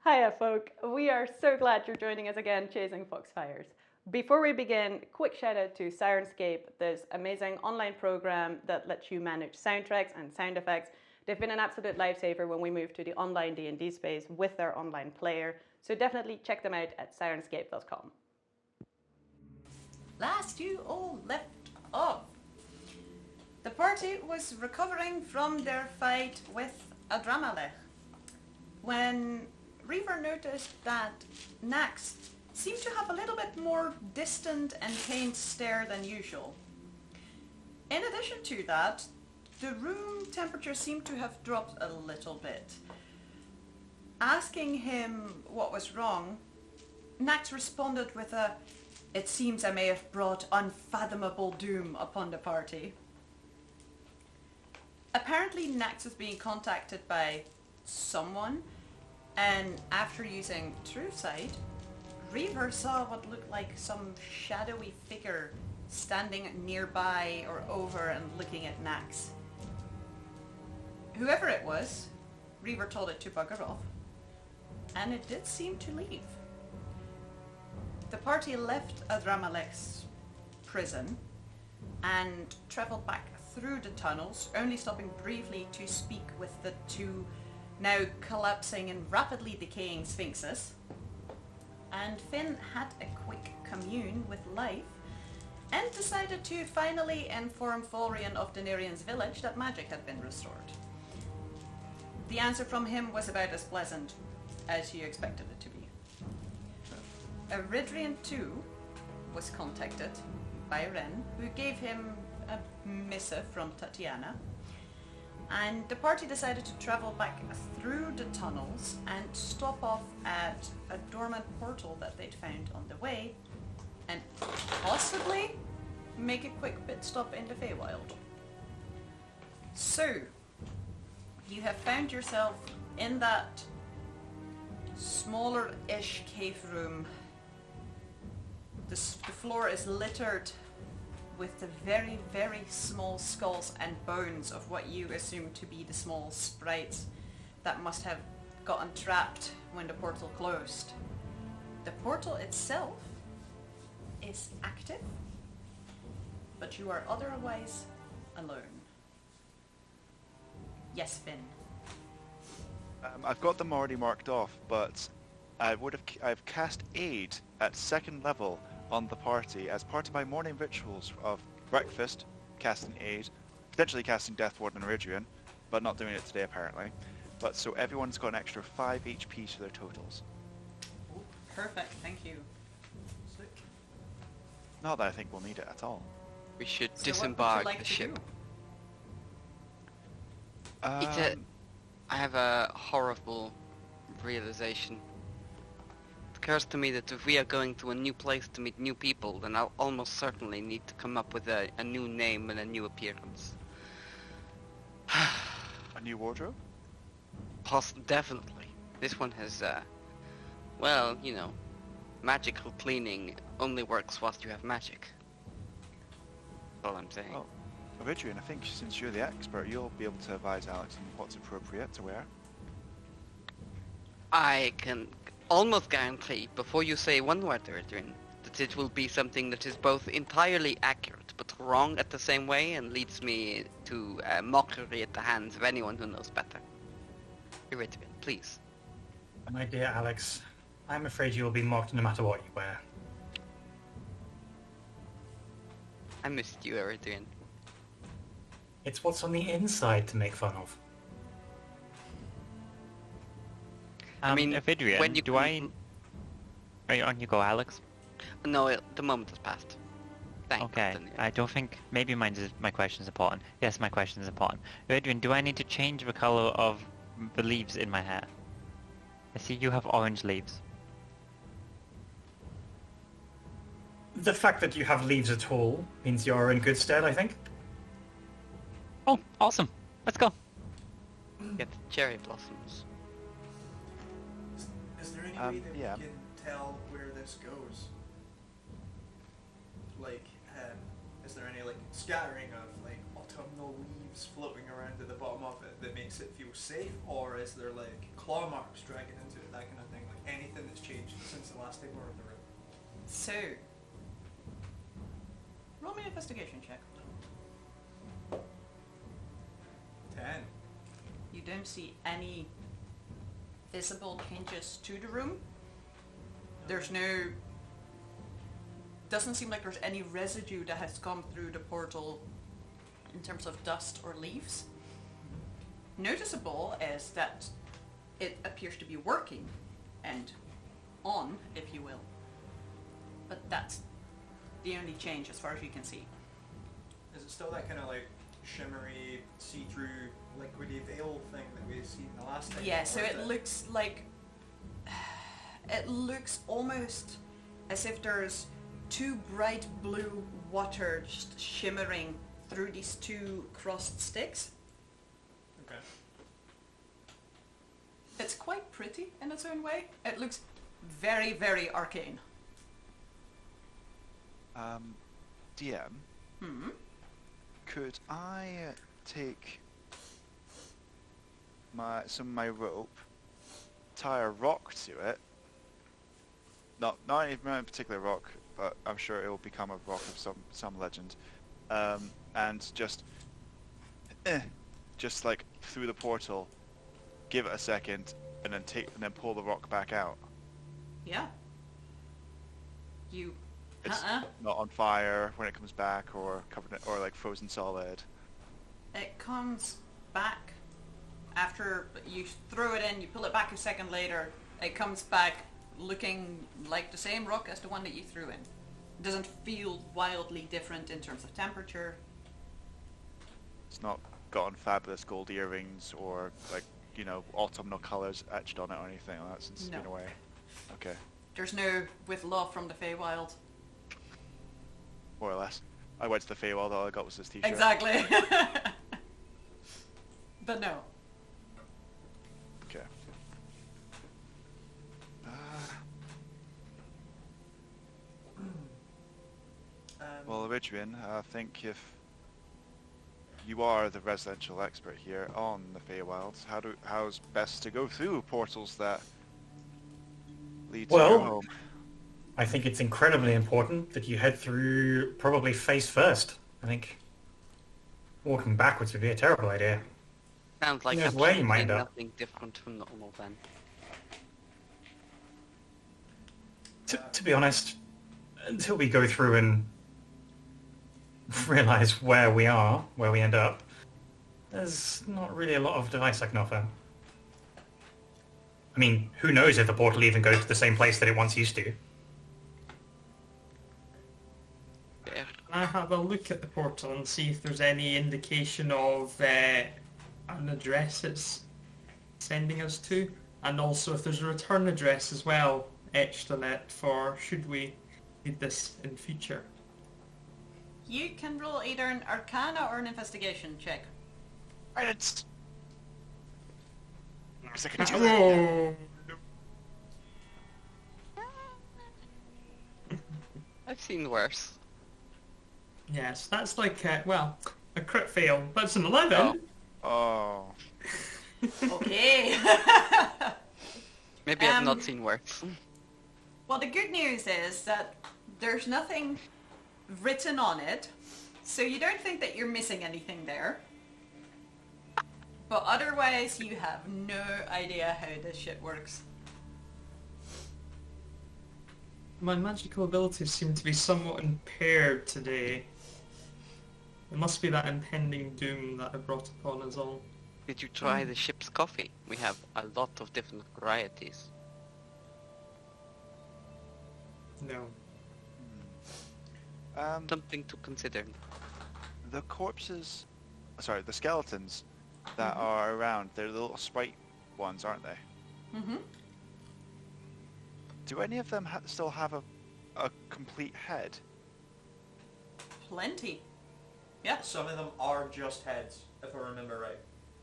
Hiya, folk. We are so glad you're joining us again, Chasing Foxfires. Before we begin, quick shout out to Syrinscape, this amazing online program that lets you manage soundtracks and sound effects. They've been an absolute lifesaver when we moved to the online D&D space with their online player, so definitely check them out at syrinscape.com. Last you all left off, the party was recovering from their fight with Adramalech when Reaver noticed that Nax seemed to have a little bit more distant and pained stare than usual. In addition to that, the room temperature seemed to have dropped a little bit. Asking him what was wrong, Nax responded with a, "It seems I may have brought unfathomable doom upon the party." Apparently Nax was being contacted by someone, and after using True Sight, Reaver saw what looked like some shadowy figure standing nearby or over and looking at Nax. Whoever it was, Reaver told it to bugger off, and it did seem to leave. The party left Adramalech's prison and travelled back through the tunnels, only stopping briefly to speak with the two now collapsing and rapidly decaying sphinxes. And Finn had a quick commune with life and decided to finally inform Folrian of Daenerys village that magic had been restored. The answer from him was about as pleasant as you expected it to be. Eridrian too was contacted by Ren, who gave him a missive from Tatiana, and the party decided to travel back through the tunnels and stop off at a dormant portal that they'd found on the way, and possibly make a quick pit stop in the Feywild. So, you have found yourself in that smaller-ish cave room. The floor is littered with the very, very small skulls and bones of what you assume to be the small sprites that must have gotten trapped when the portal closed. The portal itself is active, but you are otherwise alone. Yes, Finn. I've got them already marked off, but I've cast aid at 2nd level on the party as part of my morning rituals of breakfast, casting aid, potentially casting Death Ward and Eridrian, but not doing it today apparently. But so everyone's got an extra 5 HP to their totals. Ooh, perfect, thank you. Sick. Not that I think we'll need it at all. We should So disembark what would you like the to ship. do? I have a horrible realization. It occurs to me that if we are going to a new place to meet new people, then I'll almost certainly need to come up with a new name and a new appearance. A new wardrobe? Definitely. This one has, well, you know, magical cleaning only works whilst you have magic. That's all I'm saying. Well, Eridrian, I think since you're the expert, you'll be able to advise Alex on what's appropriate to wear. I can almost guarantee, before you say one word, Adrian, that it will be something that is both entirely accurate but wrong at the same way and leads me to mockery at the hands of anyone who knows better. Adrian, please. My dear Alex, I'm afraid you will be mocked no matter what you wear. I missed you, Adrian. It's what's on the inside to make fun of. I mean, Vidrian, when you do I... Right, on you go, Alex. No, the moment has passed. Thanks. Okay, Daniel. I don't think... Maybe my question is important. Yes, my question is important. Vidrian, do I need to change the color of the leaves in my hair? I see you have orange leaves. The fact that you have leaves at all means you're in good stead, I think. Oh, awesome. Let's go. Get the cherry blossoms. Is there any way that yeah. we can tell where this goes? Like, is there any like scattering of like autumnal leaves floating around at the bottom of it that makes it feel safe, or is there like claw marks dragging into it, that kind of thing? Like anything that's changed since the last time we were in the room? So, roll me an investigation check. 10. You don't see any visible changes to the room. There's no... Doesn't seem like there's any residue that has come through the portal in terms of dust or leaves. Noticeable is that it appears to be working and on, if you will. But that's the only change as far as you can see. Is it still that kind of like shimmery, see-through, liquidy veil thing that we seen the last time? Yeah, so Or is it looks like... It looks almost as if there's two bright blue water just shimmering through these two crossed sticks. Okay. It's quite pretty in its own way. It looks very, very arcane. DM, Hmm. could I take some of my rope, tie a rock to it? Not even a particular rock, but I'm sure it will become a rock of some legend. And just like through the portal, give it a second, and then pull the rock back out. Yeah. You... It's not on fire when it comes back, or covered in, or like frozen solid. It comes back after you throw it in, you pull it back a second later, it comes back looking like the same rock as the one that you threw in. It doesn't feel wildly different in terms of temperature. It's not gotten fabulous gold earrings or like, autumnal colours etched on it or anything like that since it's been away. Okay. There's no with love from the Feywild. More or less. I went to the Feywild, all I got was this t-shirt. Exactly. But no. Okay. Well, Ridgewind, I think if you are the residential expert here on the Feywilds, how's best to go through portals that lead to your home? I think it's incredibly important that you head through probably face first. I think walking backwards would be a terrible idea. Sounds like Who knows where you absolutely might end up. nothing different from normal then. To be honest, until we go through and realise where we are, where we end up, there's not really a lot of advice I can offer. I mean, who knows if the portal even goes to the same place that it once used to? Yeah. I have a look at the portal and see if there's any indication of an address it's sending us to, and also if there's a return address as well etched on it for should we need this in future. You can roll either an Arcana or an Investigation check. Right, Oh. I've seen worse. Yes, that's like a crit fail. That's an 11. Oh. Okay. Maybe I've not seen worse. Well, the good news is that there's nothing written on it, so you don't think that you're missing anything there. But otherwise, you have no idea how this shit works. My magical abilities seem to be somewhat impaired today. It must be that impending doom that I brought upon us all. Did you try the ship's coffee? We have a lot of different varieties. No. Something to consider. The skeletons that are around, they're the little sprite ones, aren't they? Mm-hmm. Do any of them still have a complete head? Plenty. Yeah. Some of them are just heads, if I remember right.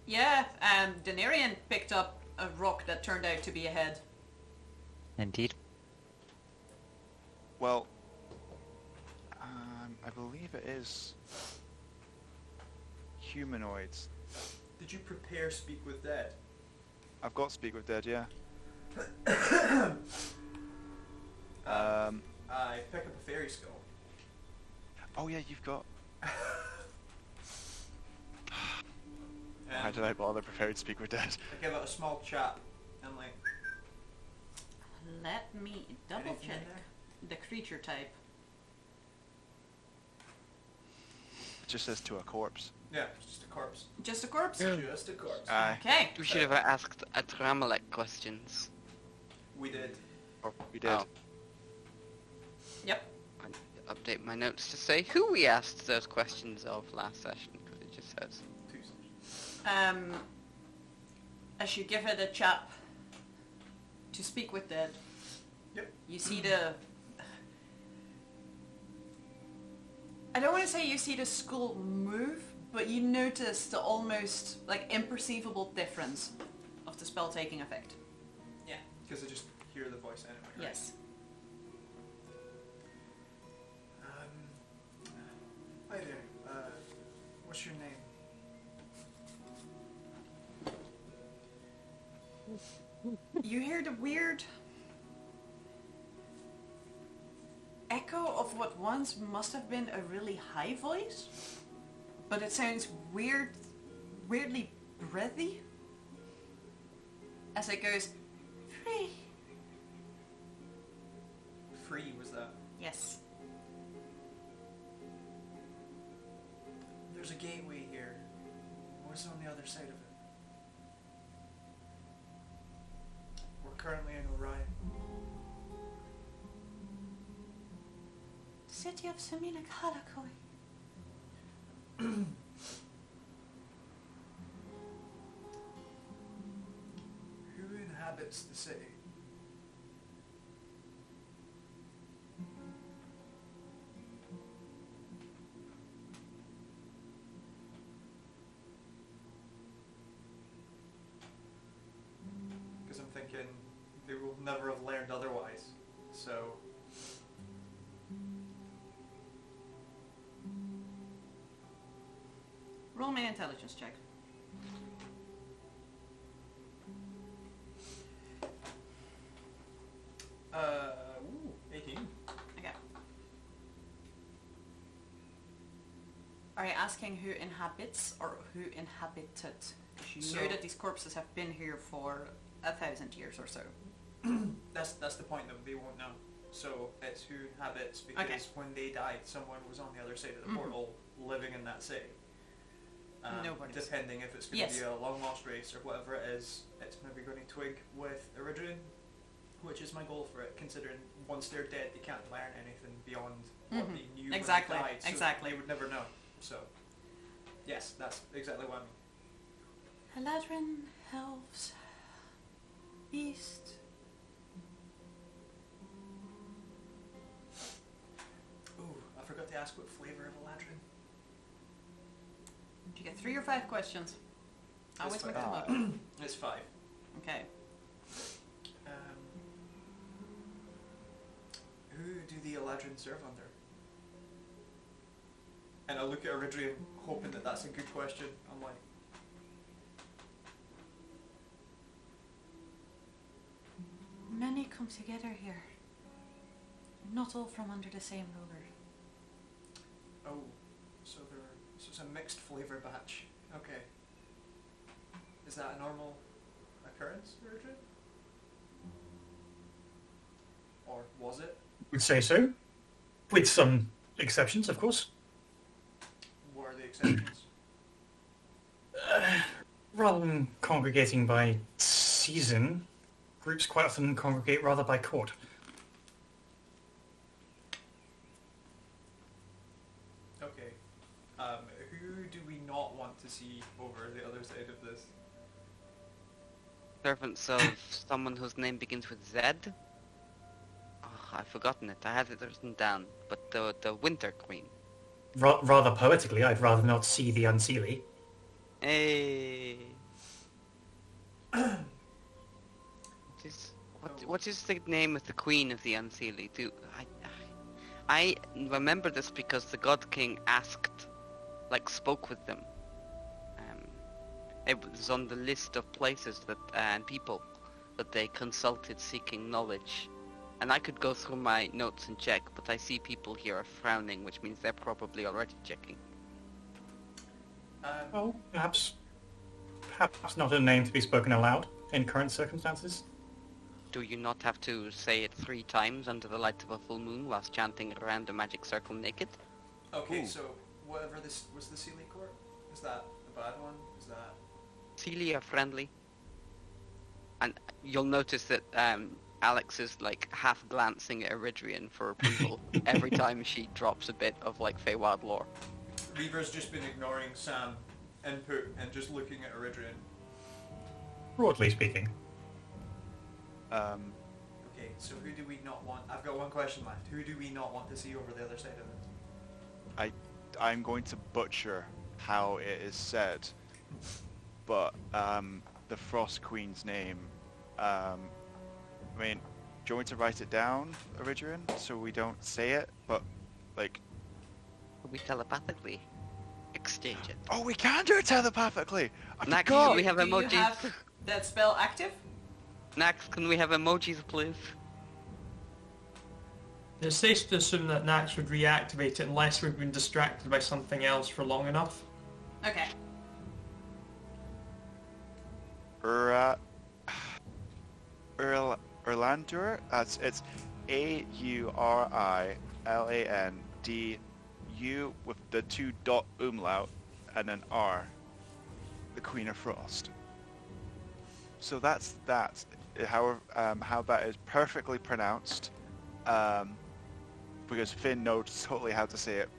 Yeah, Denarian picked up a rock that turned out to be a head. Indeed. Well, I believe it is humanoids. Did you prepare Speak with Dead? I've got Speak with Dead, yeah. I pick up a fairy skull. Oh yeah, you've got... Why And did I bother prepared Speak with Dead? I give it a small chap. And like, Let me double anything in check there? the creature type. It just says to a corpse. Yeah, it's just a corpse. Just a corpse? Just a corpse. Aye. Okay. We should have asked Adramelech questions. We did. Or we did. Oh. Yep. I need to update my notes to say who we asked those questions of last session, because it just says. 2 sessions. As you give it a chap to speak with Dead, Yep. you see the... I don't want to say you see the skull move, but you notice the almost like imperceivable difference of the spell taking effect. Yeah, because I just hear the voice anyway, right? Yes. Hi there. What's your name? You hear the weird echo of what once must have been a really high voice, but it sounds weirdly breathy as it goes, free. Free was that? Yes. There's a gateway here. What's on the other side of it? We're currently in Orion. City of Samina Kalakoi. Who inhabits the city? Because I'm thinking they will never have learned otherwise. So Roll me an intelligence check. ooh, 18. Okay. Are you asking who inhabits or who inhabited? Because you know So- that these corpses have been here for 1,000 years or so. That's the point that they won't know. So it's who inhabits because Okay. when they died, someone was on the other side of the Mhm. portal living in that city. Nobody. Depending if it's going Yes. to be a long lost race or whatever it is, it's maybe going to twig with Iridian, which is my goal for it. Considering once they're dead, they can't learn anything beyond what Mhm. they knew Exactly, when they died. So exactly. they would never know. So yes, that's exactly what I mean. Eladrin, elves, beast. Ooh, I forgot to ask what flavor of Eladrin. Did you get 3 or 5 questions? I always It's mix fine. them up. It's 5. Okay. Who do the Eladrin serve under? And I look at Eridrian hoping that that's a good question. I'm like, Many come together here. Not all from under the same ruler. oh, so it's a mixed flavor batch. Okay. Is that a normal occurrence, Eridrian? Or was it? Would say so, with some exceptions, of course. What are the exceptions? Rather than congregating by season, groups quite often congregate rather by court. Okay. Who do we not want to see over the other side of this? Servants of someone whose name begins with Z? Oh, I've forgotten it. I had it written down. But the Winter Queen. Rather poetically, I'd rather not see the unseelie. Hey. What is the name of the Queen of the Unseelie? I remember this because the God King spoke with them. It was on the list of places that and people that they consulted seeking knowledge. And I could go through my notes and check, but I see people here are frowning, which means they're probably already checking. Well, perhaps not a name to be spoken aloud in current circumstances. Do you not have to say it 3 times under the light of a full moon whilst chanting around a magic circle naked? Okay, Ooh. so whatever this was the Sealy Court? Is that a bad one? Is that... Celia friendly. And you'll notice that Alex is like half glancing at Eridrian for approval every time she drops a bit of like Feywild lore. Reaver's just been ignoring Sam input and just looking at Eridrian. Broadly speaking. Okay, so who do we not want? I've got one question left. Who do we not want to see over the other side of this? I'm going to butcher how it is said, but the Frost Queen's name. I mean, do you want me to write it down, Eridrian, so we don't say it, but like... We telepathically exchange it. Oh, we can do it telepathically! I Nax, forgot! can we have Do you emojis? have that spell active? Nax, can we have emojis, please? It's safe to assume that Nax would reactivate it unless we've been distracted by something else for long enough. Okay. Urlandur? It's Aurilandu with the 2 dot umlaut and an R. The Queen of Frost. So that's how that is perfectly pronounced. Because Finn knows totally how to say it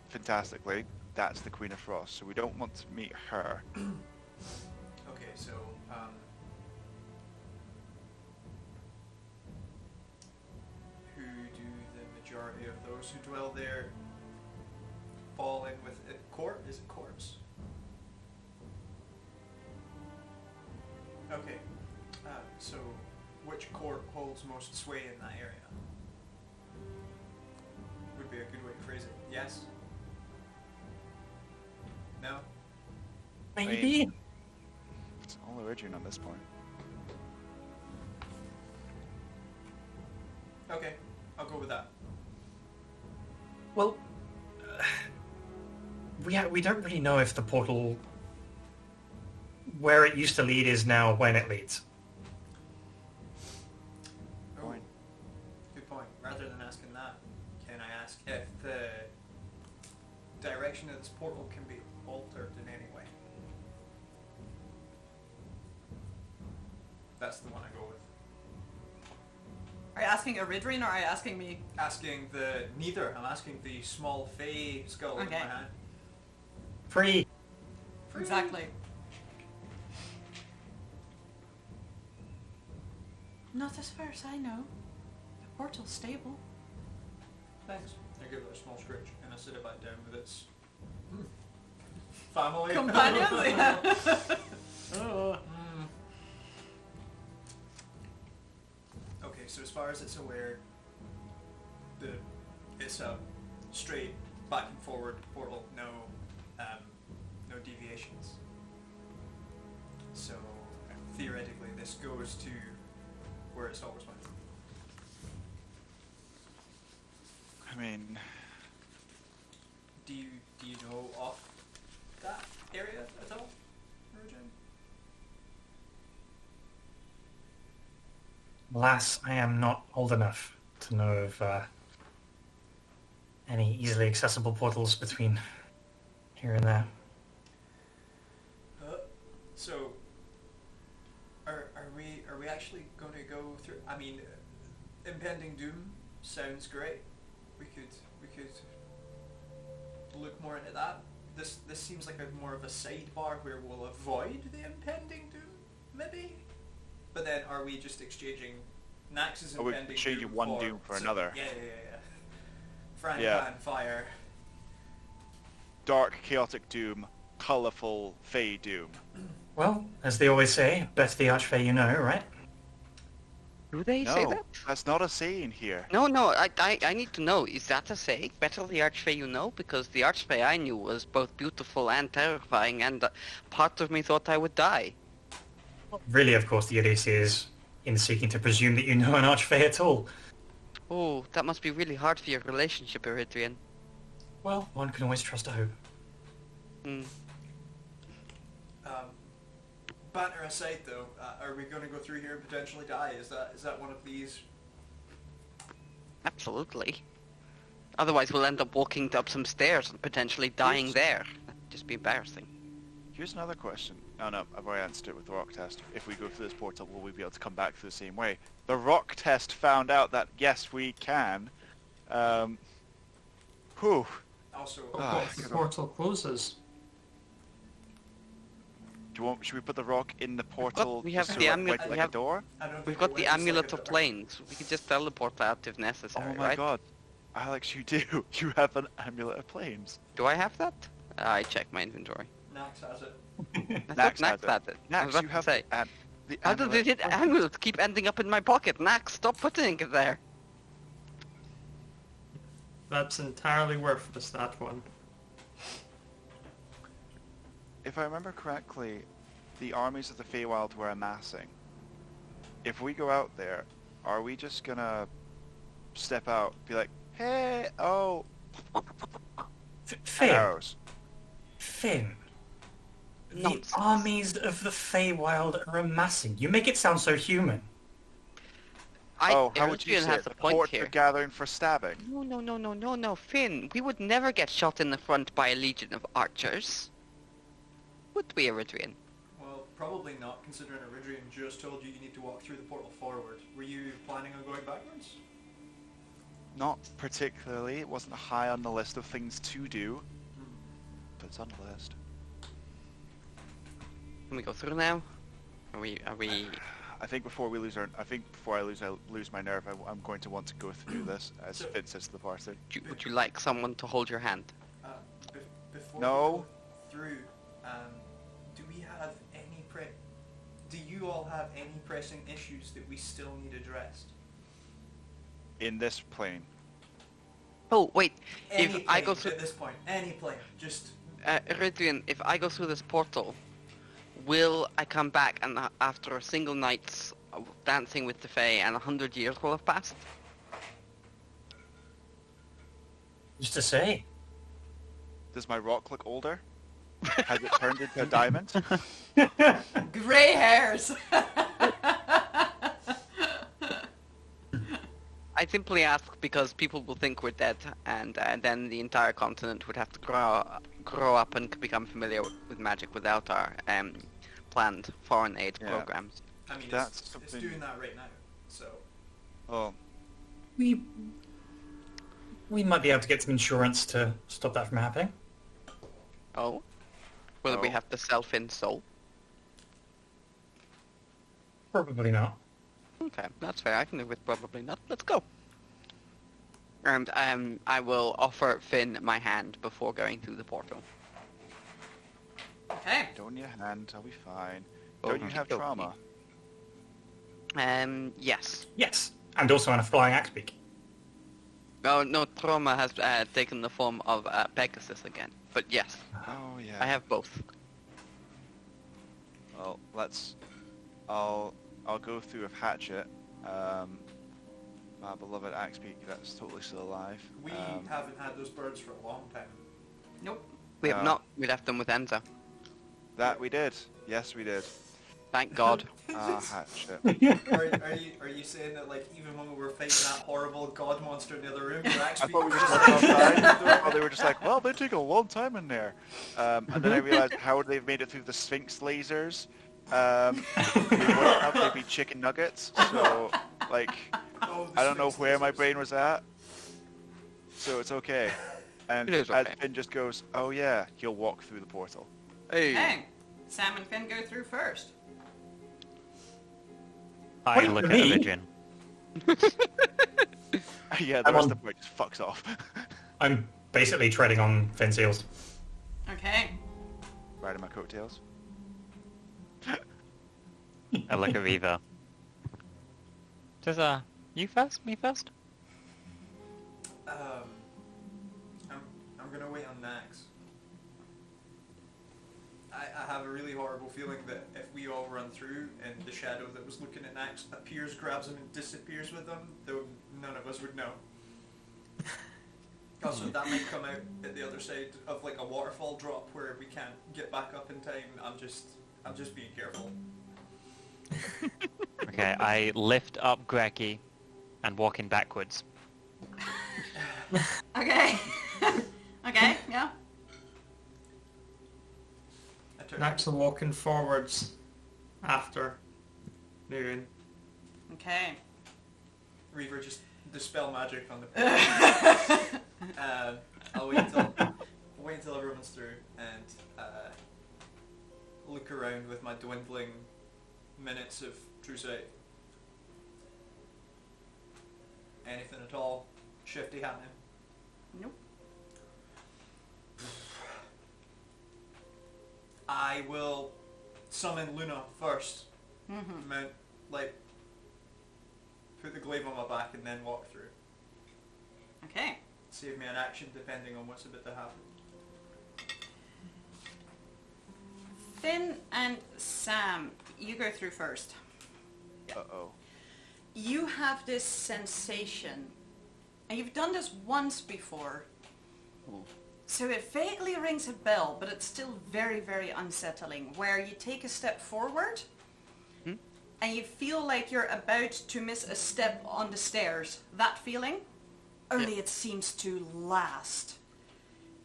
fantastically. That's the Queen of Frost. So we don't want to meet her. Okay, so who do the majority of those who dwell there fall in with it? Court? Is it courts? Okay, so which court holds most sway in that area? Would be a good way to phrase it. Yes? No? Maybe. It's all Eridrian on this point. Okay, I'll go with that. Well, we don't really know if the portal where it used to lead is now when it leads. Oh, good point. Rather than asking that, can I ask if the direction of this portal can be altered in any way? That's the one I go with. Are you asking Eridrian or are you asking me? Asking the... neither. I'm asking the small fey skull in my Okay. hand. Free. Exactly. Not as far as I know. The portal's stable. Thanks. I give it a small scritch and I sit it back down with its family. Companions, yeah. Okay, so as far as it's aware, it's a straight back and forward portal, no deviations. So theoretically, this goes to where it's always went. I mean, Do you know of that area at all, Origin? Alas, I am not old enough to know of any easily accessible portals between here and there. So, are we actually going to go through? I mean, impending doom sounds great. We could look more into that. This seems like more of a sidebar where we'll avoid the impending doom, maybe. But then, are we just exchanging Nax's Are we impending exchanging doom one doom for another? Yeah. Fran Yeah. Pan Fire. dark, chaotic doom, colourful, fey doom. Well, as they always say, best the archfey you know, right? Do they say No, that? that's not a saying here. No, I need to know, is that a say? Better the Archfey you know? Because the Archfey I knew was both beautiful and terrifying, and part of me thought I would die. Really, of course, the idiocy is in seeking to presume that you know an Archfey at all. Oh, that must be really hard for your relationship, Eridrian. Well, one can always trust a hope. Hmm. Banter aside, though, are we going to go through here and potentially die? Is that one of these? Absolutely. Otherwise we'll end up walking up some stairs and potentially dying there. That'd just be embarrassing. Here's another question. Oh no, I've already answered it with the rock test. If we go through this portal, will we be able to come back through the same way? The rock test found out that yes, we can. Whew. Also, What if the portal closes? Should we put the rock in the portal? we have just the so it amulet- went we like have- a door? I don't We've think got it the went a Amulet second of door. Planes. We can just teleport out if necessary, Oh my right? god. Alex, you do. You have an amulet of planes. Do I have that? I check my inventory. Nax has it. I thought Nax Nax has it. had it. I was Nax, about you to have say. the How did amulet the of planes. amulet keep ending up in my pocket? Nax, stop putting it there. That's entirely worthless, that one. If I remember correctly, the armies of the Feywild were amassing. If we go out there, are we just gonna step out, be like, hey, oh, Finn, arrows? Finn. The Nonsense. armies of the Feywild are amassing. You make it sound so human. How would you Eridrian say has it? a The point court here. are gathering for stabbing. No, Finn. We would never get shot in the front by a legion of archers. Would we, Eridrian? Well, probably not, considering Eridrian just told you need to walk through the portal forward. Were you planning on going backwards? Not particularly. It wasn't high on the list of things to do, but it's on the list. Can we go through now? Are we... I think before I lose my nerve, I'm going to want to go through this as So- Finn says to the party. Would you like someone to hold your hand? Before No. we go through, do we have any do you all have any pressing issues that we still need addressed? In this plane. Oh, wait. Any If I go plane through... at this point, any plane, just Eridrian, if I go through this portal, will I come back and after a single night's dancing with the Fae and 100 years will have passed? Just to say. Does my rock look older? Has it turned into a diamond? Grey hairs. I simply ask because people will think we're dead, and then the entire continent would have to grow up and become familiar with magic without our planned foreign aid Yeah. programs. I mean, That's it's something- doing that right now. So Oh, We might be able to get some insurance to stop that from happening. Oh? Will we Oh. have to self-in soul? Probably not. Okay, that's fair. I can live with probably not. Let's go. And I will offer Finn my hand before going through the portal. Okay. don't your hand, I'll be fine. Don't you have Okey-dokey. trauma? Yes. Yes, and also on a flying axe beak. Oh, no, trauma has taken the form of Pegasus again. But yes, Oh yeah. I have both. Well, I'll go through with hatchet. My beloved axe beak that's totally still alive. we haven't had those birds for a long time. Nope. We have No. not. We left them with Enza. That we did. Yes, we did. Thank God. Hatchet. Are you saying that, like, even when we were fighting that horrible god monster in the other room, you're I actually thought we were just like outside. Oh, they were just like, well, they take a long time in there. And then I realized how they've made it through the Sphinx lasers. They wouldn't have, they'd be chicken nuggets. So, like, Oh, the I don't know Sphinx where my lasers. brain was at. So it's okay. And It is as okay. Finn just goes, oh yeah, he'll walk through the portal. Hey. Okay. Sam and Finn go through first. I Wait, look at me? Eridrian. Yeah, the I'm rest on- of the point just fucks off. I'm basically treading on Finn's heels. Okay. Riding my coattails. I look at Viva. Does you first? Me first? I'm gonna wait on Nax. I have a really horrible feeling that if we all run through and the shadow that was looking at Nax appears, grabs him and disappears with them, though none of us would know. Also, that might come out at the other side of like a waterfall drop where we can't get back up in time. I'm just being careful. Okay, I lift up Greggy and walk in backwards. Okay. Okay, yeah. Nax are walking forwards after Moon. Okay. Reaver, just dispel magic on the I'll wait until everyone's through and look around with my dwindling minutes of true sight. Anything at all shifty happening? Nope. I will summon Luna first. Mm-hmm. Put the glaive on my back and then walk through. Okay. Save me an action depending on what's about to happen. Finn and Sam, you go through first. Uh-oh. You have this sensation, and you've done this once before, so it vaguely rings a bell, but it's still very, very unsettling, where you take a step forward, and you feel like you're about to miss a step on the stairs. That feeling, only it seems to last.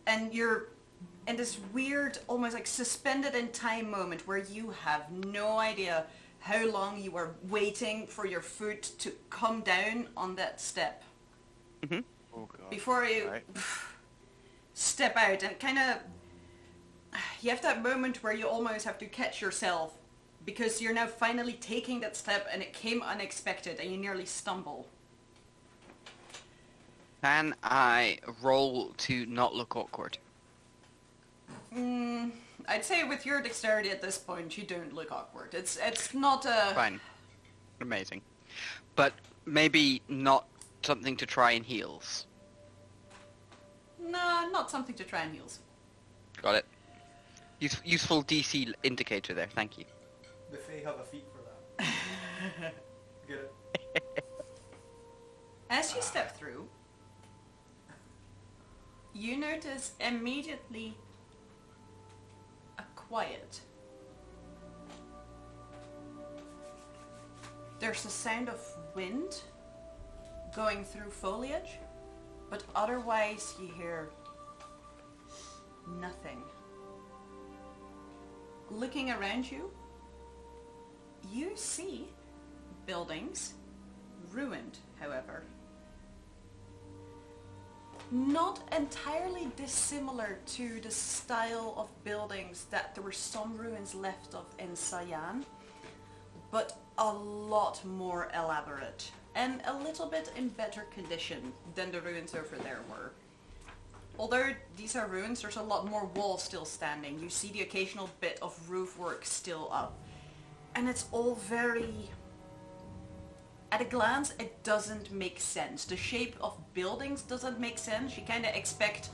And you're in this weird, almost like suspended in time moment where you have no idea how long you are waiting for your foot to come down on that step. Oh god. Before you step out, and kind of, you have that moment where you almost have to catch yourself because you're now finally taking that step and it came unexpected and you nearly stumble. Can I roll to not look awkward? I'd say with your dexterity at this point, you don't look awkward. It's not a... Fine. Amazing. But maybe not something to try in heels. No, not something to try and heals. Got it. Useful DC indicator there, thank you. The Fae have a feat for that. Get it? As you step through, you notice immediately a quiet. There's the sound of wind going through foliage, but otherwise you hear nothing. Looking around you, you see buildings, ruined, however. Not entirely dissimilar to the style of buildings that there were some ruins left of in Cyan, but a lot more elaborate and a little bit in better condition than the ruins over there were. Although these are ruins, there's a lot more walls still standing. You see the occasional bit of roof work still up. And it's all very... At a glance, it doesn't make sense. The shape of buildings doesn't make sense. You kind of expect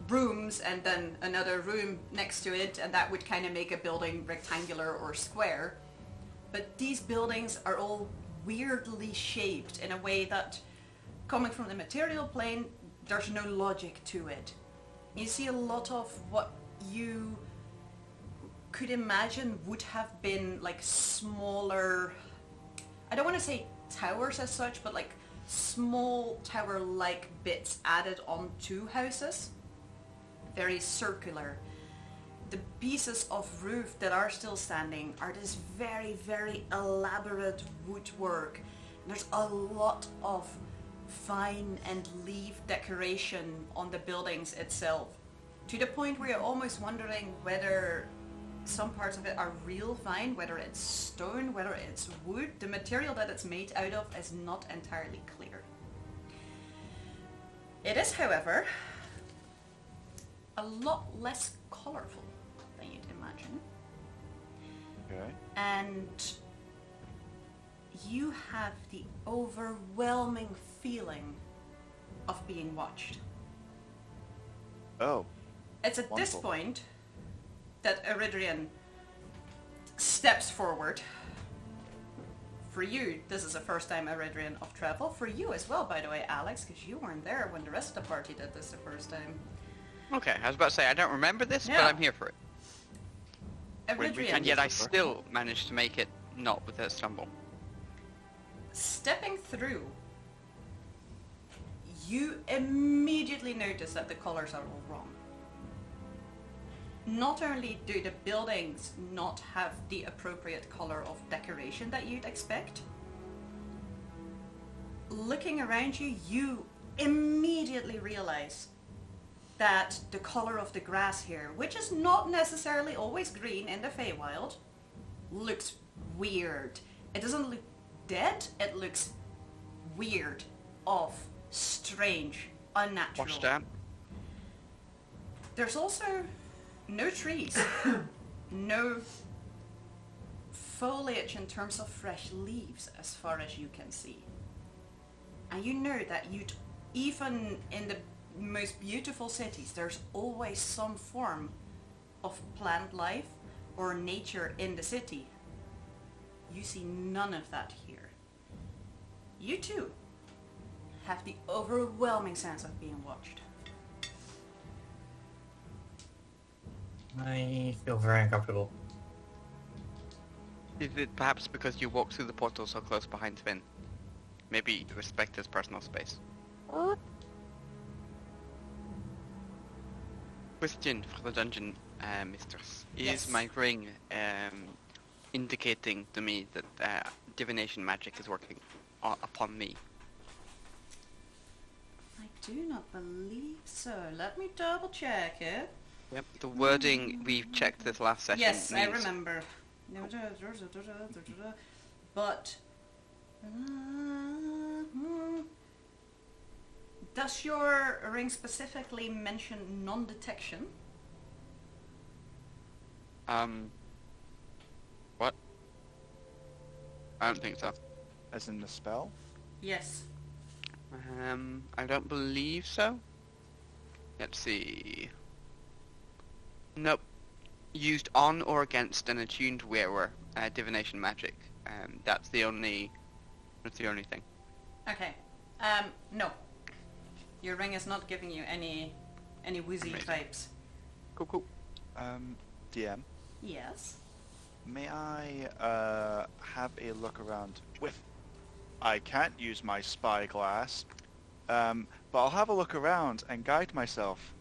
rooms and then another room next to it, and that would kind of make a building rectangular or square. But these buildings are all weirdly shaped in a way that, coming from the material plane, there's no logic to it. You see a lot of what you could imagine would have been like smaller, I don't want to say towers as such, but like small tower-like bits added onto houses. Very circular. The pieces of roof that are still standing are this very, very elaborate woodwork. There's a lot of vine and leaf decoration on the buildings itself, to the point where you're almost wondering whether some parts of it are real vine, whether it's stone, whether it's wood. The material that it's made out of is not entirely clear. It is, however, a lot less colorful than you'd imagine. Okay. And you have the overwhelming feeling of being watched. Oh. It's at this Wonderful. point that Eridrian steps forward. For you, this is the first time Eridrian of travel. For you as well, by the way, Alex, because you weren't there when the rest of the party did this the first time. Okay, I was about to say, I don't remember this, but Yeah. I'm here for it. When we Eridrian, And yet I Yes, sir. still managed to make it not with a stumble. stepping through, you immediately notice that the colors are all wrong. Not only do the buildings not have the appropriate color of decoration that you'd expect, looking around you, you immediately realize that the color of the grass here, which is not necessarily always green in the Feywild, looks weird. It doesn't look dead, it looks weird, off, strange, unnatural. Watch that. There's also no trees, no foliage in terms of fresh leaves as far as you can see. And you know that even in the most beautiful cities, there's always some form of plant life or nature in the city. You see none of that here. You too have the overwhelming sense of being watched. I feel very uncomfortable. Is it perhaps because you walked through the portal so close behind Finn? Maybe respect his personal space. Question for the dungeon mistress. Yes. Is my ring indicating to me that divination magic is working upon me? I do not believe so. Let me double check it. Yep. The wording, we checked this last session. Yes, I means- remember. But does your ring specifically mention non-detection? What? I don't think so. As in the spell? Yes. I don't believe so. Let's see. Nope. Used on or against an attuned wearer, divination magic. That's the only thing. Okay. No. Your ring is not giving you any woozy Amazing. vibes. Cool. DM, Yes. may I have a look around with... I can't use my spyglass, but I'll have a look around and guide myself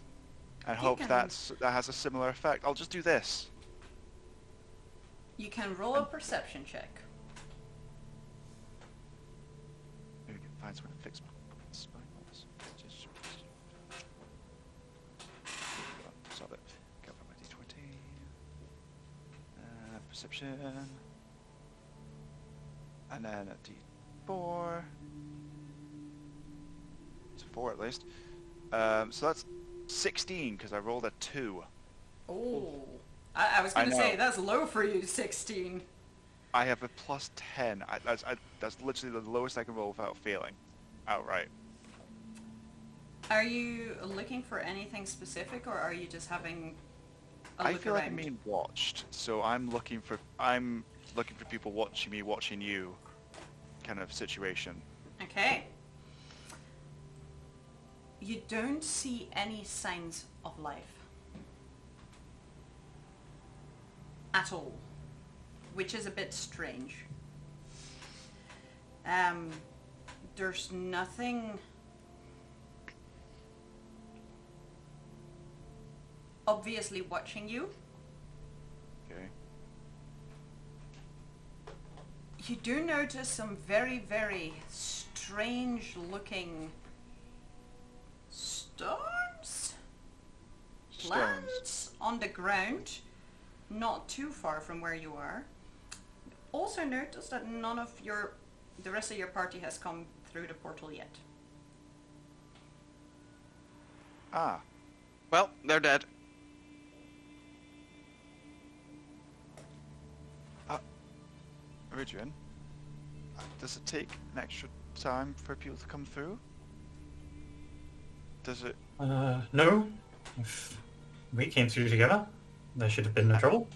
and You hope can- that has a similar effect. I'll just do this. You can roll a perception check. Maybe we can find somewhere to fix my spyglass. Just... Stop it. Go for my d20. Perception. And then a d4. It's a 4 at least. So that's 16 because I rolled a 2. Oh. I was going to I say, know. that's low for you, 16. I have a plus 10. That's literally the lowest I can roll without failing. Outright. Are you looking for anything specific, or are you just having a I look feel around? like I'm being watched, so I'm looking for people watching me, watching you, kind of situation. Okay. You don't see any signs of life. At all. Which is a bit strange. There's nothing obviously watching you. Okay. You do notice some very, very strange looking stones? Plants on the ground, not too far from where you are. Also notice that the rest of your party has come through the portal yet. Ah. Well, they're dead. Origen, does it take an extra time for people to come through? Does it? No. If we came through together, there should have been no trouble.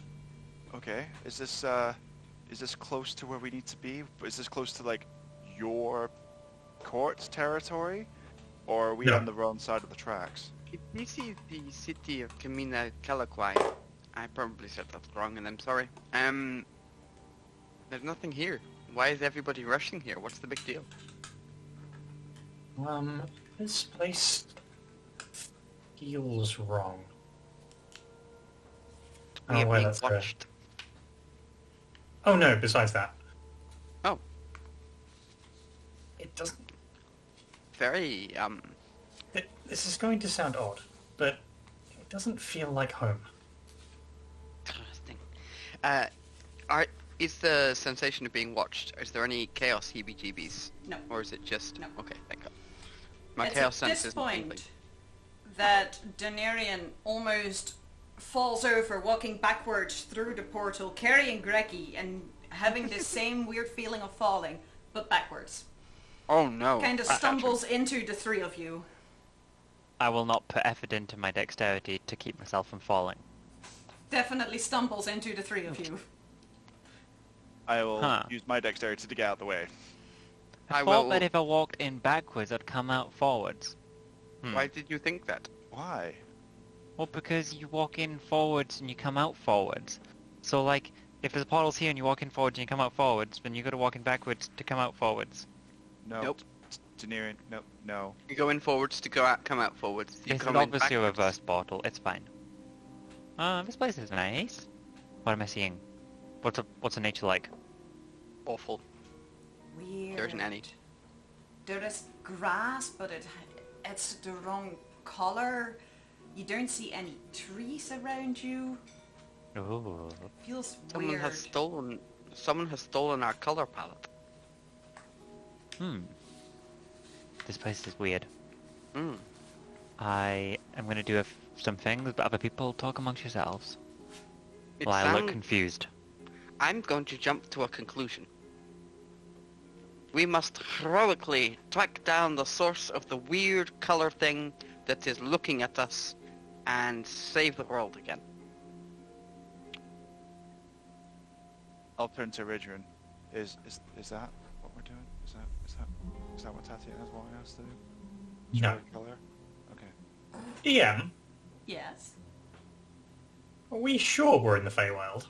Okay. Is this close to where we need to be? Is this close to like your court territory, or are we No. on the wrong side of the tracks? If this is the city of Kamina Kalakwai, I probably said that wrong, and I'm sorry. There's nothing here. Why is everybody rushing here? What's the big deal? This place feels wrong. We are well, being that's fair. watched. Oh no, besides that. Oh. It doesn't... Very, This is going to sound odd, but it doesn't feel like home. interesting. Is the sensation of being watched, is there any chaos heebie-jeebies? No. Or is it just... No. Okay, thank God. My It's chaos at sense this isn't tingling. point that Daenerys almost falls over, walking backwards through the portal, carrying Greggy and having this same weird feeling of falling, but backwards. Oh no. Kind of stumbles into the three of you. I will not put effort into my dexterity to keep myself from falling. Definitely stumbles into the three of you. I will Huh. use my dexterity to get out of the way. I I thought will- that if I walked in backwards, I'd come out forwards. Why did you think that? Why? Well, because you walk in forwards and you come out forwards. So, like, if there's portals here and you walk in forwards and you come out forwards, then you got to walk in backwards to come out forwards. No. Nope. Daenerys, no. You go in forwards to go out, come out forwards. You This is come in obviously a backwards. reverse portal. It's fine. This place is nice. What am I seeing? What's the nature like? Awful. Weird. There isn't any. There is grass, but it's the wrong color. You don't see any trees around you. Ooh. Feels Someone weird. has stolen our color palette. This place is weird. Mm. I am going to do some things, but other people talk amongst yourselves. It While I look sound- confused. I'm going to jump to a conclusion. We must heroically track down the source of the weird color thing that is looking at us and save the world again. I'll turn to Ridgeron. Is that what we're doing? Is that what Tatiana is wanting us to do? No. Try the color? Okay. Ian, Yes. are we sure we're in the Feywild?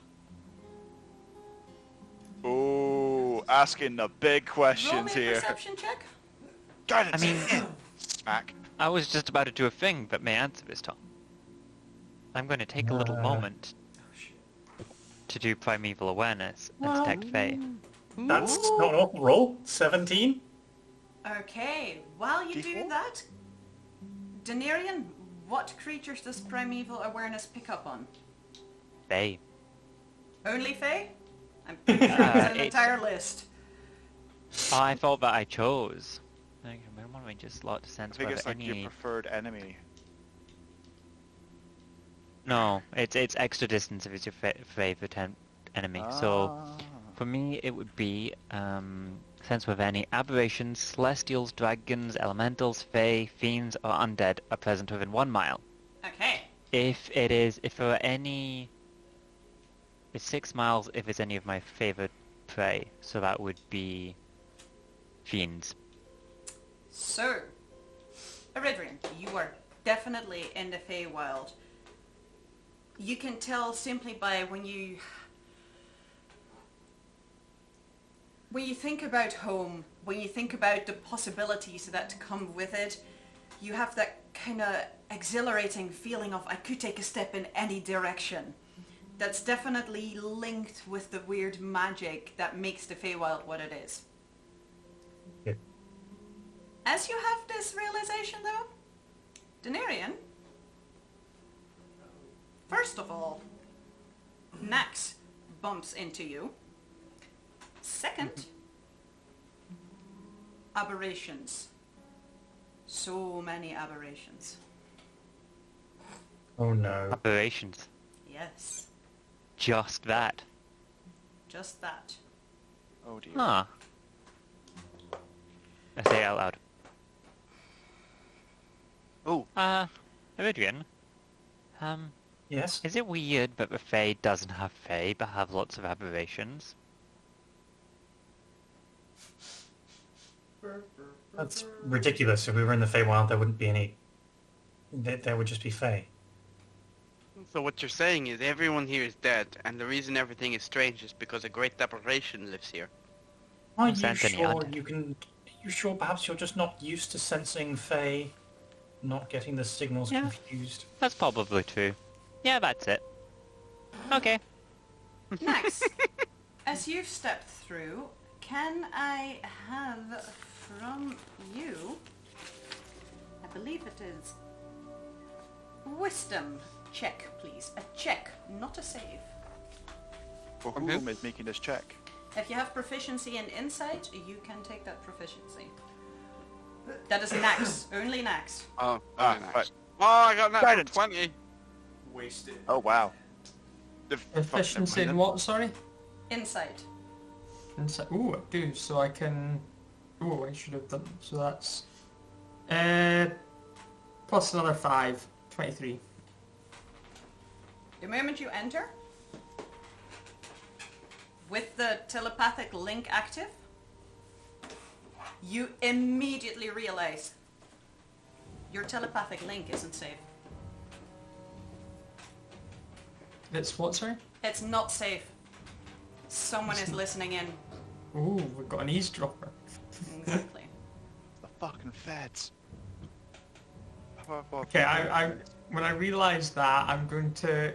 Oh, asking the big Roll me questions a here. perception check. Guidance. I mean- Smack. I was just about to do a thing that may answer this, Tom. I'm going to take a little moment to do primeval awareness and detect Fey. That's not an awful roll. 17? Okay, while you do D4? that, Daenerys, what creatures does primeval awareness pick up on? Fey. Only Fae? I'm pretty sure there's an it- entire list. Oh, I thought that I chose. Why don't we just slot to I sense think whether it's like any... your preferred enemy. No, it's extra distance if it's your favorite enemy. So Ah. for me, it would be sense whether any aberrations, celestials, dragons, elementals, fae, fiends, or undead are present within 1 mile. Okay. If there are any, it's 6 miles if it's any of my favorite prey. So that would be fiends. So, Eridrian, you are definitely in the Feywild. You can tell simply by when you think about home, when you think about the possibilities that come with it, you have that kind of exhilarating feeling of I could take a step in any direction. That's definitely linked with the weird magic that makes the Feywild what it is. Yeah. As you have this realization though, Daenerys, first of all, Nax bumps into you. Second, aberrations. So many aberrations. Oh no. Aberrations. Yes, Just that. just that. Oh dear. Huh. out loud. Oh, Iridian, Yes? is it weird that the Fae doesn't have Fae, but have lots of aberrations? That's ridiculous. If we were in the Feywild, there wouldn't be any... There would just be Fae. So what you're saying is everyone here is dead, and the reason everything is strange is because a great aberration lives here. Are you Anthony, sure aren't you can... Are you sure perhaps you're just not used to sensing Fae? Not getting the signals Yeah. confused? That's probably true. Yeah, that's it. Okay. Next, as you've stepped through, can I have from you, I believe it is, wisdom check, please. A check, not a save. for From whom who? is making this check? If you have proficiency in insight, you can take that proficiency. That is Nax, only Nax. Oh, Ah, nice. right. Oh, I got that Guidance. 20. Wasted. Oh, wow. The Efficiency in what, sorry? Insight. Insight. Ooh, I do, so I can... Ooh, I should have done... So that's... plus another 5. 23. The moment you enter, with the telepathic link active, you immediately realize your telepathic link isn't safe. It's what, sorry? It's not safe. Someone is listening in. Ooh, we've got an eavesdropper. Exactly. The fucking feds. Okay, I when I realise that, I'm going to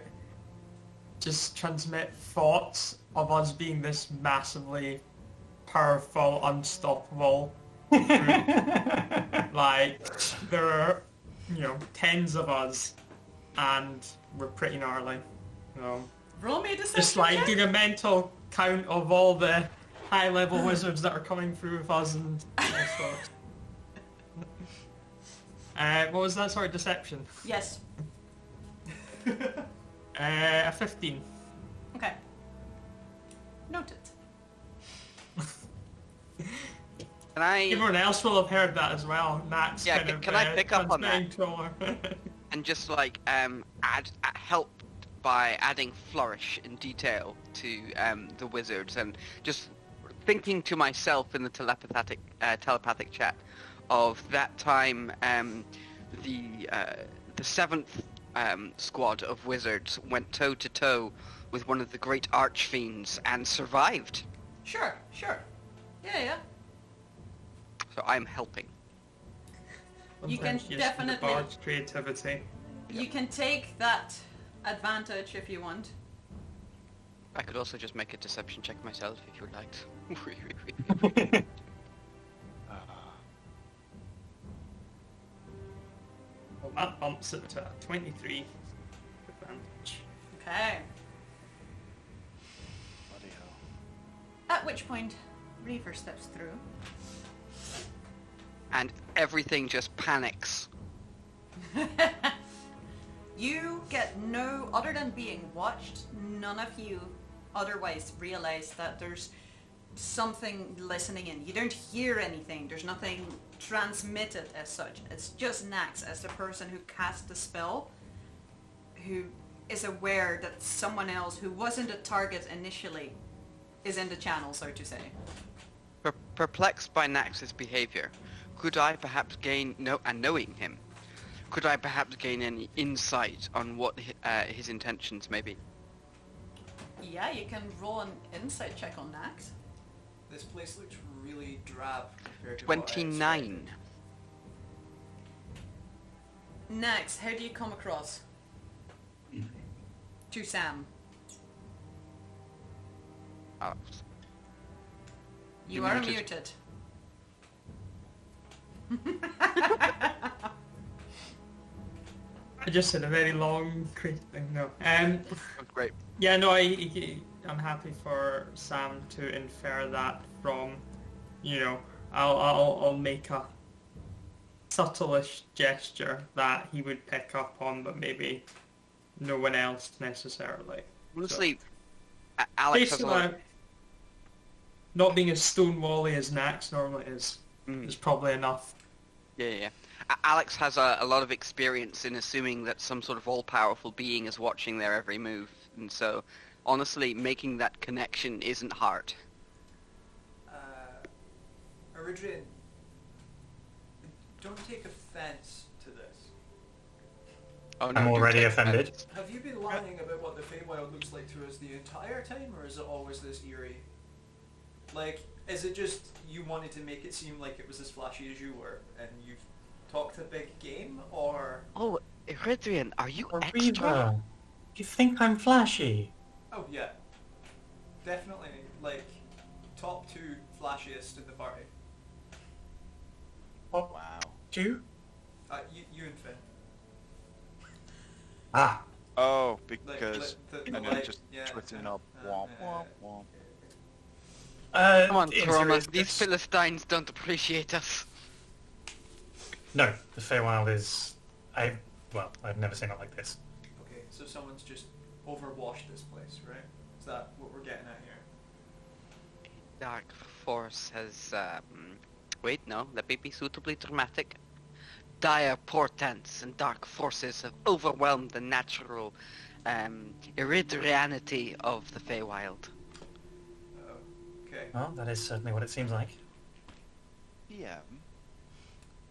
just transmit thoughts of us being this massively powerful, unstoppable group. Like, there are, you know, tens of us, and we're pretty gnarly. You know, Roll me a deception just like check. doing a mental count of all the high-level wizards that are coming through with us and all sorts. What was that? Sorry, deception. Yes. A 15. Okay. Noted. Can I... Everyone else will have heard that as well. Max Yeah, kind of, can I pick up on that? transmitting to her. and just like help by adding flourish in detail to the wizards, and just thinking to myself in the telepathic chat of that time the seventh squad of wizards went toe to toe with one of the great archfiends and survived. Sure. Yeah. So I'm helping. You can Sometimes just definitely- the bard's creativity. You can take that advantage if you want. I could also just make a deception check myself if you would like. Well, that bumps it to a 23 advantage. Okay. Bloody hell. At which point, Reaver steps through. And everything just panics. You get no, other than being watched, none of you otherwise realize that there's something listening in. You don't hear anything. There's nothing transmitted as such. It's just Nax as the person who cast the spell, who is aware that someone else who wasn't a target initially is in the channel, so to say. Perplexed by Nax's behavior, could I perhaps gain, knowing him, could I perhaps gain any insight on what his intentions may be? Yeah, you can roll an insight check on Nax. This place looks really drab compared to what I 29. Nax, how do you come across? To Sam. Oh, You You're are muted. muted. I just said a very long, crazy thing. No. that's great. Yeah, no, I'm happy for Sam to infer that from, you know, I'll make a subtleish gesture that he would pick up on, but maybe no one else necessarily. Honestly, Alex has a Basically, lot. not being as stonewally as Nax normally is. is probably enough. Yeah. Alex has a lot of experience in assuming that some sort of all-powerful being is watching their every move, and so, honestly, making that connection isn't hard. Eridrian, don't take offense to this. Oh, no, I'm do already take offended. offense. Have you been lying about what the Feywild looks like to us the entire time, or is it always this eerie? Like, is it just you wanted to make it seem like it was as flashy as you were, and you've talked a big game, or... Oh, Eridrian, are you Or extra? Reaver, you think I'm flashy? Oh yeah. Definitely, like, top 2 flashiest in the party. Oh, Wow. you? You and Finn. Ah, Oh, Like, because the and then light, just yeah, twitching yeah, up. yeah, Womp yeah, womp uh, womp. Come on, in Corona, these seriousness- Philistines don't appreciate us. No, the Feywild is... I've never seen it like this. Okay, so someone's just overwashed this place, right? Is that what we're getting at here? Dark Force has, wait, no, let me be suitably dramatic. Dire portents and dark forces have overwhelmed the natural, Eridrianity of the Feywild. Oh, okay. Well, that is certainly what it seems like. Yeah.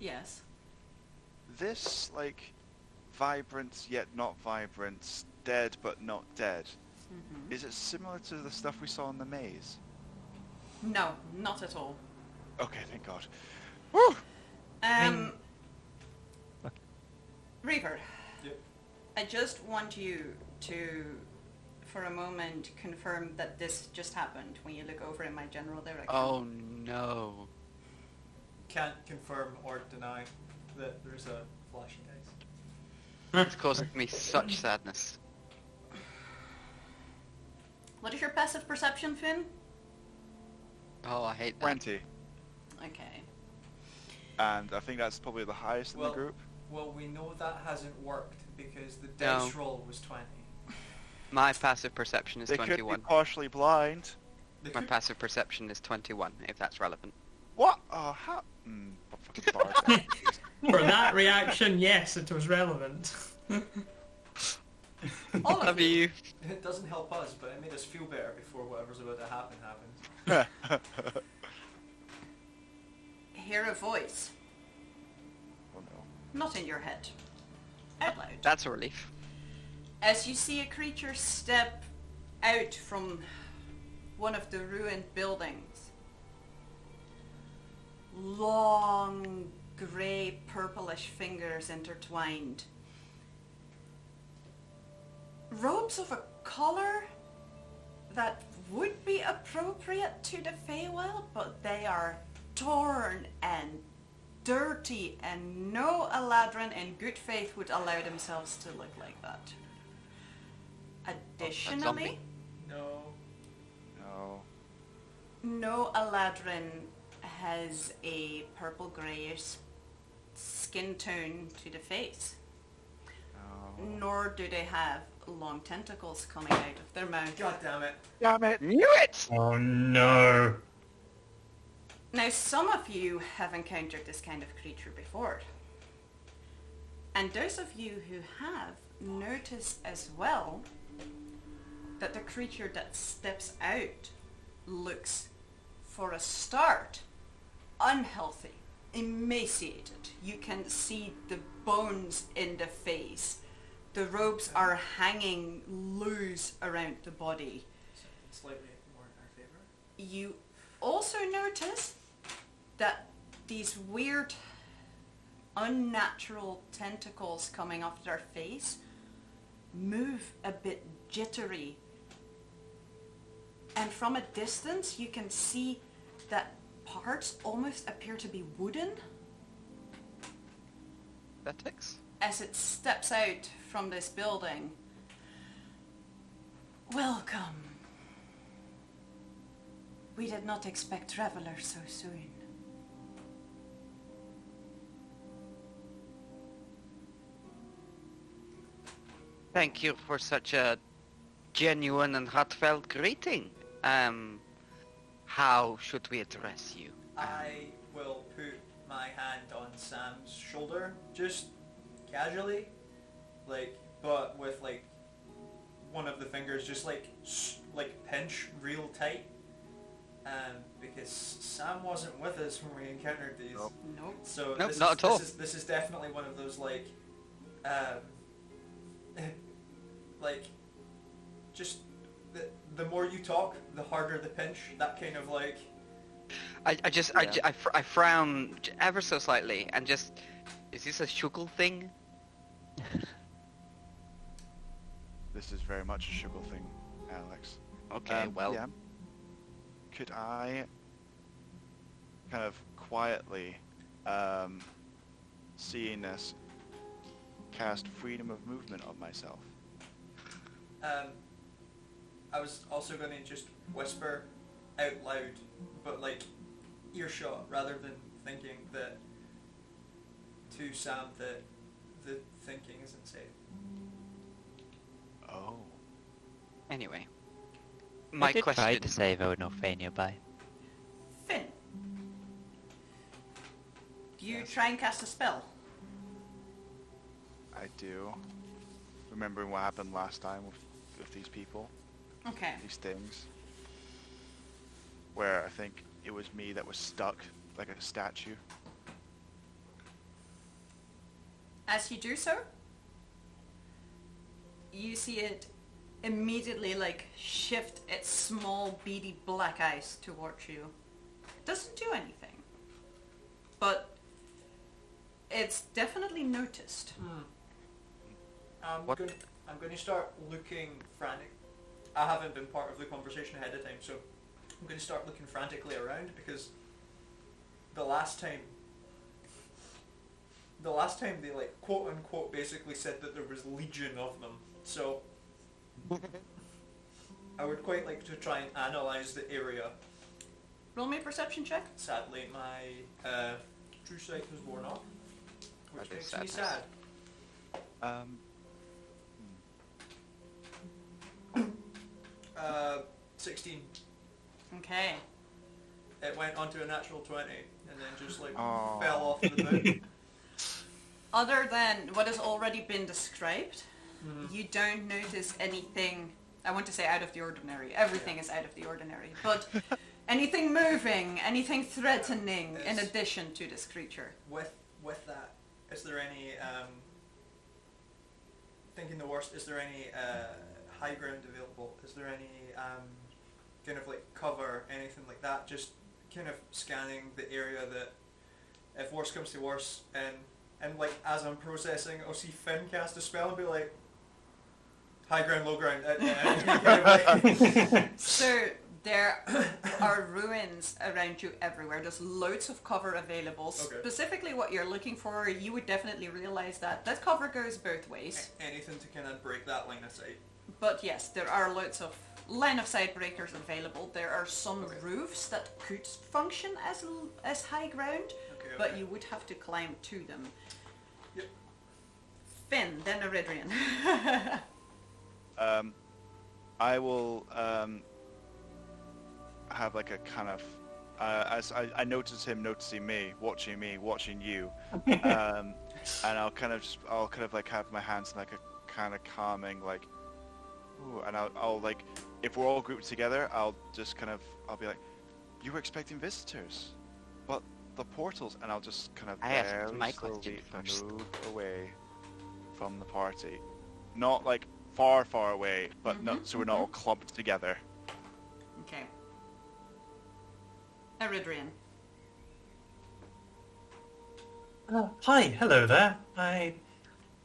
Yes. This, like, vibrant yet not vibrant, dead but not dead, Mm-hmm. is it similar to the stuff we saw in the maze? No, not at all. Okay, thank God. Woo! Reaver, Yep. I just want you to, for a moment, confirm that this just happened when you look over in my general direction. Oh no. Can't confirm or deny that there's a flashing dice. It's causing me such sadness. What is your passive perception, Finn? Oh, I hate that. 20. Okay. And I think that's probably the highest in Well- the group. Well, we know that hasn't worked because the No. dice roll was 20. My passive perception is They could 21. be partially blind. They My could- passive perception is 21, if that's relevant. What? Oh, how? Fucking bard. For that reaction, yes, it was relevant. All of Love you. you. It doesn't help us, but it made us feel better before whatever's about to happen happens. Hear a voice, Oh no. not in your head, out loud. That's a relief. As you see a creature step out from one of the ruined buildings, long grey purplish fingers intertwined, robes of a colour that would be appropriate to the Feywild, but they are torn and dirty, and no Eladrin in good faith would allow themselves to look like that. Additionally, zombie? No. No. no Eladrin has a purple greyish skin tone to the face, No. nor do they have long tentacles coming out of their mouth. God damn it. Damn it! Knew it! Oh no. Now, some of you have encountered this kind of creature before. And those of you who have notice as well that the creature that steps out looks, for a start, unhealthy, emaciated. You can see the bones in the face. The robes are hanging loose around the body. Slightly more in our favour. You also notice that these weird, unnatural tentacles coming off their face move a bit jittery. And from a distance, you can see that parts almost appear to be wooden Athletics? as it steps out from this building. Welcome. We did not expect travelers so soon. Thank you for such a genuine and heartfelt greeting. How should we address you? I will put my hand on Sam's shoulder, just casually, like, but with like one of the fingers just like pinch real tight, because Sam wasn't with us when we encountered these. Nope. Nope. So Nope, this not is, at all. This is definitely one of those like, like, just the more you talk, the harder the pinch. That kind of like. I frown ever so slightly and just, is this a shuggle thing? This is very much a sugar thing, Alex. Okay, well, Yeah. Could I kind of quietly, seeing this, cast freedom of movement on myself? I was also going to just whisper out loud, but like earshot, rather than thinking that to Sam that the thinking isn't safe. Oh. anyway. I My did try question... to save her with no Fae nearby. Finn, do you Yes. try and cast a spell? I do. Remembering what happened last time with these people, Okay. these things. Where I think it was me that was stuck like a statue. As you do so, you see it immediately like shift its small beady black eyes towards you. Doesn't do anything, but it's definitely noticed. I'm What? going to start looking frantic. I haven't been part of the conversation ahead of time, so I'm going to start looking frantically around, because the last time they like quote unquote basically said that there was legion of them. So I would quite like to try and analyze the area. Roll me a perception check. Sadly, my true sight was worn off, which That is makes me sadness. sad. 16. Okay. It went onto a natural 20, and then just like Aw. fell off the boot. Other than what has already been described, Mhm. you don't notice anything, I want to say out of the ordinary. Everything is out of the ordinary. But anything moving, anything threatening in It's- addition to this creature. With that, is there any thinking the worst? Is there any high ground available? Is there any kind of like cover, anything like that? Just kind of scanning the area that, if worse comes to worse, and like as I'm processing, I'll see Finn cast a spell and be like, high ground, low ground. Kind of like, So there are ruins around you everywhere. There's loads of cover available. Okay. Specifically what you're looking for, you would definitely realize that that cover goes both ways. anything to kind of break that line of sight. But yes, there are loads of line of sight breakers available. There are some Okay. roofs that could function as high ground, Okay. but you would have to climb to them. Yep. Finn, then Eridrian. I will have like a kind of as I notice him noticing me, watching you, and I'll kind of like have my hands in like a kind of calming like, ooh, and I'll like, if we're all grouped together, I'll be like, you were expecting visitors, but the portals, and I'll just kind of I asked very my slowly question first. move away from the party, not like far away, but not so we're not all clumped together. Okay. Eridrian. Hi, hello there. I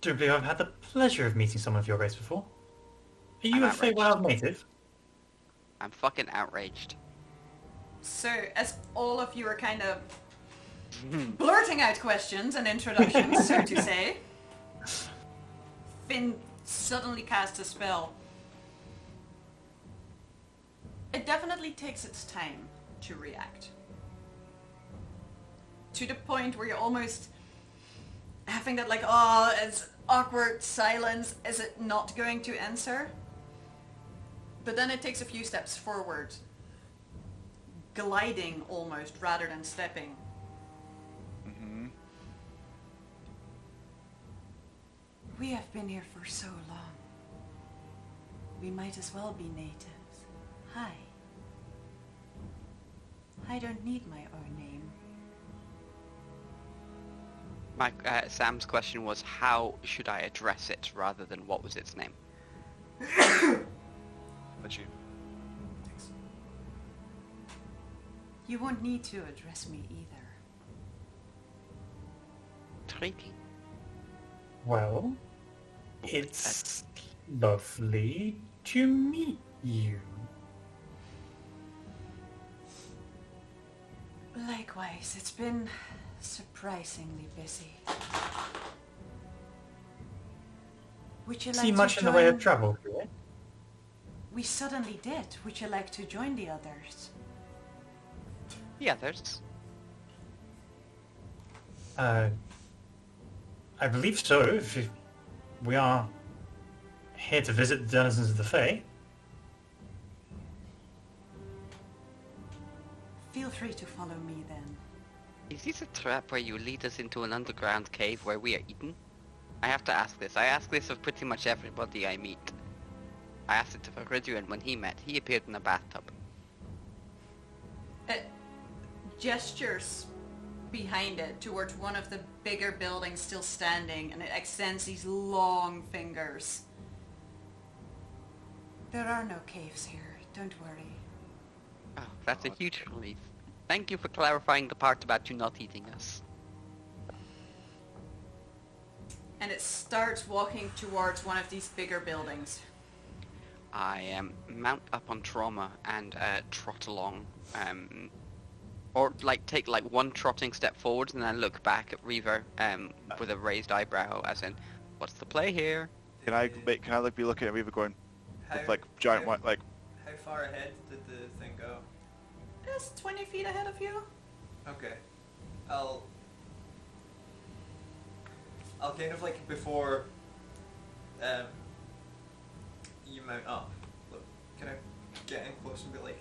do believe I've had the pleasure of meeting some of your race before. Are you I'm a outraged. Feywild native? I'm fucking outraged. So, as all of you are kind of blurting out questions and introductions, so to say, Finn suddenly casts a spell. It definitely takes its time to react. To the point where you're almost having that like, oh, it's awkward silence. Is it not going to answer? But then it takes a few steps forward. gliding almost rather than stepping. Mm-hmm. We have been here for so long. We might as well be natives. Hi. I don't need my own name. My Sam's question was, how should I address it, rather than what was its name? But you. Thanks. You won't need to address me either. Treaty. Well, it's lovely to meet you. Likewise, it's been surprisingly busy. Would you like See to much join? in the way of travel here? We suddenly did. Would you like to join the others? The others. I believe so. If we are here to visit the denizens of the Fae. Feel free to follow me then. Is this a trap where you lead us into an underground cave where we are eaten? I have to ask this. I ask this of pretty much everybody I meet. I asked it of Iridian when he met. He appeared in a bathtub. Gestures behind it towards one of the bigger buildings still standing, and it extends these long fingers. There are no caves here, don't worry. Oh, that's a huge relief. Thank you for clarifying the part about you not eating us. And it starts walking towards one of these bigger buildings. I mount up on Trauma and trot along. Or like take like one trotting step forwards and then look back at Reaver with a raised eyebrow, as in, what's the play here? Can I be looking at Reva going with like giant white like? How far ahead did the thing go? It's 20 feet ahead of you. Okay. I'll kind of like before you mount up, look, can I get in close and be like,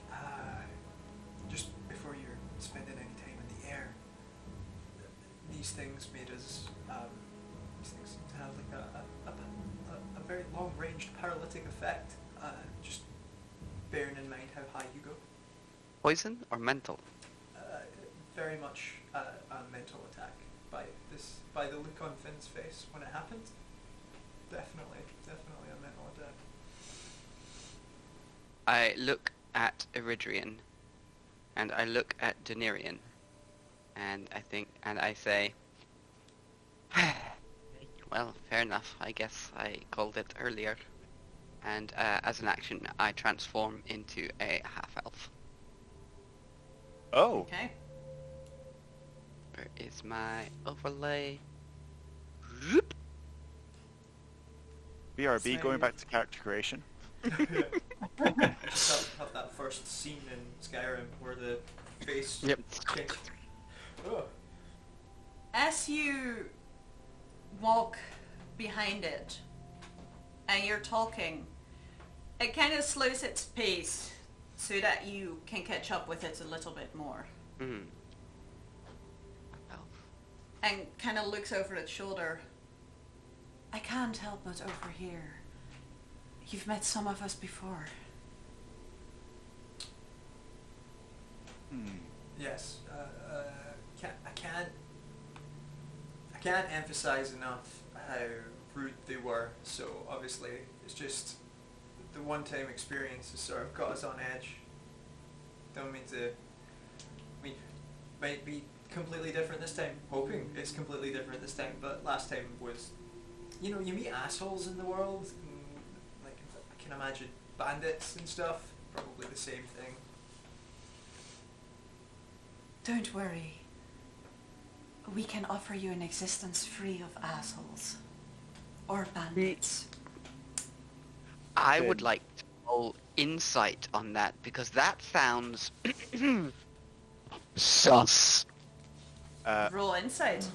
just before you're spending any time in the air, these things made us, these things seem to have like a very long-ranged paralytic effect, just bearing in mind how high you go. Poison or mental? Very much a mental attack by the look on Finn's face when it happened. Definitely a mental attack. I look at Iridrian, and I look at Denirian, and I say, well, fair enough, I guess I called it earlier. And as an action, I transform into a half-elf. Oh. Okay. Where is my overlay? BRB, So- going back to character creation. Just have that first scene in Skyrim where the face Yep. changes. Oh. As you walk behind it and you're talking, it kind of slows its pace so that you can catch up with it a little bit more. Mm. And kind of looks over its shoulder. I can't help but overhear. You've met some of us before. Yes. I can't emphasize enough how rude they were. So obviously, it's just the one-time experience has sort of got us on edge. Don't mean to. I mean, might be completely different this time. Hoping it's completely different this time. But last time was, you meet assholes in the world. And, like, I can imagine bandits and stuff. Probably the same thing. Don't worry. We can offer you an existence free of assholes. Or bandits. I would like to roll insight on that, because that sounds sus. Roll insight.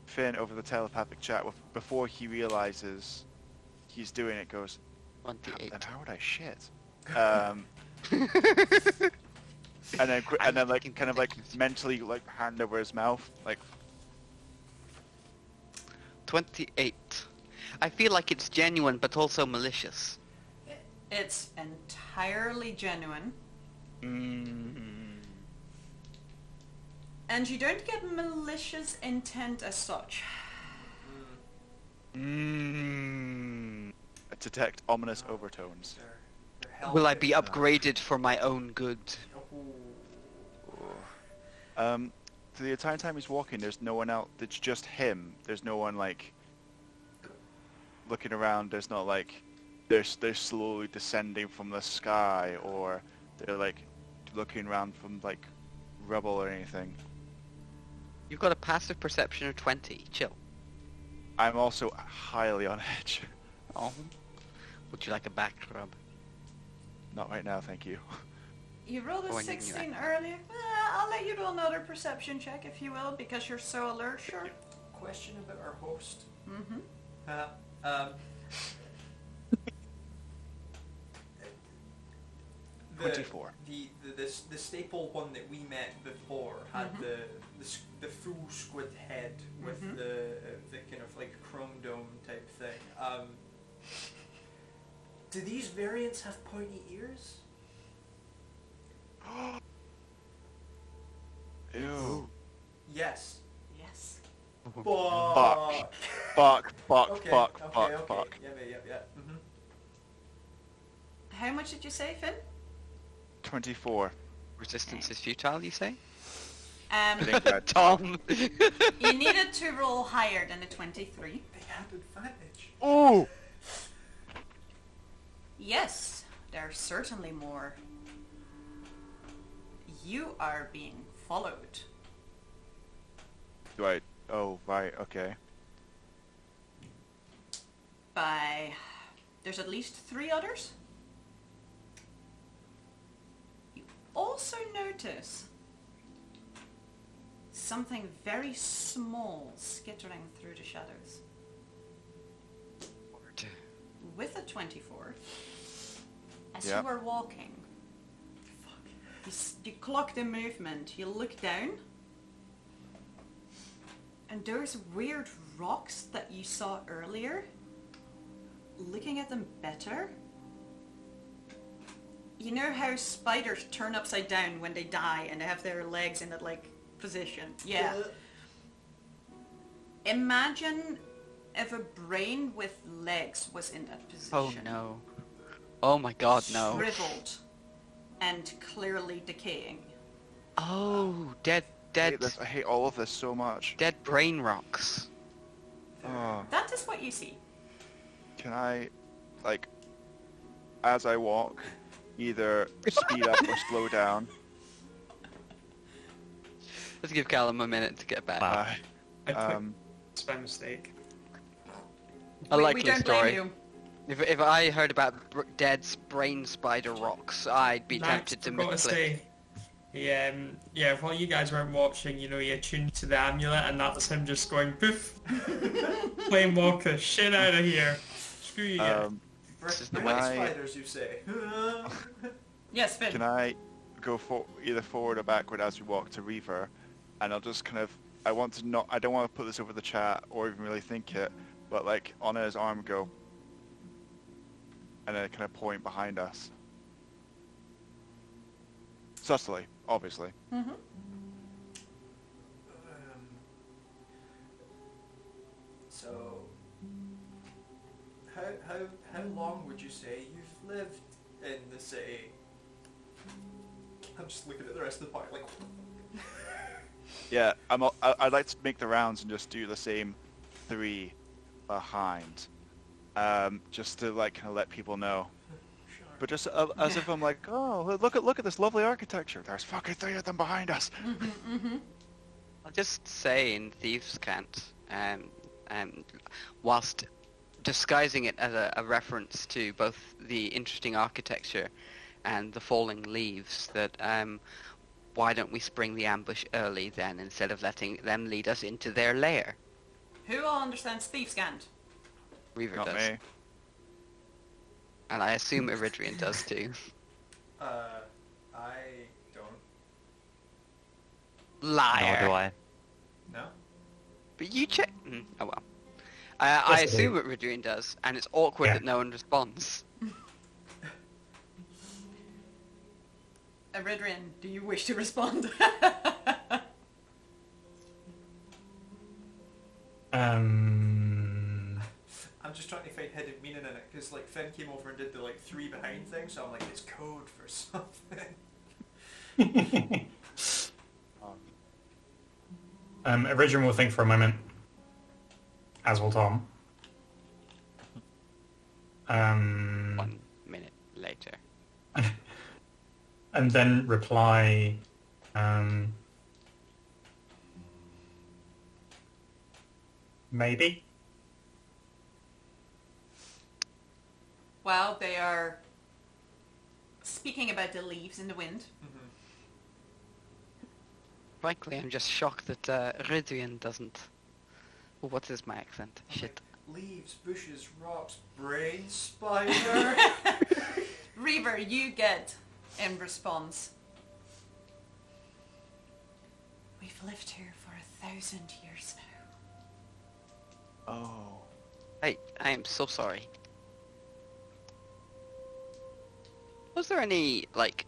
Finn, over the telepathic chat, before he realizes he's doing it, goes, 28. then how would I shit? and then I'm like thinking kind of like ridiculous. mentally like hand over his mouth, like 28. I feel like it's genuine, but also malicious. It's entirely genuine, and you don't get malicious intent as such. detect ominous overtones. They're Will I be hell-bent. upgraded for my own good? So the entire time he's walking, there's no one out. It's just him. There's no one like looking around. There's not like they're slowly descending from the sky, or they're like looking around from like rubble or anything. You've got a passive perception of 20. Chill. I'm also highly on edge. Oh. Would you like a back rub? Not right now, thank you. You rolled a Oh, I knew you 16 earlier. I'll let you do another perception check if you will, because you're so alert, sure. Question about our host. Mm-hmm. The, 24. The staple one that we met before had Mhm. the full squid head with Mhm. the kind of like chrome dome type thing. Do these variants have pointy ears? Ew. Yes. Yes. Fuck. Fuck. Okay. Fuck. Yeah. Mm-hmm. How much did you say, Finn? 24. Resistance is futile, you say? I think that Tom! You needed to roll higher than a 23. They have advantage. Oh! Yes, there's certainly more. You are being followed. Do I? Oh, right. Okay. By... There's at least 3 others. You also notice something very small skittering through the shadows. With a 24, as Yeah. you are walking, you clock the movement, you look down, and those weird rocks that you saw earlier, looking at them better, you know how spiders turn upside down when they die and they have their legs in that like position? Yeah. Imagine if a brain with legs was in that position. Oh no. Oh my god, no. Shriveled and clearly decaying. Oh, I hate this. I hate all of this so much. dead brain rocks. Oh, That is what you see. can I, like, as I walk, either speed up or slow down? Let's give Callum a minute to get back. Uh, I put um, it's by mistake. A we likely don't story. blame you. If I heard about dead brain spider rocks, I'd be tempted to forgot to misclick. say, while you guys weren't watching, you know, he attuned to the amulet, and that was him just going poof, playing walk the shit out of here. Screw you guys. This is the Can White I- spiders, you say? Yes, Finn. Can I go either forward or backward as we walk to Reaver, and I'll just kind of, I don't want to put this over the chat or even really think it, but like on his arm go, and then kind of point behind us. Subtly, obviously. Mm-hmm. So, how long would you say you've lived in the city? I'm just looking at the rest of the party like. Yeah, I'd like to make the rounds and just do the same 3 behind, just to like kind of let people know. Sure. But just as if I'm like, oh, look at this lovely architecture. There's fucking 3 of them behind us. Mm-hmm, mm-hmm. I'll just say in Thieves' Cant, whilst disguising it as a reference to both the interesting architecture and the falling leaves, that why don't we spring the ambush early then, instead of letting them lead us into their lair? Who all understands Thieves' Cant? Reaver Not does. me. And I assume Iridrian does too. I don't. Liar. Nor do I. No? But you check. Oh well. I Yes, I assume do. what Ridrian does, and it's awkward Yeah. that no one responds. Eridrian, do you wish to respond? I'm just trying to find hidden meaning in it, because like Finn came over and did the like 3 behind thing, so I'm like, it's code for something. Original will think for a moment, as will Tom. 1 minute later. And then reply, maybe? While they are speaking about the leaves in the wind, Frankly, I'm just shocked that Ridrian doesn't. Oh, what is my accent? I'm Shit. like, leaves, bushes, rocks, brain spider. Reaver, you get in response. We've lived here for 1,000 years now. Oh. I am so sorry. Was there any, like,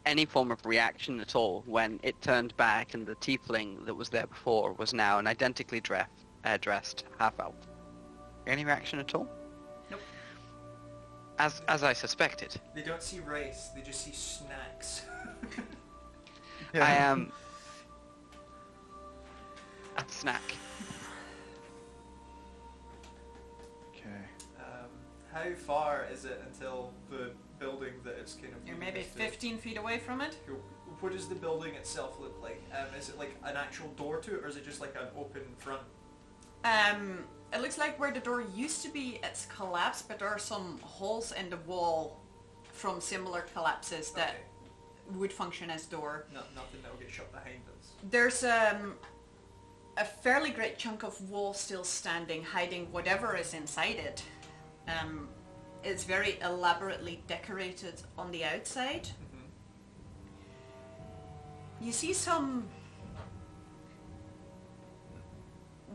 any form of reaction at all when it turned back and the tiefling that was there before was now an identically dressed half-elf? Any reaction at all? Nope. As I suspected. They don't see rice, they just see snacks. I am... a snack. Okay. How far is it until the building that it's kind of... You're maybe leading us to? 15 feet away from it. Cool. What does the building itself look like? Is it like an actual door to it, or is it just like an open front? It looks like where the door used to be, it's collapsed, but there are some holes in the wall from similar collapses that Okay. would function as door. Nothing that will get shut behind us. There's a fairly great chunk of wall still standing, hiding whatever is inside it. It's very elaborately decorated on the outside. You see some...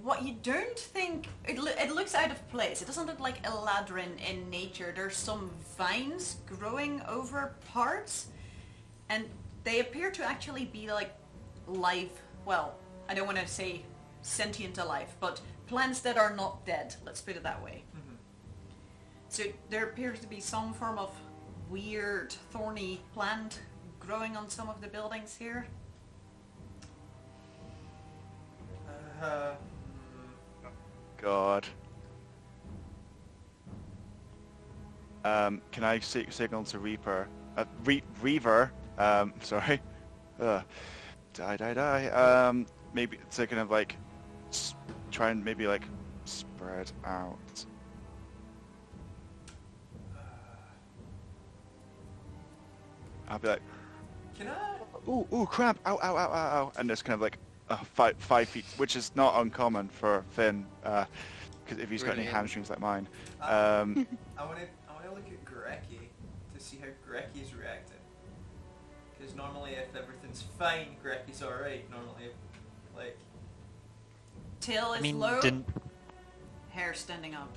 what you don't think... It looks out of place. It doesn't look like a ladder in nature. There's some vines growing over parts, and they appear to actually be like live... well, I don't want to say sentient alive, but plants that are not dead. Let's put it that way. So there appears to be some form of weird, thorny plant growing on some of the buildings here. God. Can I signal to Reaper? Reaver. Sorry. Die. Maybe to kind of like try and maybe like spread out. I'll be like, Can I? ooh, cramp, ow, and just kind of like 5 feet, which is not uncommon for Finn, because if he's got any Brilliant. hamstrings like mine. I want to look at Grecki to see how Grecki's reacting. Because normally, if everything's fine, Grecki's all right. Normally, like Tail is I mean, low, didn't... hair standing up.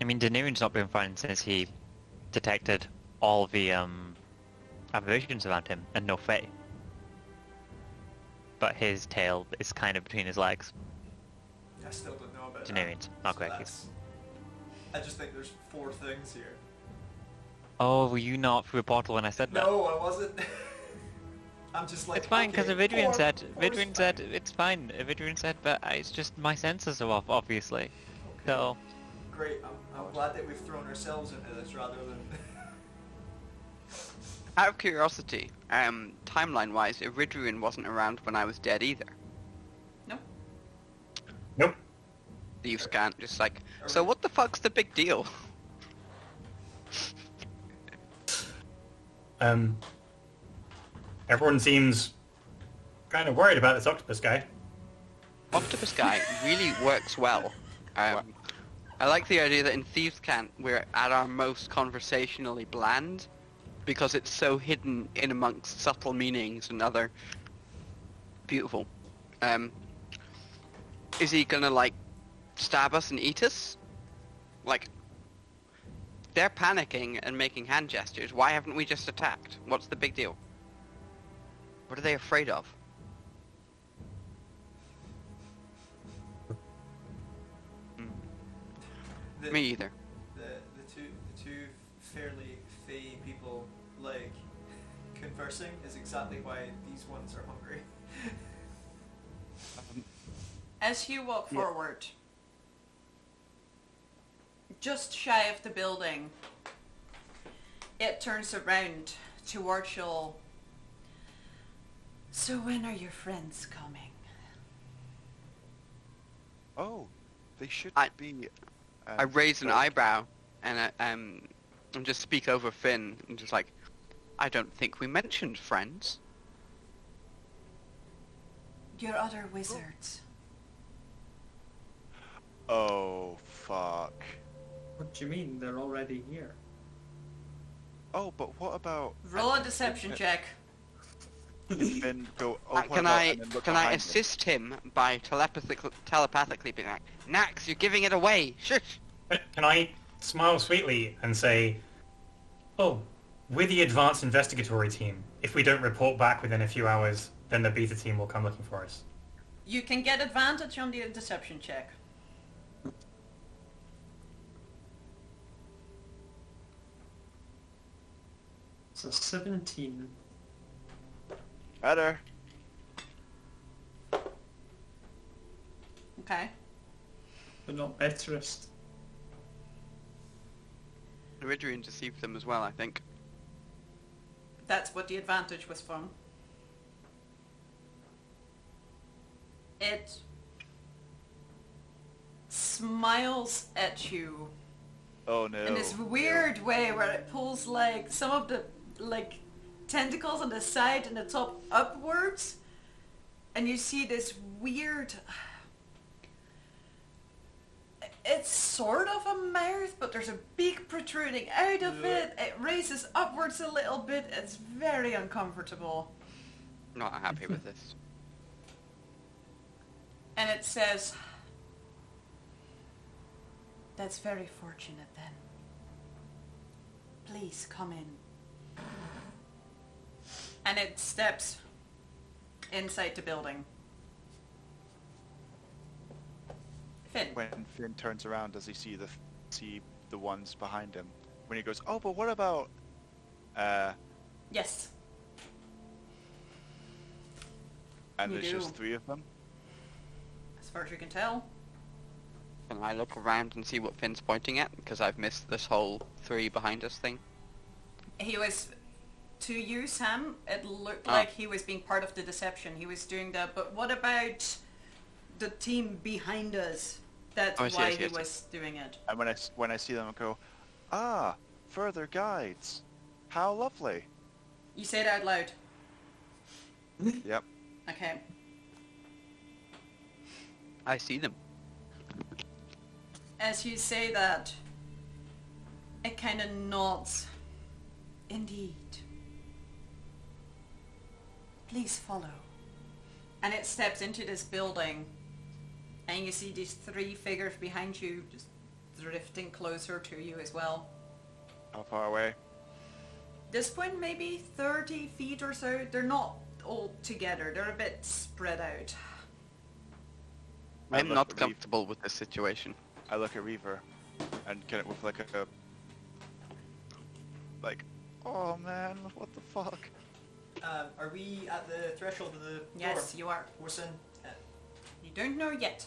Daenerys not been fine since he detected all the aberrations around him and no Fae. But his tail is kind of between his legs. I still don't know about Daenerys, that. not So Grecki's. that's- I just think there's 4 things here. Oh, were you not through a portal when I said that? No, I wasn't. I'm just like, It's fine because okay, Avidrian said four's it's fine. Avidrian said, but it's just my senses are off, obviously. Okay. So Great. I'm glad that we've thrown ourselves into this rather than. Out of curiosity, timeline-wise, Iridrian wasn't around when I was dead either. Nope. You scan, just like, so what the fuck's the big deal? Everyone seems kind of worried about this octopus guy. Octopus guy really works well. I like the idea that in Thieves' Cant we're at our most conversationally bland, because it's so hidden in amongst subtle meanings and other beautiful. Is he gonna like stab us and eat us? Like, they're panicking and making hand gestures. Why haven't we just attacked? What's the big deal? What are they afraid of? Me either. The two fairly fey people like conversing is exactly why these ones are hungry. As you walk forward, just shy of the building, it turns around towards you. So when are your friends coming? Oh, they should be. I raise an eyebrow and just speak over Finn and just like, I don't think we mentioned friends. Your other wizards. Oh, fuck. What do you mean? They're already here. Oh, but what about... Roll a deception check. Finn go... Oh, what Can about- I and then look can I behind him? assist him by telepathically being like, Nax, you're giving it away. Shush. Can I smile sweetly and say, oh, we're the advanced investigatory team. If we don't report back within a few hours, then the beta team will come looking for us. You can get advantage on the deception check. It's a 17. Better. Okay. But not betterest. Iridian deceived them as well, I think. That's what the advantage was from. It smiles at you Oh no. in this weird way where it pulls like some of the like tentacles on the side and the top upwards, and you see this weird, it's sort of a mouth, but there's a beak protruding out of it. It raises upwards a little bit. It's very uncomfortable. Not happy with this. And it says, that's very fortunate then. Please come in. And it steps inside the building. Finn. When Finn turns around, does he see the ones behind him? When he goes, oh, but what about... Yes. And You there's do. just 3 of them? As far as you can tell. Can I look around and see what Finn's pointing at? Because I've missed this whole 3 behind us thing. He was, to you, Sam, it looked like he was being part of the deception. He was doing that. But what about the team behind us? That's Oh, I see, why I see, he I see. was doing it. And when I see them, I go, ah, further guides. How lovely. You say it out loud. Yep. Okay. I see them. As you say that, it kind of nods. Indeed. Please follow. And it steps into this building, and you see these 3 figures behind you just drifting closer to you as well. How far away? This point, maybe 30 feet or so. They're not all together. They're a bit spread out. I I'm look not at comfortable with this situation. I look at Reaver and get it with like a like, oh man, what the fuck? Are we at the threshold of the door? Yes, you are. What's in? You don't know yet.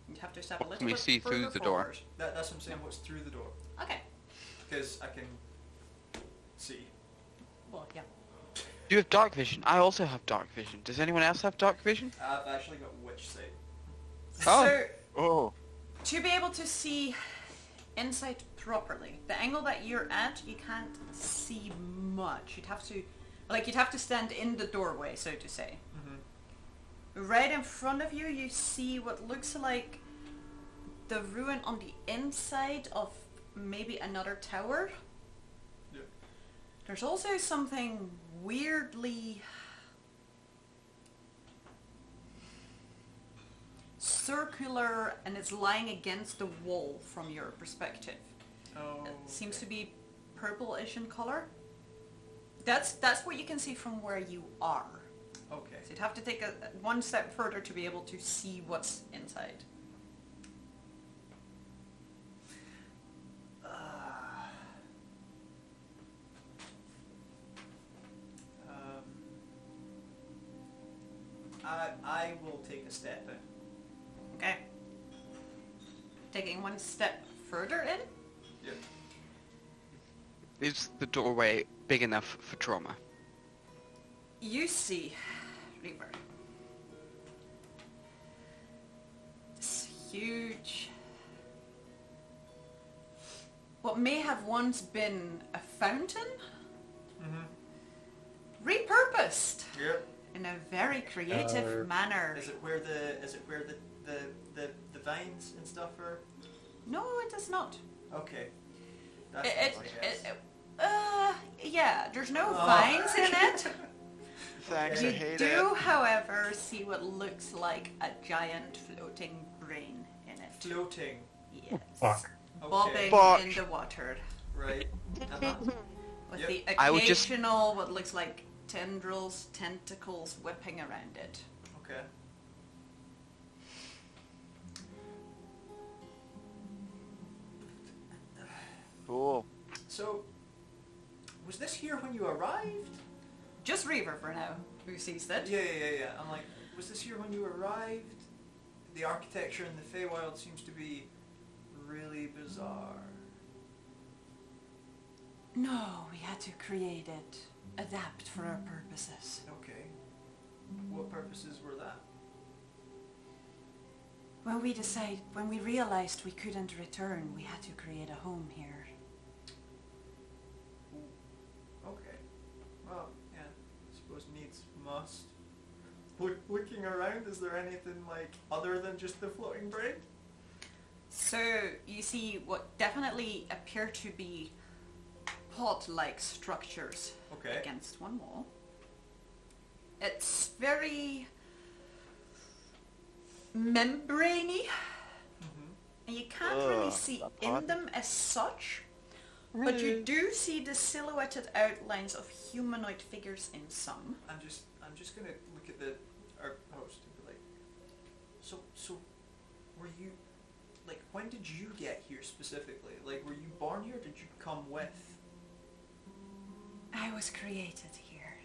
You have to step a What little can we bit see through further the door? forward. That's what I'm saying. What's through the door? Okay. Because I can see. Well, yeah. You have dark vision. I also have dark vision. Does anyone else have dark vision? I've actually got witch sight. Oh. So, Oh, to be able to see inside properly, the angle that you're at, you can't see much. You'd have to stand in the doorway, so to say. Right in front of you, you see what looks like the ruin on the inside of maybe another tower. Yeah. There's also something weirdly circular, and it's lying against the wall from your perspective. Oh. It seems to be purplish in color. That's what you can see from where you are. Okay. So you'd have to take one step further to be able to see what's inside. I will take a step in. Okay. Taking one step further in. Yep. Is the doorway big enough for trauma? You see, Reaper, this huge, what may have once been a fountain, repurposed Yep. in a very creative manner. Is it where the vines and stuff are? No, it is not. Okay. That's Yeah, there's no vines in it. Thanks, I You hate do, it. however, see what looks like a giant floating brain in it. Floating. Yes. Fuck. Bobbing Fuck. in the water. Right. Uh-huh. With Yep. the I would just- occasional, what looks like tendrils, tentacles whipping around it. Okay. Cool. So, was this here when you arrived? Just Reaver for now, who sees that. Yeah. I'm like, was this here when you arrived? The architecture in the Feywild seems to be really bizarre. No, we had to create it, adapt for our purposes. Okay. What purposes were that? When we realized we couldn't return, we had to create a home here. Okay. Well, yeah. I suppose needs must. Looking around, is there anything like other than just the floating brain? So you see what definitely appear to be pot-like structures Okay. against one wall. It's very membraney, and you can't really Ugh, see a in pot? them as such, but you do see the silhouetted outlines of humanoid figures in some. I'm just gonna look at our host and be like, so, were you, like, when did you get here specifically? Like, were you born here? Or did you come with? I was created here.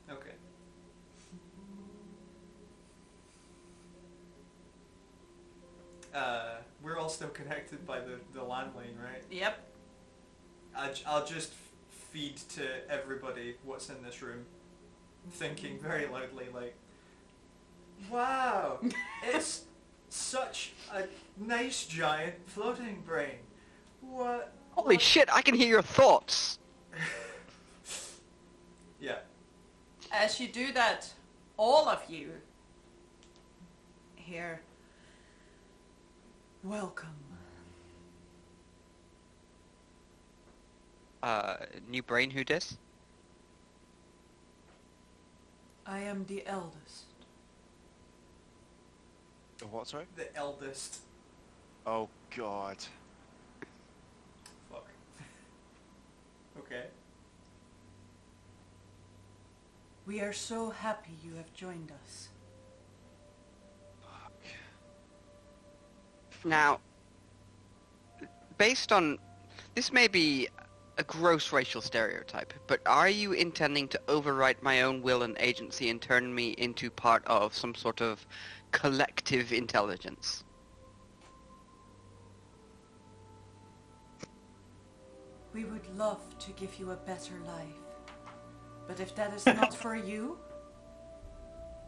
Okay. We're all still connected by the landline, right? Yep. I'll just feed to everybody what's in this room, thinking very loudly like, wow, it's such a nice giant floating brain. What? Holy shit, I can hear your thoughts! Yeah. As you do that, all of you hear, welcome. New brain, who dis? I am the eldest. The what, sorry? The eldest. Oh, God. Fuck. Okay. We are so happy you have joined us. Now, based on... This may be a gross racial stereotype, but are you intending to overwrite my own will and agency and turn me into part of some sort of collective intelligence? We would love to give you a better life. But if that is not for you,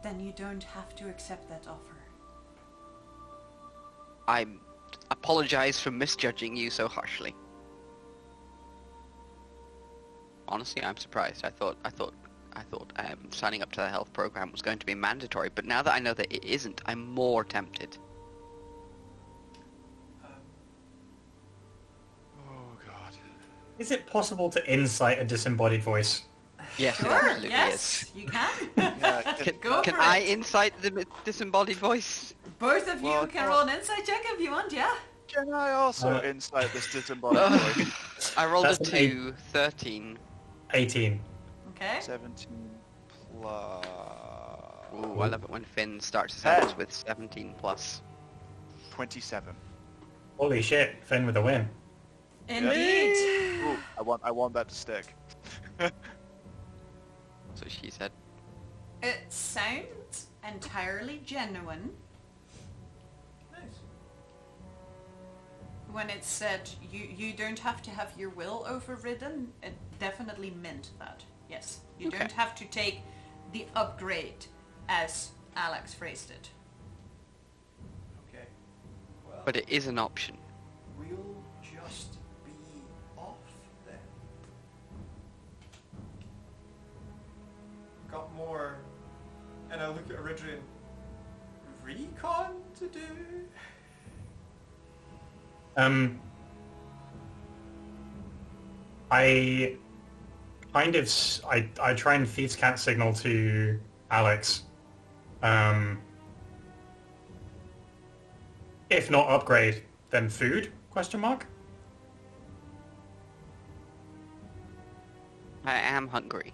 then you don't have to accept that offer. I apologize for misjudging you so harshly. Honestly, I'm surprised. I thought signing up to the health program was going to be mandatory, but now that I know that it isn't, I'm more tempted. Oh, God. Is it possible to insight a disembodied voice? Yes, it Sure, absolutely yes, you can. Yeah, Go Can for I it. insight the disembodied voice? Both of you Well, can roll an insight check if you want, yeah? Can I also Uh, insight this disembodied Ugh. voice? I rolled a That's an eight. 2, 13. 18. Okay. 17 plus... Ooh, I love it when Finn starts his sentence with 17 plus. 27. Holy shit, Finn with a win. Indeed. Ooh, I want that to stick. So she said. It sounds entirely genuine Nice. when it said you don't have to have your will overridden. It definitely meant that. Yes. You Okay. don't have to take the upgrade as Alex phrased it. Okay. Well, But it is an option. we'll just be off then. Got more, and I look at Eridrian. Recon to do. I kind of I try and thieves' cat signal to Alex. If not upgrade, then food? Question mark. I am hungry.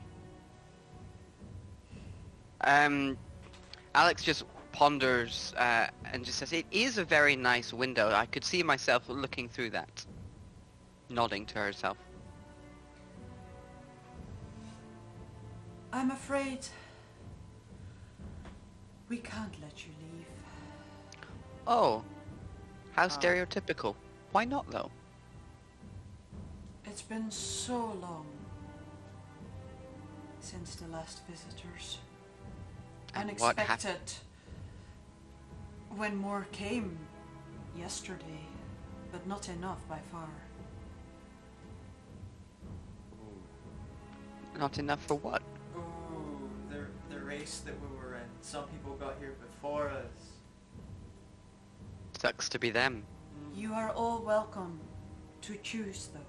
Alex just ponders and just says, "It is a very nice window. I could see myself looking through that." Nodding to herself. I'm afraid we can't let you leave. Oh, how stereotypical. Why not though? It's been so long since the last visitors. And what Unexpected. When more came yesterday, but not enough by far. Not enough for what? Ooh, the race that we were in. Some people got here before us. Sucks to be them. You are all welcome to choose, though.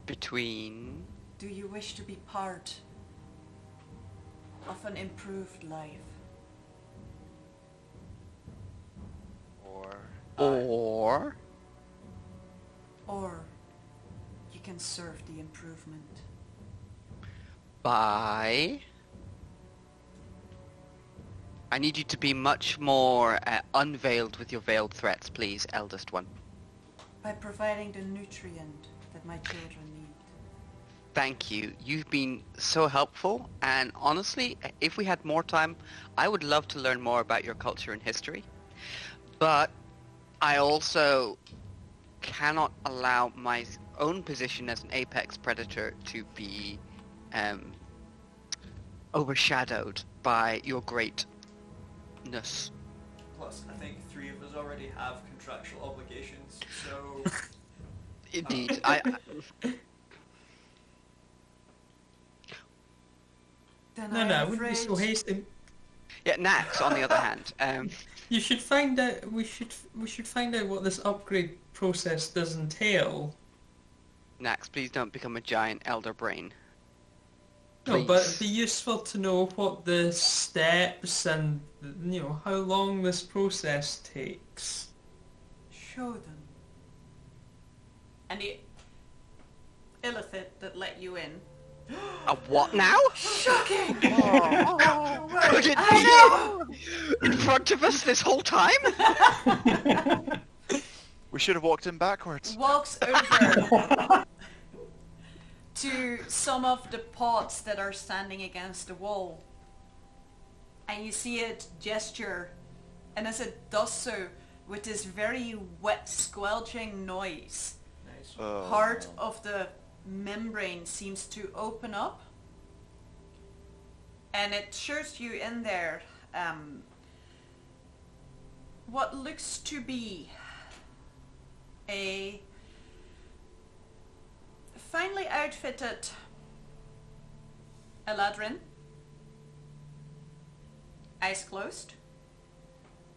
Between... Do you wish to be part of an improved life? Or... Or you can serve the improvement? By... I need you to be much more unveiled with your veiled threats, please, eldest one. By providing the nutrient that my children need. Thank you. You've been so helpful, and honestly, if we had more time, I would love to learn more about your culture and history. But I also cannot allow my own position as an apex predator to be overshadowed by your greatness. Plus, I think 3 of us already have contractual obligations, so... Indeed, Then No, I'm no, I wouldn't be afraid so hasty. Yeah, Nax, on the other hand, You should find out. We should find out what this upgrade process does entail. Nax, please don't become a giant elder brain. No, but Please. it'd be useful to know what the steps and how long this process takes. show them. And the illithid that let you in. A what now? Shocking! Could it I be in front of us this whole time? We should have walked in backwards. Walks over to some of the pots that are standing against the wall. And you see it gesture. And as it does so, with this very wet squelching noise, Nice. part of the membrane seems to open up. And it shows you in there what looks to be a finely outfitted Eladrin, eyes closed,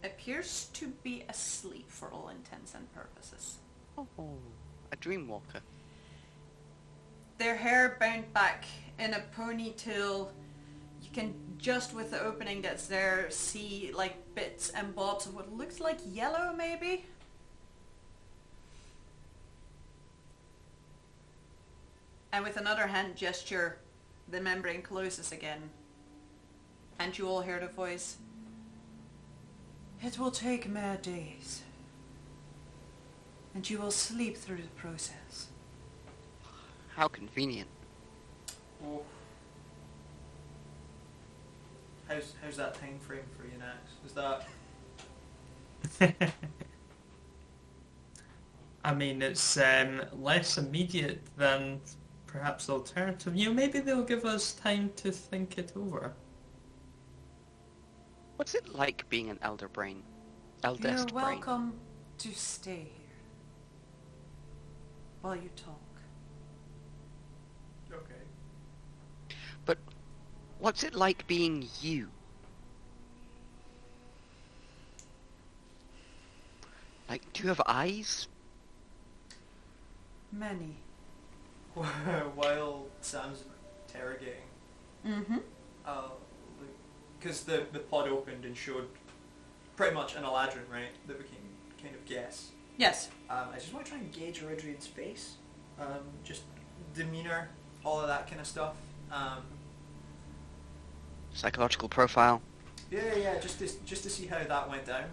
appears to be asleep for all intents and purposes. Oh, a dreamwalker. their hair bound back in a ponytail. You can just with the opening that's there see like bits and bobs of what looks like yellow maybe. And with another hand gesture, the membrane closes again. And you all hear the voice. It will take mere days. And you will sleep through the process. How convenient. Oh. How's that time frame for you next? Is that... I mean, it's less immediate than perhaps the alternative. You know, maybe they'll give us time to think it over. What's it like being an elder brain? You're Eldest brain. welcome to stay here while you talk. Okay. But what's it like being you? Like, do you have eyes? Many. While Sam's interrogating, Mm-hmm. because the pod opened and showed pretty much an Eladrin, right, that we can kind of guess. Yes. I just want to try and gauge Eridrian's face, just demeanor, all of that kind of stuff. Psychological profile? Yeah, just to see how that went down.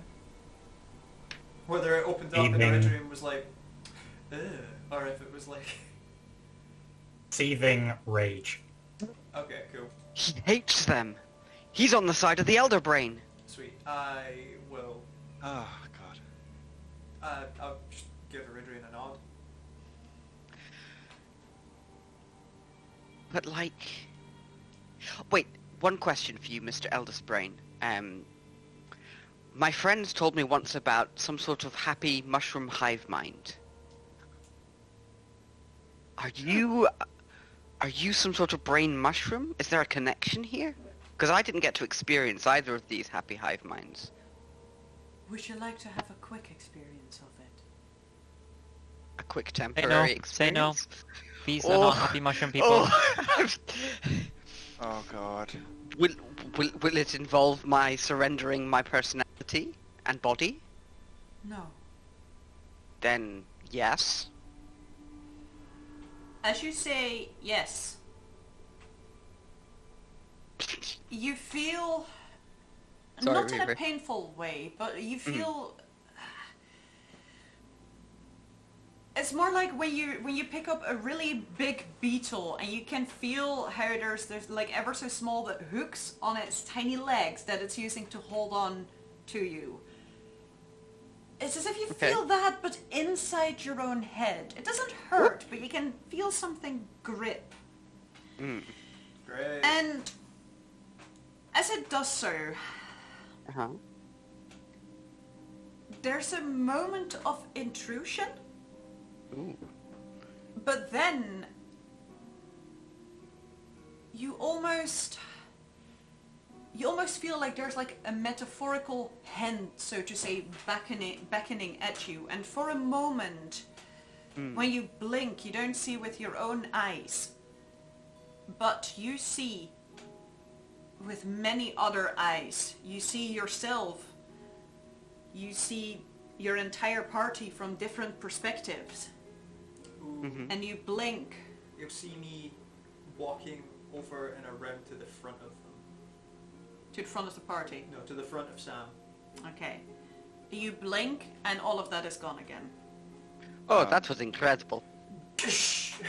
Whether it opened up and Evening. Eridrian was like, ugh, or if it was like, Seething rage. okay, cool, He hates them. He's on the side of the elder brain. sweet. I will. Oh god. I'll just give Eridrian a nod. But like... Wait, one question for you, Mr. Eldest Brain. My friends told me once about some sort of happy mushroom hive mind. Are you some sort of brain mushroom? Is there a connection here? Because I didn't get to experience either of these happy hive minds. Would you like to have a quick experience of it? A quick Say no. temporary Say no. experience? These are not happy mushroom people. Oh god. Will it involve my surrendering my personality and body? No. Then yes. As you say yes, you feel Sorry, not in a Reaver. painful way, but you feel it's more like when you pick up a really big beetle and you can feel how there's like ever so small but hooks on its tiny legs that it's using to hold on to you. It's as if you Okay. feel that, but inside your own head. It doesn't hurt, but you can feel something grip. Great. And as it does so, Uh-huh. there's a moment of intrusion, Ooh. but then you almost feel like there's like a metaphorical hand, so to say, beckoning at you. And for a moment, when you blink, you don't see with your own eyes, but you see with many other eyes. You see yourself. You see your entire party from different perspectives. Ooh. And you blink. You'll see me walking over and around to the front of them. To the front of the party. No, to the front of Sam. Okay. You blink and all of that is gone again. Oh, that was incredible.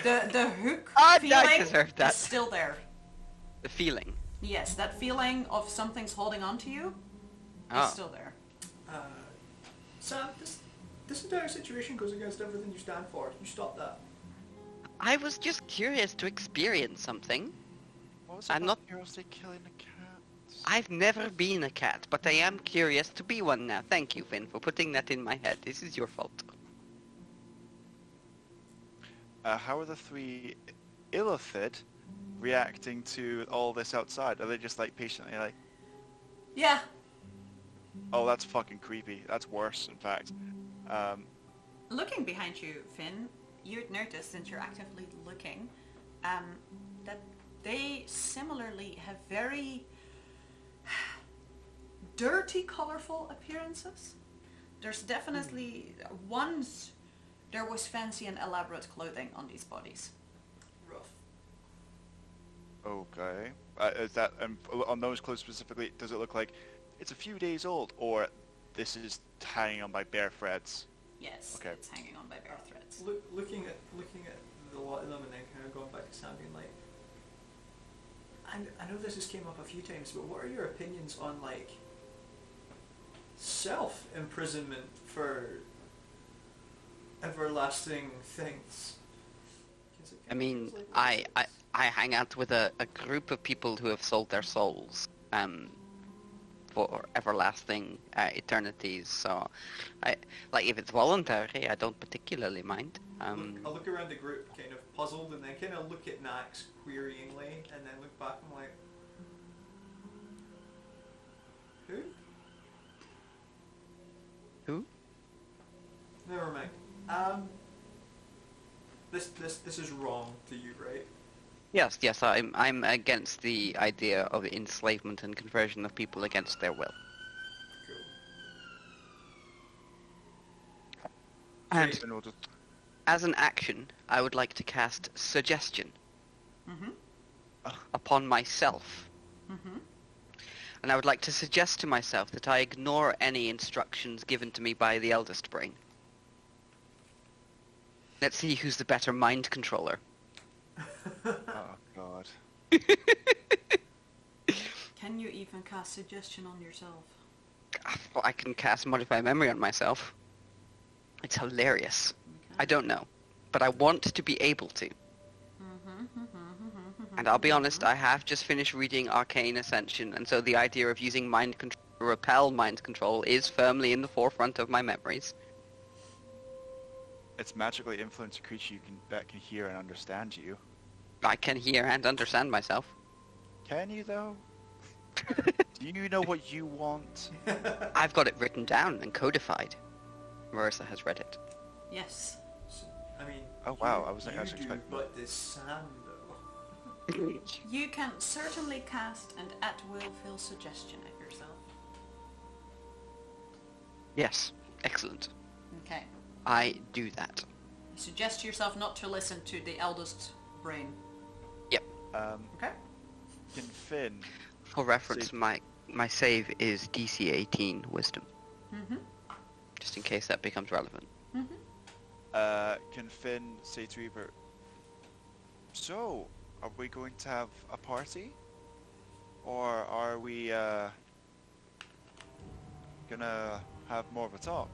The hook I feeling deserve that. is still there. The feeling. Yes, that feeling of something's holding on to you is Oh. still there. Sam, this entire situation goes against everything you stand for. You stop that. I was just curious to experience something. What was I'm about not- Heroes killing the cats? I've never been a cat, but I am curious to be one now. Thank you, Finn, for putting that in my head. This is your fault. How are the three Illithid reacting to all this outside? Are they just like patiently like, Yeah. oh, that's fucking creepy. That's worse, in fact. Looking behind you, Finn, you'd notice, since you're actively looking, that they similarly have very dirty, colorful appearances. There's definitely once there was fancy and elaborate clothing on these bodies. Rough. Okay. Is that on those clothes specifically? Does it look like it's a few days old, or this is hanging on by bare threads? Yes, Okay. it's hanging on by bare threads. Looking at the lot of them, and then kind of going back to Sam being like, I know this has came up a few times, but what are your opinions on like self-imprisonment for everlasting things? 'Cause it I kinda mean, feels like I hang out with a group of people who have sold their souls for everlasting eternities. So, if it's voluntary, I don't particularly mind. I look around the group kind of puzzled, and then kind of look at Nax queryingly, and then look back and I'm like, who? Who? Never mind. This is wrong to you, right? Yes, I'm against the idea of enslavement and conversion of people against their will. Cool. And Then we'll just- as an action, I would like to cast suggestion Mm-hmm. upon myself. Mm-hmm. And I would like to suggest to myself that I ignore any instructions given to me by the eldest brain. Let's see who's the better mind controller. Oh God. Can you even cast suggestion on yourself? Well, I can cast modify memory on myself. It's hilarious. Okay. I don't know, but I want to be able to. And I'll be honest, I have just finished reading Arcane Ascension, and so the idea of using mind control, repel mind control, is firmly in the forefront of my memories. It's magically influence a creature that can hear and understand you. I can hear and understand myself. Can you though? Do you know what you want? I've got it written down and codified. Marissa has read it. Yes. I mean, Oh, wow, you- I wasn't you actually do, expecting but the Sam though. You can certainly cast and at will fill suggestion at yourself. Yes, excellent. Okay. I do that. Suggest to yourself not to listen to the eldest brain. Okay. Can Finn? For reference, Save. my save is DC 18 Wisdom, Mm-hmm. just in case that becomes relevant. Mm-hmm. Can Finn say to Reaper? So, are we going to have a party, or are we gonna have more of a talk?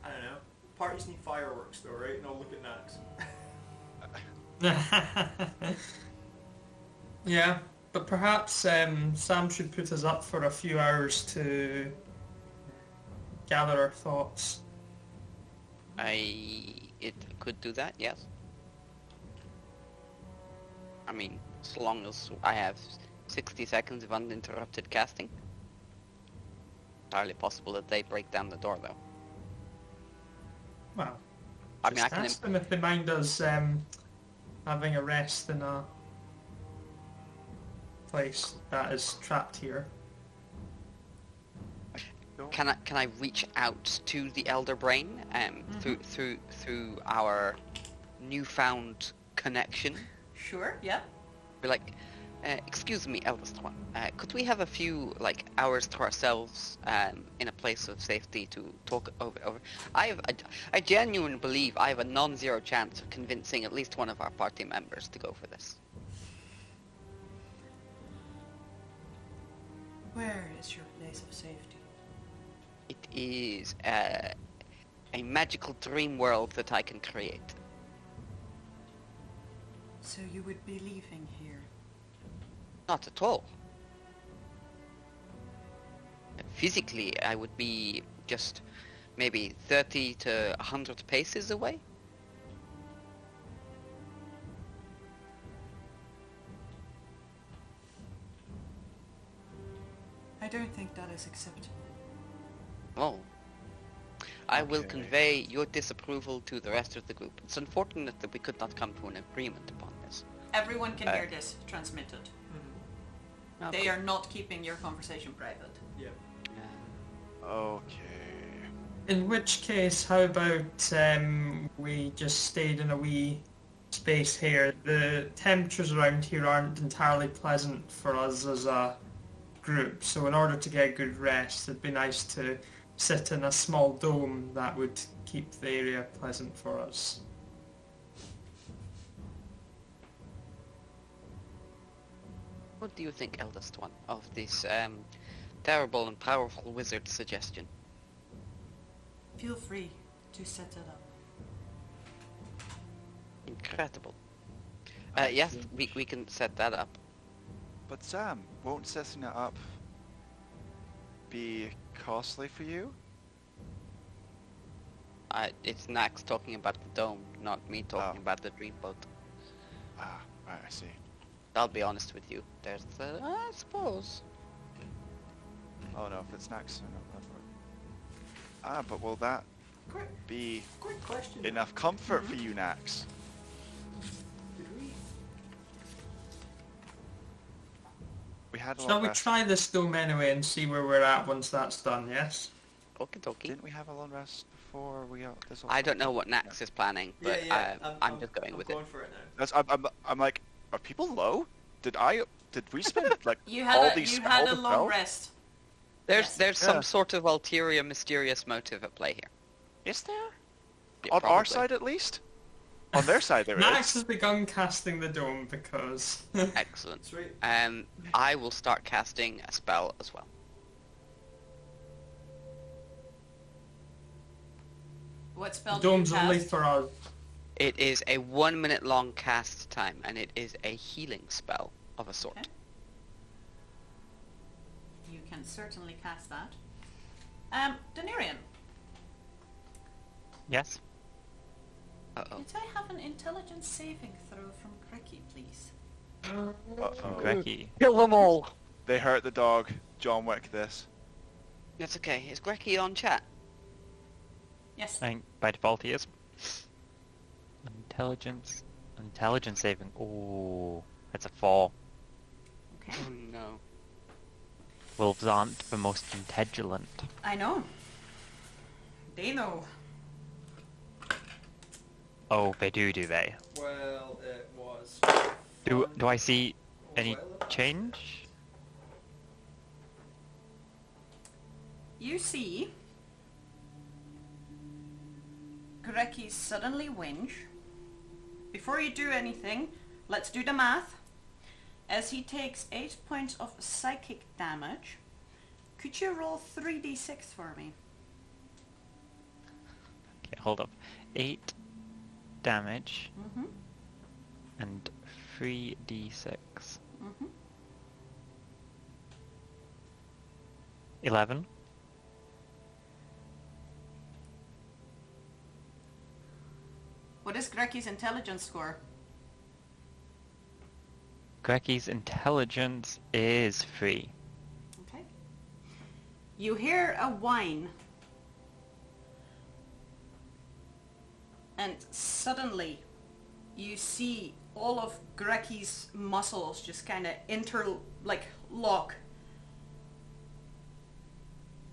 I don't know. Parties need fireworks though, right? No, look at Nax. Yeah, but perhaps Sam should put us up for a few hours to gather our thoughts. It could do that, yes. I mean, as long as I have 60 seconds of uninterrupted casting. Entirely possible that they break down the door, though. Well, I mean, I just can. ask them if they mind us having a rest in a place that is trapped here. Can I reach out to the Elder Brain through our newfound connection? Sure, yeah. Be like, excuse me, eldest one. Could we have a few hours to ourselves in a place of safety to talk over? I genuinely believe I have a non-zero chance of convincing at least one of our party members to go for this. Where is your place of safety? It is a magical dream world that I can create. So you would be leaving here? Not at all. Physically, I would be just maybe 30 to 100 paces away. I don't think that is acceptable. Oh. I will Okay. convey your disapproval to the rest of the group. It's unfortunate that we could not come to an agreement upon this. Everyone can hear this transmitted. Mm-hmm. Oh, They cool. are not keeping your conversation private. Yeah. Okay. In which case, how about we just stayed in a wee space here? The temperatures around here aren't entirely pleasant for us as a group, so in order to get good rest, it'd be nice to sit in a small dome that would keep the area pleasant for us. What do you think, eldest one, of this terrible and powerful wizard's suggestion? Feel free to set it up. Incredible. Yes, we can set that up. But Sam, won't setting it up be costly for you? It's Nax talking about the dome, not me talking about the dreamboat. Ah, right, I see. I'll be honest with you. There's, I suppose. Oh no, if it's next, I know that part. Ah, but will that Quick, be quick question. enough comfort for you, Nax? Did we? We had a Shall long we rest. try this dome anyway and see where we're at once that's done, yes? Okie dokie. Didn't we have a long rest before we got this? I don't know what Nax is planning, but I'm just going with it. going for it now. That's, I'm like, are people low? Did we spend like You all had these you had a spells long spell? rest. There's Yes. some Yeah. sort of ulterior, mysterious motive at play here. Is there? Yeah, On our probably. side, at least. On their side, there Nax is. has begun casting the dome because... Excellent. Sweet. I will start casting a spell as well. What spell the do you dome's only cast? for us. It is a 1 minute long cast time, and it is a healing spell of a sort. Okay. You can certainly cast that. Denarian, Yes? Uh-oh. did I have an intelligence saving throw from Cricky, please? From Uh-oh. Greggy. Kill them all! They hurt the dog. John Wick this. That's okay. Is Greggy on chat? Yes. I think by default he is. Intelligence. Intelligence saving. Oh, that's a 4. Okay. Oh no. Wolves aren't the most intelligent. I know. They know. Oh, they do they? Well, it was. Do I see any Well, change? You see Greki suddenly whinge. Before you do anything, let's do the math. As he takes 8 points of psychic damage, could you roll 3d6 for me? Okay, hold up. 8 damage Mm-hmm. and 3d6. Mm-hmm. 11. What is Greki's intelligence score? Grecky's intelligence is 3. Okay. You hear a whine. And suddenly you see all of Greki's muscles just kind of lock.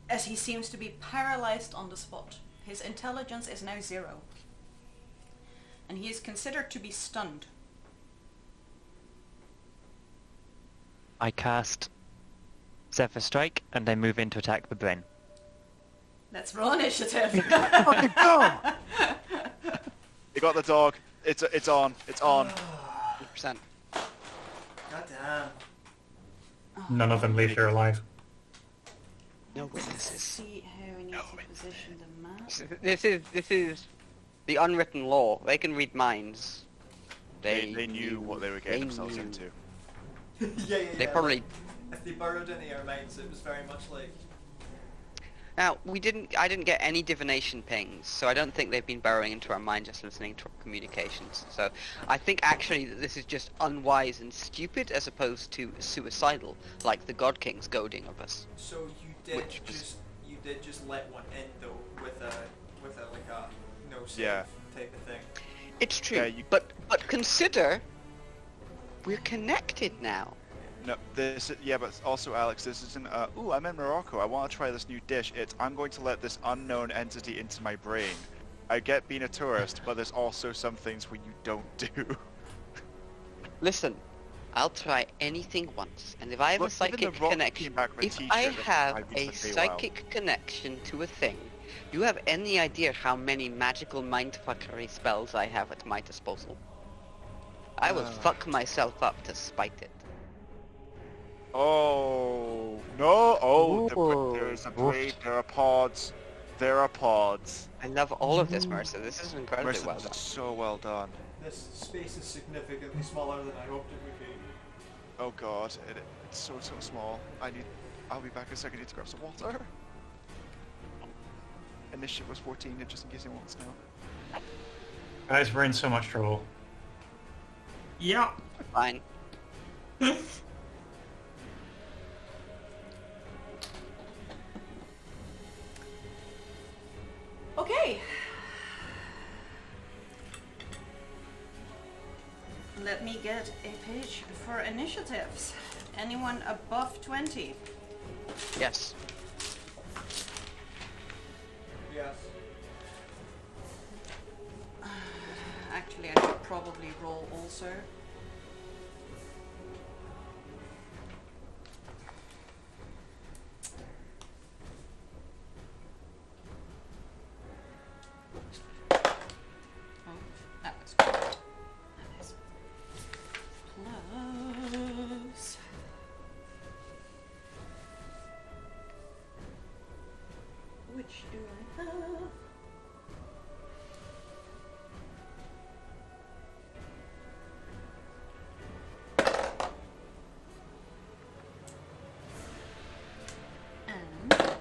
As he seems to be paralyzed on the spot. His intelligence is now 0. And he is considered to be stunned. I cast Zephyr Strike and I move in to attack the brain. Let's roll initiative. Fucking go! You got the dog. It's on. It's on. 100%. Goddamn. None of them leave here alive. No Let's witnesses. see how we need to position the map. This is the unwritten law. They can read minds. They knew what they were getting they themselves knew. into. Yeah. They probably. Like, if they burrowed into our minds, it was very much like. Now I didn't get any divination pings, so I don't think they've been burrowing into our mind just listening to our communications. So I think actually that this is just unwise and stupid as opposed to suicidal, like the God King's goading of us. So you did Which is- just let one in though with a with a no save Yeah. type of thing. It's true, Yeah, you- but consider we're connected now. No, but also Alex, this isn't ooh, I'm in Morocco, I want to try this new dish. It's, I'm going to let this unknown entity into my brain. I get being a tourist, but there's also some things where you don't do. Listen, I'll try anything once, and if I have Look, a even The psychic Rock connection, came back with a if t-shirt I that said, have "I a used to pay psychic connection to a thing, you have any idea how many magical mindfuckery spells I have at my disposal? I will fuck myself up to spite it. Oh no! Oh, Ooh. there's a blade. There are pods. There are pods. I love all of this, Mercer. This is incredibly Mercy, well this done. is so well done. This space is significantly smaller than I hoped it would be. Oh god, it's so small. I'll be back in a second. I need to grab some water. Initiative was 14, just in case anyone wants to know. Guys, we're in so much trouble. Yeah. Fine. Okay. Let me get a page for initiatives. Anyone above 20? Yes. Yes. Actually, I should probably roll also. Oh, that was good. That is plus. Which do I have? And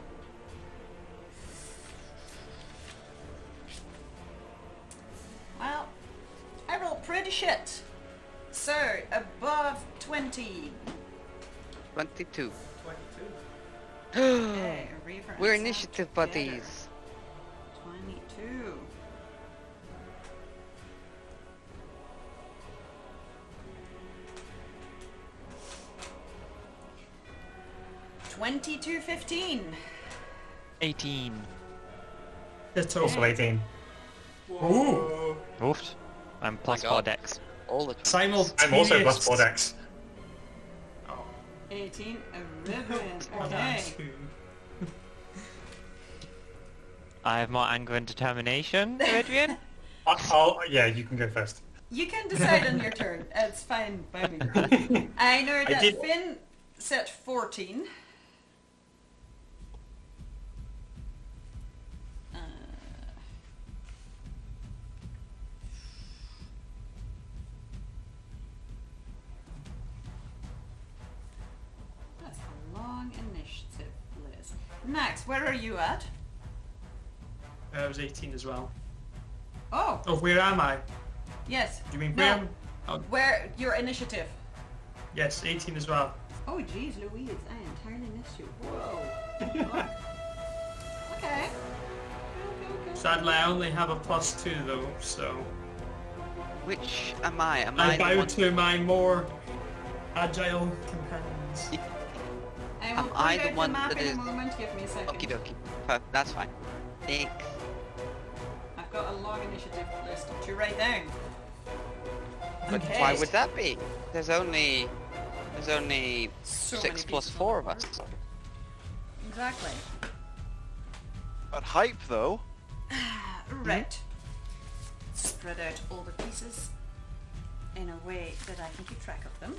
well, I rolled pretty shit. So above 20. 22. 22. Okay, Reaver and We're Sam initiative together. buddies. 22. $22.15. 18. Ditto. Also 18. Ooh. Oofed. I'm plus God. 4 dex. All the time. Simultaneous. I'm also plus 4 dex. 18 a ribbon. Oh, Okay. that's two. I have more anger and determination, Adrian. Yeah, you can go first. You can decide on your turn. It's fine by me. I know that did- Finn set 14. That's a long initiative list. Max, where are you at? I was 18 as well. Oh, Oh, where am I? yes. Do you mean No. where? Oh, Where your initiative? yes, 18 as well. Oh, geez, Louise, I entirely missed you. Whoa. Okay. Okay. Sadly, I only have a +2 though, so Which am I? Am I I the bow one? to my more agile companions. I Am will I point the out one map that in is- a moment. Give me a second. Okie dokie. That's fine. Thanks. I've got a long initiative list to write down. But Okay. why would that be? There's only So many 6 plus pieces 4 on of the us. board. Exactly. But hype though. Right. Spread out all the pieces in a way that I can keep track of them.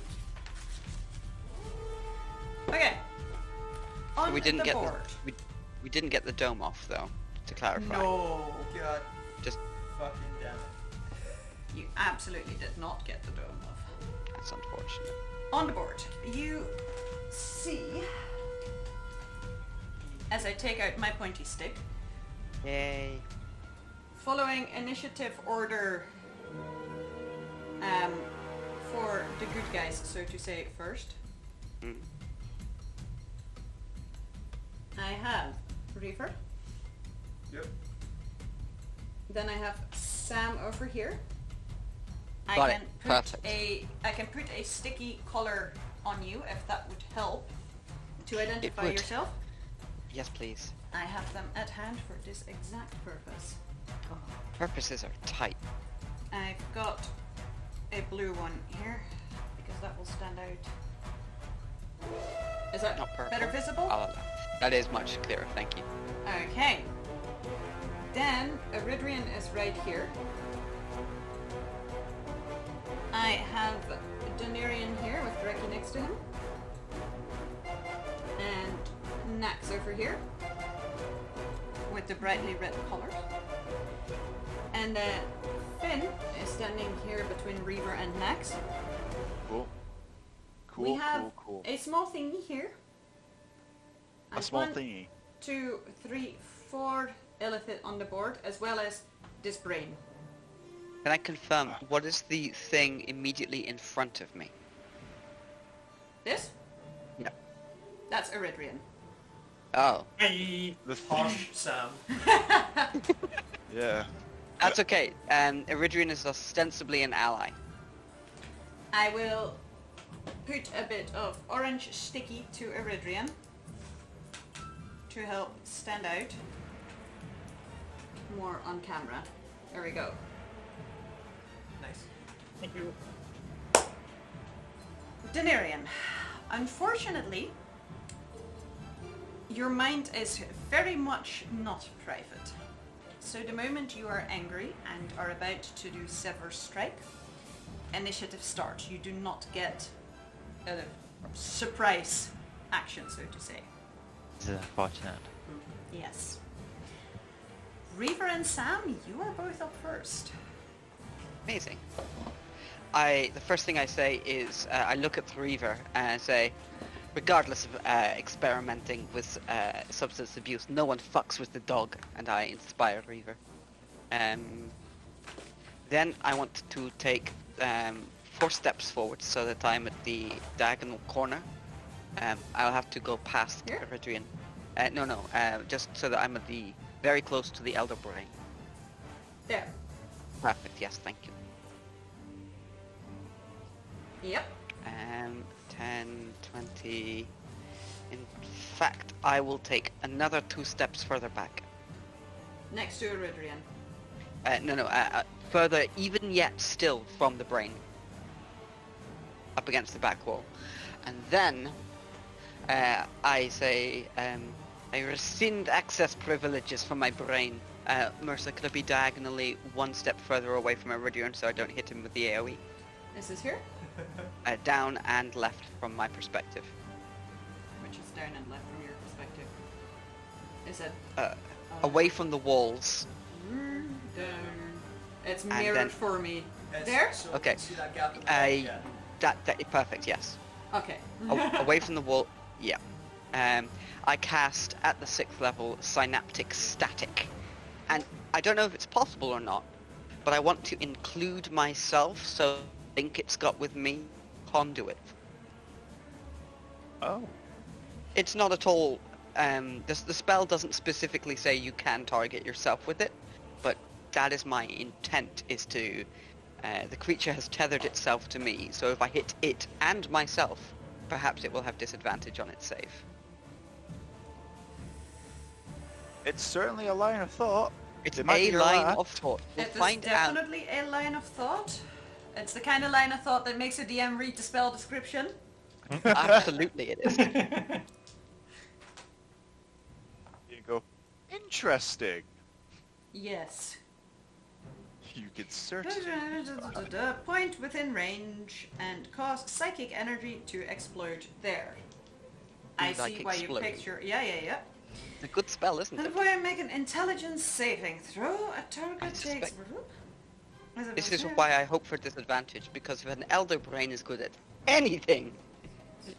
Okay. On We didn't the get board. we didn't get the dome off though. To clarify. No, God. Just Fucking damn it. You absolutely did not get the dome off. that's unfortunate. On the board, you see, as I take out my pointy stick, Yay. following initiative order for the good guys, so to say, first, Mm. I have Reaver, Yep. Then I have Sam over here. Got I it. can put Perfect. I can put a sticky collar on you if that would help to identify would. yourself. Yes, please. I have them at hand for this exact purpose. Purposes are tight. I've got a blue one here because that will stand out. Is that Not purple. better visible? I'll allow. That is much clearer, thank you. Okay. Then Eridrian is right here. I have Daenerys here with Dreki next to him. And Nax over here with the brightly red colors. And Finn is standing here between Reaver and Nax. Cool. Cool, We have cool. a small thingy here. A And small 1, thingy. 2, 3, 4 Illithid on the board, as well as this brain. Can I confirm, what is the thing immediately in front of me? This? No. That's Eridrian. Oh. Hey. The Harsh Sam. Yeah. That's okay. Eridrian is ostensibly an ally. I will put a bit of orange sticky to Eridrian to help stand out more on camera. There we go. Nice. Thank you. Daenerys, unfortunately, your mind is very much not private. So the moment you are angry and are about to do Sever Strike, initiative starts. You do not get a surprise action, so to say. This is unfortunate. Yes. Reaver and Sam, you are both up first. Amazing. The first thing I say is I look at the Reaver and say, regardless of experimenting with substance abuse, no one fucks with the dog, and I inspire Reaver. Then I want to take 4 steps forward so that I'm at the diagonal corner. I'll have to go past Here? Eridrian. Just so that I'm at the very close to the Elder Brain. There. Perfect, yes, thank you. Yep. 10, 20... In fact, I will take another 2 steps further back. Next to Eridrian. Further, even yet still from the brain. Up against the back wall. And then, I say, I rescind access privileges from my brain. Mercer, could I be diagonally 1 step further away from Iridian so I don't hit him with the AoE? This is here, Down and left from my perspective. which is down and left from your perspective. Is it Away from the walls. down? It's And mirrored then- for me. It's- There? So Okay. See that gap in the I- wall? Yeah. That perfect, yes. Okay. Away from the wall, yeah. I cast at the 6th level Synaptic Static. And I don't know if it's possible or not, but I want to include myself, so I think it's got with me conduit. Oh. It's not at all, the spell doesn't specifically say you can target yourself with it, but that is my intent, is to, the creature has tethered itself to me, so if I hit it and myself, perhaps it will have disadvantage on its save. It's certainly a line of thought. It's It might be a your line last. of thought. We'll It is find out. definitely a line of thought. It's the kind of line of thought that makes a DM read the spell description. Absolutely it is. Here you go. Interesting. Yes. You could certainly. Point within range and cause psychic energy to explode there. I Like see why you explode. picked your... Yeah. It's a good spell, isn't And it? if I make an intelligence saving throw, a target I takes... suspect- This is why I hope for disadvantage, because if an Elder Brain is good at anything,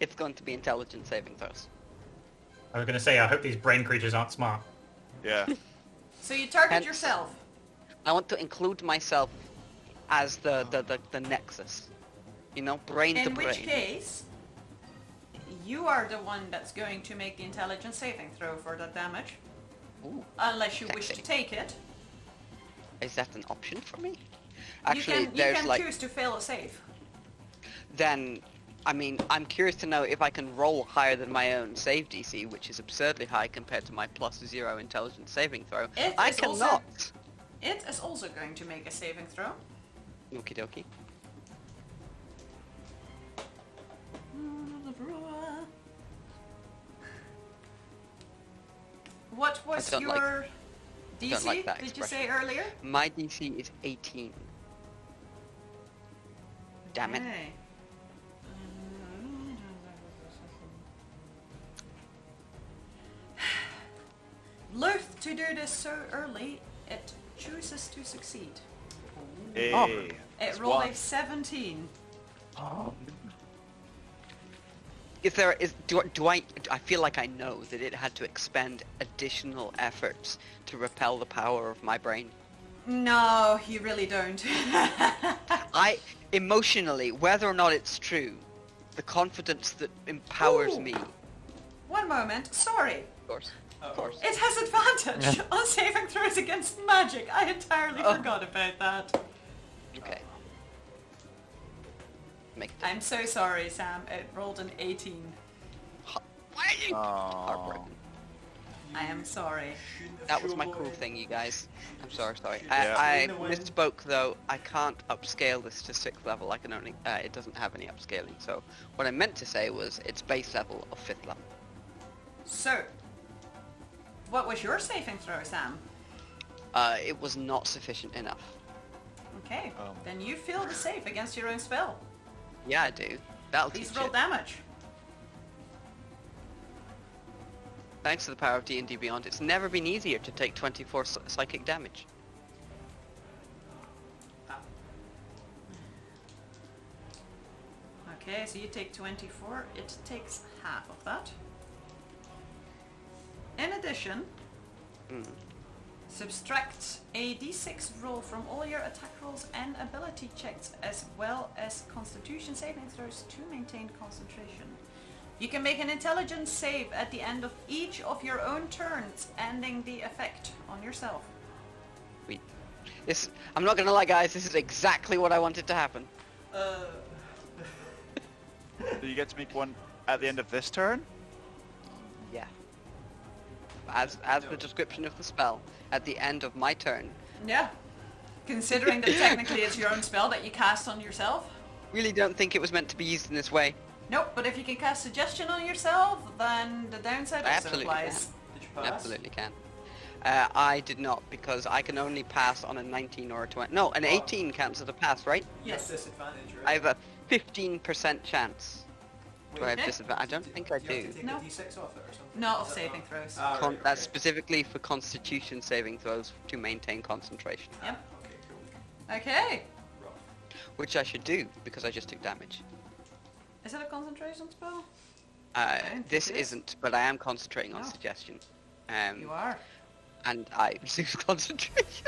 it's going to be intelligence saving throws. I was going to say, I hope these brain creatures aren't smart. Yeah. So you target Hence- yourself. I want to include myself as the nexus. You know, brain to In brain. which case, you are the one that's going to make the intelligence saving throw for that damage. Ooh, Unless you wish to sexy. take it. Is that an option for me? You Actually, can there's like... choose to fail a save. Then, I mean, I'm curious to know if I can roll higher than my own save DC, which is absurdly high compared to my +0 intelligence saving throw. I cannot. It is also going to make a saving throw. Okie dokie. What was don't like- your DC, don't like that did you expression. say earlier? My DC is 18. Damn it. Okay. Loath to do this so early, it chooses to succeed. Hey, It it's rolled one. a 17. I feel like I know that it had to expend additional efforts to repel the power of my brain. No, you really don't. Emotionally, whether or not it's true, the confidence that empowers Ooh. me, One moment, sorry. of course, of course. It has advantage on saving throws against magic. I entirely forgot about that. Okay. Make it. I'm so sorry, Sam. It rolled an 18. Why are you Aw. heartbroken? I am sorry. That was my cruel thing, you guys. I'm sorry. Yeah. I misspoke though. I can't upscale this to 6th level. I can only. It doesn't have any upscaling. So what I meant to say was it's base level of 5th level. So, what was your saving throw, Sam? It was not sufficient enough. Okay, then you fail the save against your own spell. Yeah, I do. That'll Please teach roll it. damage. Thanks to the power of D&D Beyond, it's never been easier to take 24 psychic damage. Okay, so you take 24. It takes half of that. In addition, subtract a d6 roll from all your attack rolls and ability checks, as well as constitution saving throws to maintain concentration. You can make an intelligence save at the end of each of your own turns, ending the effect on yourself. Sweet. This, I'm not gonna lie, guys. This is exactly what I wanted to happen. Do you get to make one at the end of this turn? Yeah. As the description of the spell, at the end of my turn. Yeah. Considering that technically it's your own spell that you cast on yourself. Really don't think it was meant to be used in this way. Nope, but if you can cast suggestion on yourself, then the downside also Absolutely applies. Did you pass? Absolutely can. I did not, because I can only pass on a 19 or a 20. No, an 18 counts as a pass, right? You have Yes. disadvantage, right? I have a 15% chance. Do I have Okay. disadvantage? I don't think I You have to do. take No. a d6 off it or something. Not of Is that saving not- throws. Ah, right, That's okay. specifically for Constitution saving throws to maintain concentration, Yep. Okay, cool. Okay. Rough. which I should do because I just took damage. Is it a concentration spell? This it is. isn't, but I am concentrating on No. suggestion. You are. And I lose concentration.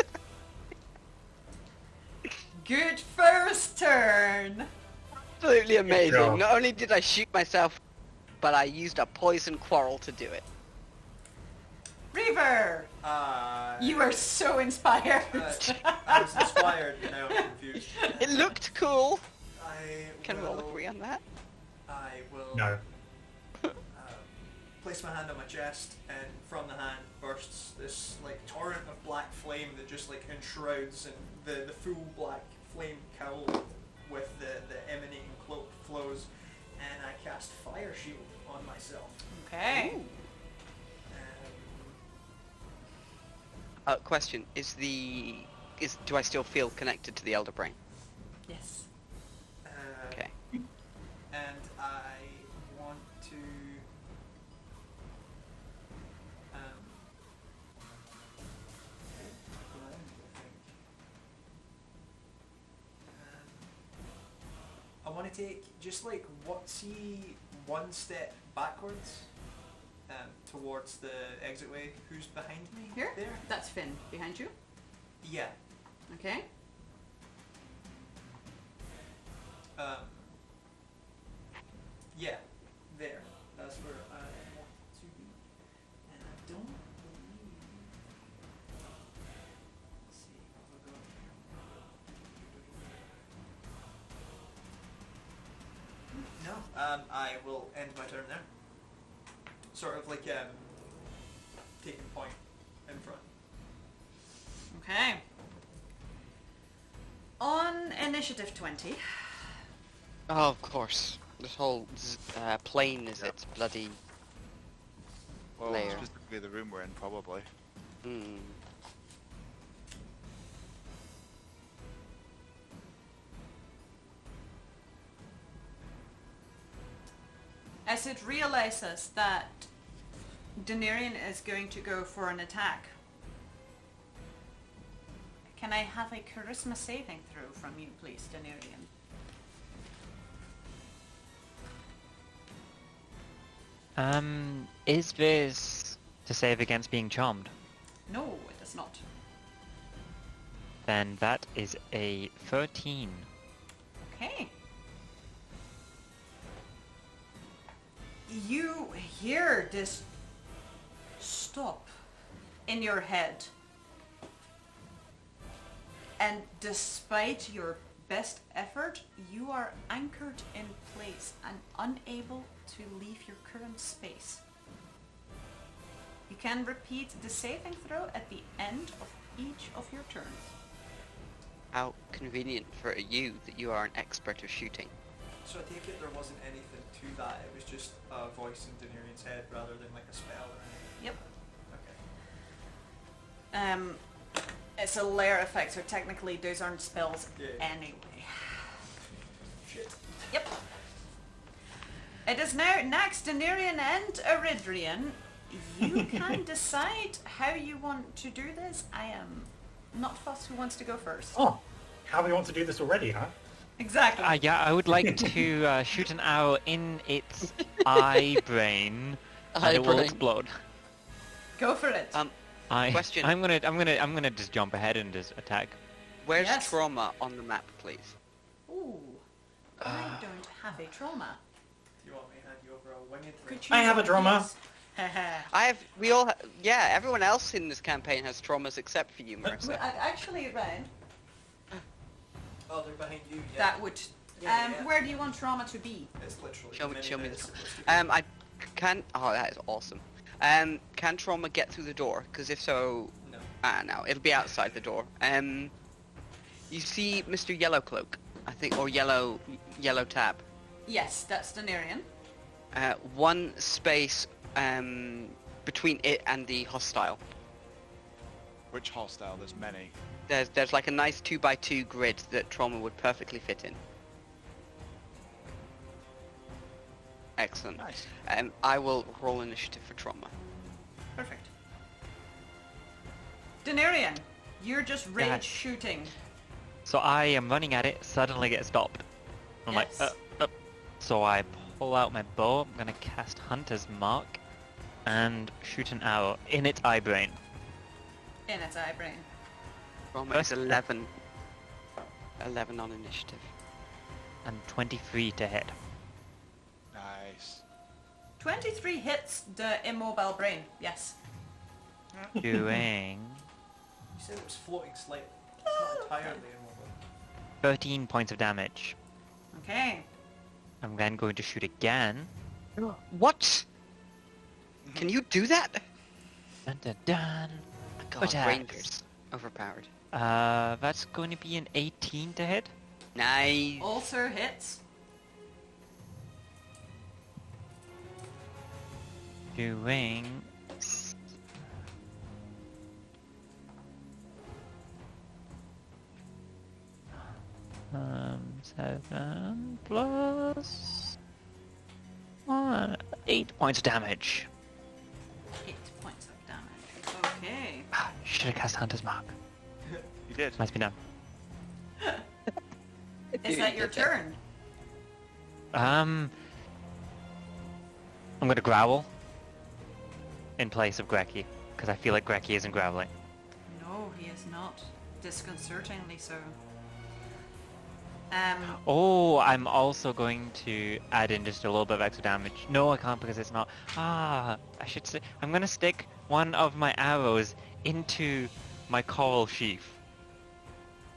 Good first turn. Absolutely amazing. job. Not only did I shoot myself, but I used a poison quarrel to do it. Reaver, you are so inspired. I was inspired, but now I'm confused. It looked cool. I Can we all will- agree on that? I will No. place my hand on my chest, and from the hand bursts this like torrent of black flame that just like enshrouds, and the full black flame cowl with the emanating cloak flows, and I cast Fire Shield on myself. Okay. Question: do I still feel connected to the Elder Brain? Yes. Okay. And I want to I want to take just like one step backwards towards the exitway. Who's behind me? Here? There? That's Finn behind you. Yeah. Okay. Yeah, there. That's where I want to be. And I don't believe... Let's see, I'll go I will end my turn there. Sort of like taking point in front. Okay. On initiative 20. Oh, of course. This whole plane is its bloody Well, layer. specifically the room we're in, probably. Hmm. As it realizes that Denarian is going to go for an attack, can I have a charisma saving throw from you, please, Denarian? Is this to save against being charmed? No, it does not. Then that is a 13. Okay. You hear this stop in your head. And despite your best effort, you are anchored in place and unable to leave your current space. You can repeat the saving throw at the end of each of your turns. How convenient for you that you are an expert of shooting. So I take it there wasn't anything to that, it was just a voice in Denarian's head rather than like a spell or anything? Yep. Okay. It's a layer effect, so technically those aren't spells Yeah. anyway. Shit. Yep. It is now next Denarian and Eridrian. You can decide how you want to do this. I am not fussed who wants to go first. Oh, how do you want to do this already, huh? Exactly. Yeah, I would like to shoot an arrow in its eye brain, and Eye it will brain. explode. Go for it. Question. I'm gonna just jump ahead and just attack. Where's Yes. trauma on the map, please? Ooh. I don't have a trauma. Do you want me to hand you over a winged Could thing? you I have a trauma. Yes. We all, yeah, everyone else in this campaign has traumas except for you, Marissa. Actually, Ryan, Oh, they're behind you, yeah. that would... Yeah, yeah. Where do you want trauma to be? It's literally Show me minutes. this. I can, oh, that is awesome. Can trauma get through the door? Because if so, No. no, it'll be outside the door. You see Mr. Yellowcloak, I think, or yellow tab. Yes, that's Denarian. One space between it and the hostile. Which hostile? There's many. There's like a nice 2x2 grid that trauma would perfectly fit in. Excellent. Nice. I will roll initiative for trauma. Perfect. Denarian, you're just rage Yes. shooting. So I am running at it, suddenly get stopped. I'm Yes. like, So I pull out my bow, I'm gonna cast Hunter's Mark, and shoot an arrow in its eye brain. In its eye brain. Trauma is 11. 11 on initiative. And 23 to hit. Nice. 23 hits the immobile brain, yes. Doing You said it was floating slightly. It's not entirely immobile. 13 points of damage. Okay. I'm then going to shoot again. What? Can you do that? Dun dun dun. God, Attacks. Rangers. Overpowered. That's going to be an 18 to hit. Nice. Also hits. Doing... 7 plus 1, 8 points of damage. 8 points of damage. Okay. Should have cast Hunter's Mark. You did. Must be done. Is that your turn? I'm gonna growl in place of Greki, because I feel like Greki isn't growling. No, he is not. Disconcertingly so. Oh, I'm also going to add in just a little bit of extra damage. No, I can't because it's not. I should say. I'm going to stick one of my arrows into my coral sheath.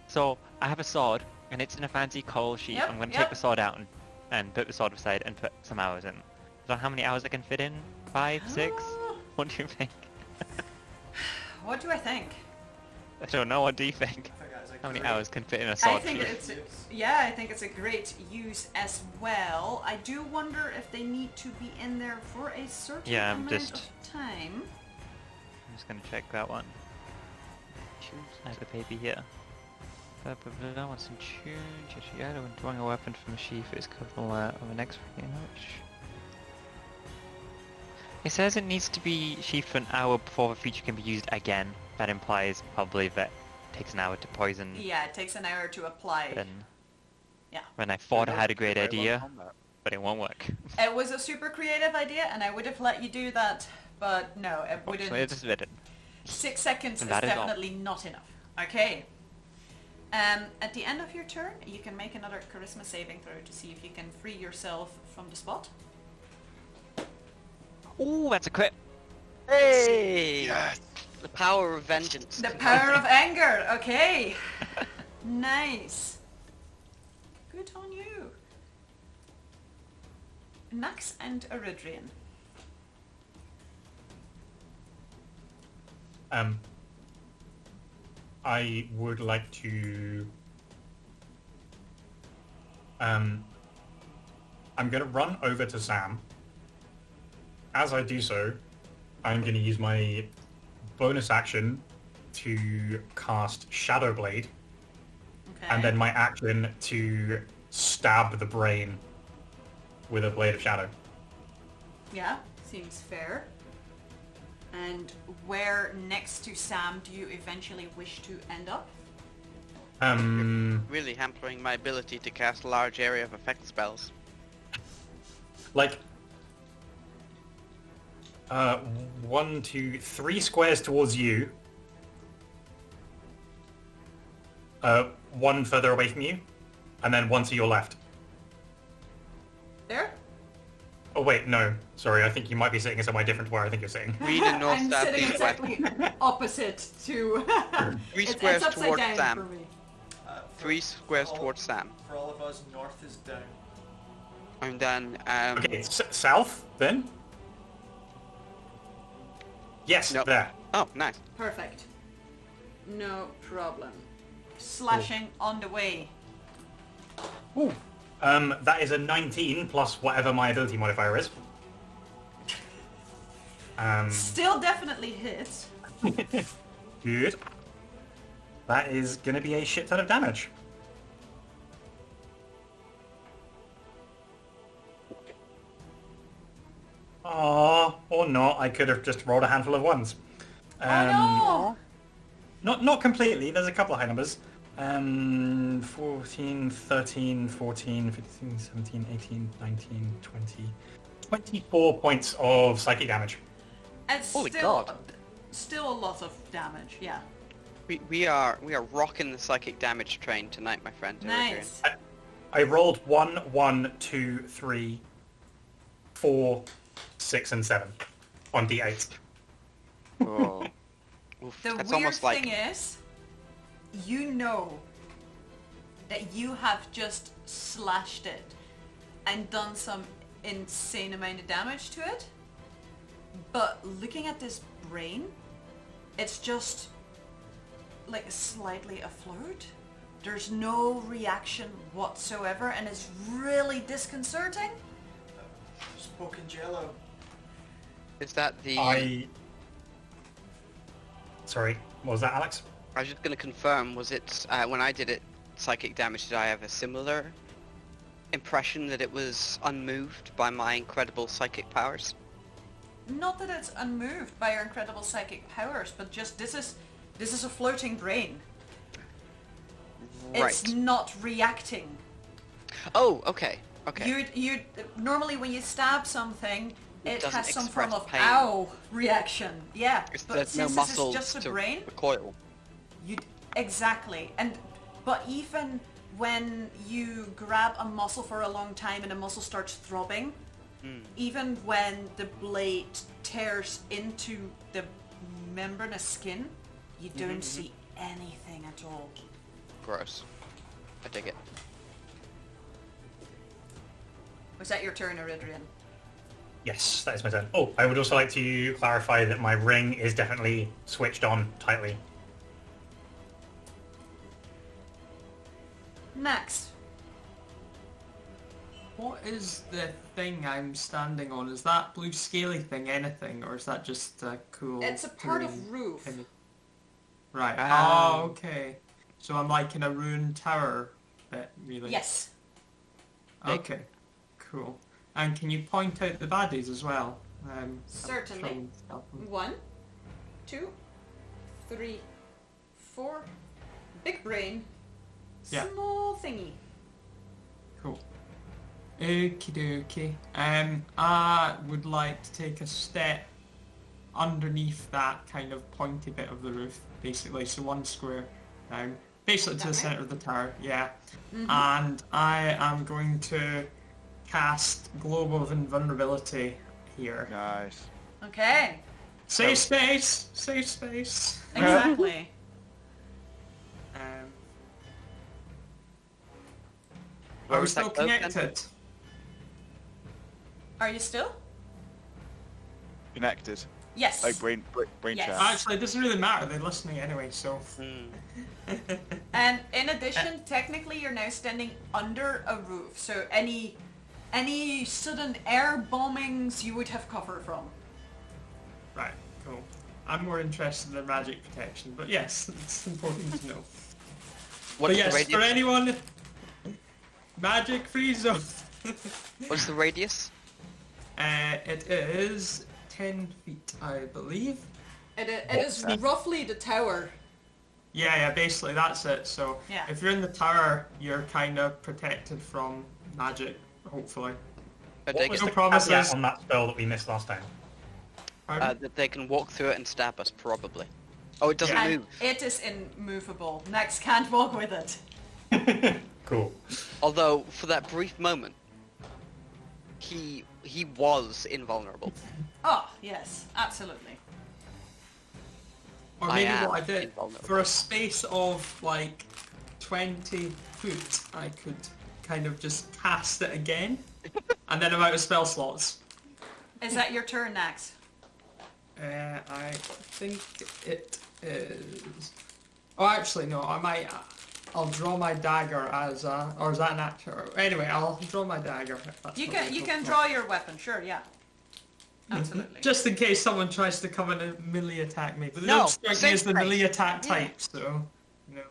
So, I have a sword, and it's in a fancy coral sheath. Yep, I'm going to yep. take the sword out and and put the sword aside and put some arrows in. I don't know how many hours I can fit in. 5, 6? What do you think? What do I think? I don't know. What do you think? I think that is a How many great hours can fit in a I sword? think shield? it's I think it's a great use as well. I do wonder if they need to be in there for a certain amount of time. I'm just gonna check that one. I have the paper here. Blah, blah, blah, once in tune, yeah, when drawing a weapon from a sheath, it's capable of an X-ray image. It says it needs to be sheathed for an hour before the feature can be used again. That implies probably that it takes an hour to poison. Yeah, it takes an hour to apply. Then, Yeah. when I thought I had a great Very well idea, combat. but it won't work. It was a super creative idea, and I would have let you do that, but no, it wouldn't. So it just did it. 6 seconds And is that is all. definitely not enough. Okay. At the end of your turn, you can make another charisma saving throw to see if you can free yourself from the spot. Ooh, that's a crit. Hey! Yes! The power of vengeance. The power of anger. Okay. Nice. Good on you. Nax and Eridrian. I would like to... I'm going to run over to Sam. As I do so, I'm going to use my bonus action to cast Shadow Blade, Okay. and then my action to stab the brain with a Blade of Shadow. Yeah, seems fair. And where next to Sam do you eventually wish to end up? Really hampering my ability to cast large area of effect spells. Like, 1, 2, 3 squares towards you. 1 further away from you, and then 1 to your left. There? Oh wait, no. Sorry, I think you might be sitting somewhere different to where I think you're sitting. Read the north, I'm south, sitting east, west. exactly opposite to... 3 it's squares upside towards down Sam. for me. 3 squares towards Sam. For all of us, north is down. I'm done. Okay, south then. Yes, Nope. there. Oh, nice. Perfect. No problem. Slashing on the way. Ooh. That is a 19 plus whatever my ability modifier is. Still definitely hits. Good. That is going to be a shit ton of damage. Aww, or not. I could have just rolled a handful of ones. Oh Not completely. There's a couple of high numbers. 14, 13, 14, 15, 17, 18, 19, 20. 24 points of psychic damage. no! It's Holy still, God. still a lot of damage, yeah. We are rocking the psychic damage train tonight, my friend. Nice. I rolled 1, 1, 2, 3, 4, 6, and 7 on D8. Oh. Oof, The that's weird almost like thing is, you know that you have just slashed it and done some insane amount of damage to it, but looking at this brain, it's just like slightly afloat. There's no reaction whatsoever, and it's really disconcerting. Spoken Jello. is that the? Sorry, what was that, Alex? I was just going to confirm. Was it when I did it psychic damage? Did I have a similar impression that it was unmoved by my incredible psychic powers? Not that it's unmoved by your incredible psychic powers, but just this is a floating brain. Right. It's not reacting. Oh, okay. Okay. You normally when you stab something, it doesn't has some form express of pain. ow reaction. Yeah, There's but no since this is muscle just a to brain, recoil. exactly. But even when you grab a muscle for a long time and the muscle starts throbbing, even when the blade tears into the membranous skin, you don't see anything at all. Gross. I dig it. Was that your turn, Eridrian? Yes, that is my turn. Oh, I would also like to clarify that my ring is definitely switched on tightly. Next. What is the thing I'm standing on? Is that blue scaly thing anything, or is that just a cool... It's a part green of roof. image? Right. Ah. Oh, okay. So I'm like in a ruined tower bit, really? Yes. Okay. Cool. And can you point out the baddies as well? Certainly. try and stop them. 1, 2, 3, 4. Big brain. Yeah. Small thingy. Cool. Okie dokie. I would like to take a step underneath that kind of pointy bit of the roof, basically, so one square down, basically to That the way? centre of the tower, yeah. And I am going to cast Globe of Invulnerability here. Nice. Okay. Safe space! Safe space! Exactly. Are we was that still globe then? connected? Are you still? Connected. Yes. Like brain Yes. chat. Actually, it doesn't really matter, they're listening anyway, so... Hmm. And in addition, technically you're now standing under a roof, so any sudden air bombings you would have cover from. Right, cool. I'm more interested in magic protection, but yes, it's important to know. What's But yes, the for radius? anyone, magic free zone. What's the radius? It is 10 feet, I believe. It is roughly the tower. Yeah, basically that's it. So Yeah. if you're in the tower, you're kind of protected from magic, hopefully. But What they was can, the promises. caveat on that spell that we missed last time? Pardon? that they can walk through it and stab us, probably. Oh, it doesn't Yeah. And move. it is immovable. Next can't walk with it. Cool. Although, for that brief moment, he was invulnerable. Oh, yes, absolutely. Or I maybe am what I did, invulnerable. for a space of like 20 foot, I could kind of just cast it again, and then I'm out of spell slots. Is that your turn next? I think it is... Oh, actually, no, I'll draw my dagger as a... Or is that an actor? Anyway, I'll draw my dagger. If that's You what can we you go can for. draw your weapon, sure, yeah. Absolutely. Just in case someone tries to come in and melee attack me. But they No, don't strike me as the same melee attack Yeah. type, so... You know,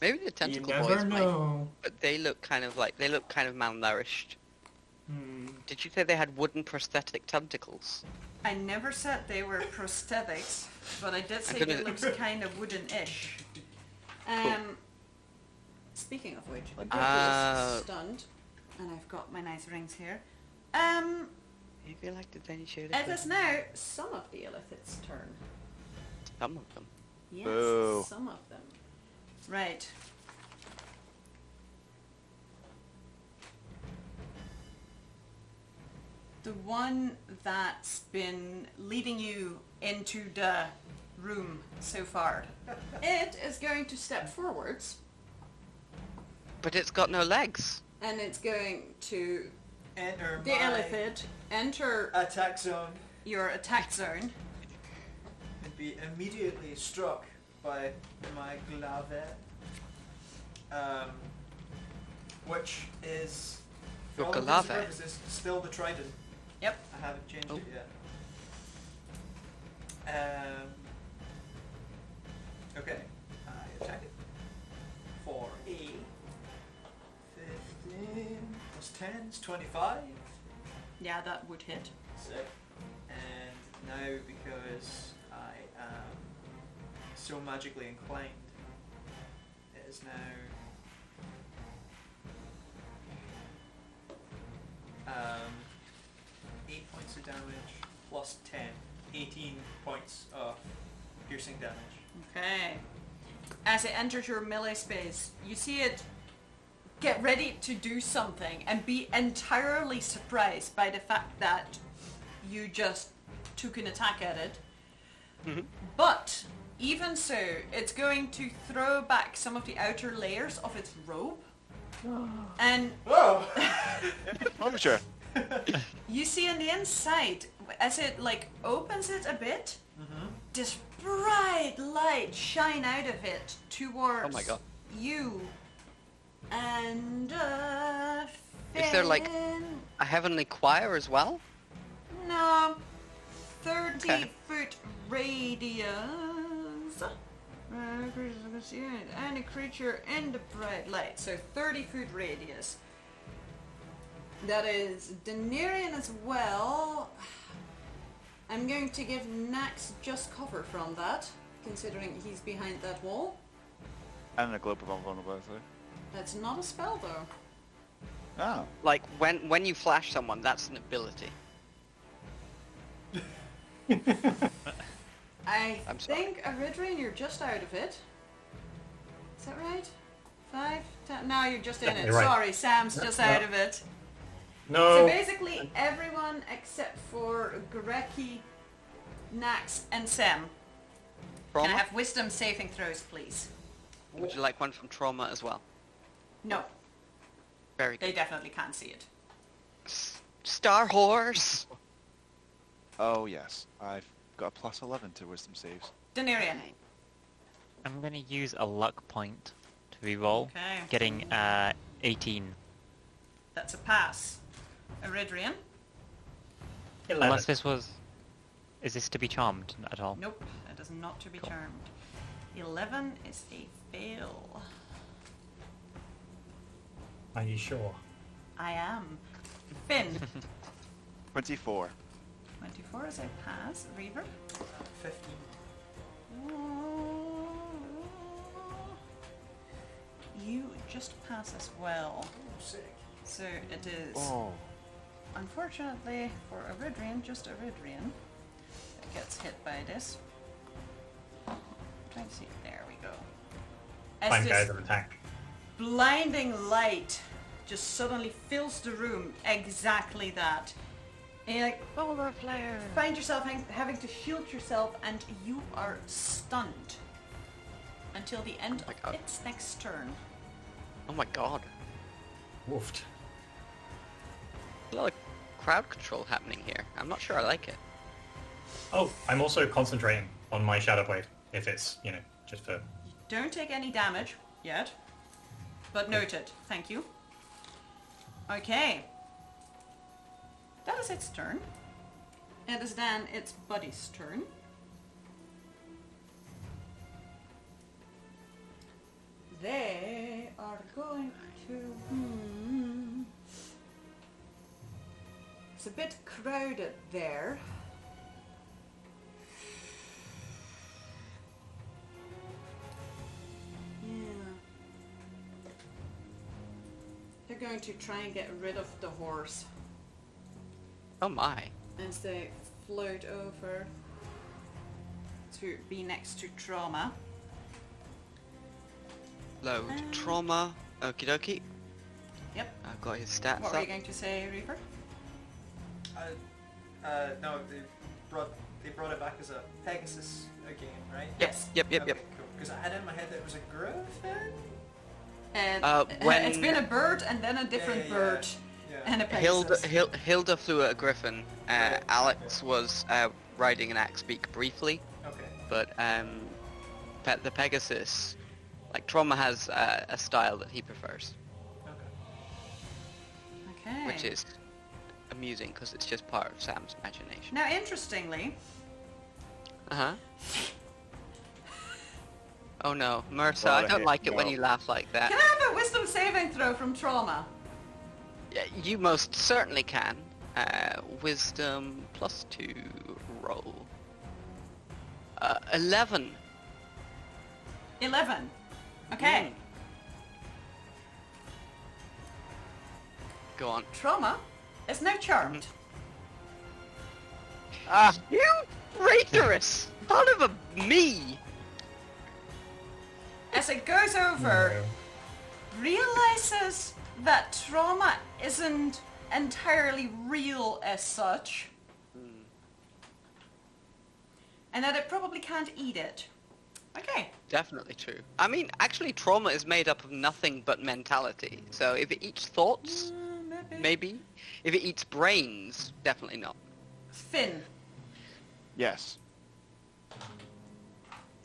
Maybe the you tentacle never boys might, know. but they look kind of malnourished. Hmm. Did you say they had wooden prosthetic tentacles? I never said they were prosthetics, but I did say gonna- it looks kind of wooden-ish. Speaking of which, Odysseus is stunned, and I've got my nice rings here. Maybe like did they show It is now some of the Illithid's turn. some of them. Yes, Boo. some of them. Right. The one that's been leading you into the room so far, it is going to step forwards, But it's got no legs. and it's going to Enter the my Illithid, enter attack zone your attack zone. and be immediately struck by my glaive, which is, for Your all intents and glaive? purposes, still the trident. Yep. I haven't changed Oh. it yet. Okay, I attack it for a 15 plus 10 is 25. Yeah, that would hit. Sick. And now, because I am so magically inclined, it is now 8 points of damage plus 10, 18 points of piercing damage. Okay. As it enters your melee space, you see it get ready to do something and be entirely surprised by the fact that you just took an attack at it. But even so, it's going to throw back some of the outer layers of its robe And Oh! Closure. you see on the inside, as it like opens it a bit, this bright light shine out of it towards Oh my god. you. And Is there, like, Finn- a heavenly choir as well? No. 30 Okay. foot radius. Any creature in the bright light. So 30 foot radius. That is Daenerys as well. I'm going to give Nax just cover from that, considering he's behind that wall. And a globe of invulnerability. That's not a spell though. Oh. Like, when you flash someone, that's an ability. I I'm sorry. think, Aridrian, you're just out of it. Is that right? 5, 10? No, you're just in it. Definitely right. Sorry, Sam's just out of it. No. So basically, everyone except for Greki, Nax, and Sam. Can I Trauma? have wisdom saving throws, please? Would you like one from Trauma as well? No, Very they good. definitely can't see it. Star Horse! Oh yes. I've got a plus 11 to wisdom saves. Daenerys. I'm gonna use a luck point to re-roll, Okay. getting 18. That's a pass. Aridrian. 11. Unless this was... Is this to be charmed at all? Nope, that is not to be Cool. charmed. 11 is a fail. Are you sure? I am. Finn. 24. 24 is a pass. Reaver. 15. You just pass as well. Sick. So it is, Oh. unfortunately for Aridrian, just Aridrian that gets hit by this. I'm trying to see. There we go. As Fine this guys in the tank. blinding light just suddenly fills the room, exactly that. And you like Polar flare! find yourself having to shield yourself, and you are stunned until the end Oh my of God. its next turn. Oh my god. Woofed. A lot of crowd control happening here. I'm not sure I like it. Oh, I'm also concentrating on my Shadow Blade. If it's, you know, just for... Don't take any damage yet, but noted. Thank you. Okay. That is its turn. It is then its buddy's turn. They are going to... It's a bit crowded there. Yeah. They're going to try and get rid of the horse Oh my. as they float over to be next to Trauma. Load. Trauma. Okie dokie. Yep. I've got his stats What were up. you going to say, Reaper? No, they brought it back as a Pegasus again, right? Yes. Yep, yep, Okay, yep. cool. Because I had in my head that it was a griffin. And When- it's been a bird and then a different Yeah, yeah, bird yeah. and a Hilda, Pegasus. Hilda flew at a griffin. Right. Alex was riding an Axbeak briefly, Okay. but the Pegasus, like Trauma has a style that he prefers, Okay. Okay. which is amusing because it's just part of Sam's imagination. Now, interestingly, Uh-huh. Oh no, Mercer, Well, I don't like it when no. you laugh like that. can I have a wisdom saving throw from Trauma? Yeah, you most certainly can. Wisdom +2 roll. 11. 11. Okay. Go on. Trauma is now charmed. Ah, you traitorous son of a me! As it goes over, No. realizes that Trauma isn't entirely real as such, and that it probably can't eat it. Okay. Definitely true. I mean, actually, trauma is made up of nothing but mentality. So if it eats thoughts, maybe. If it eats brains, definitely not. Finn, Yes.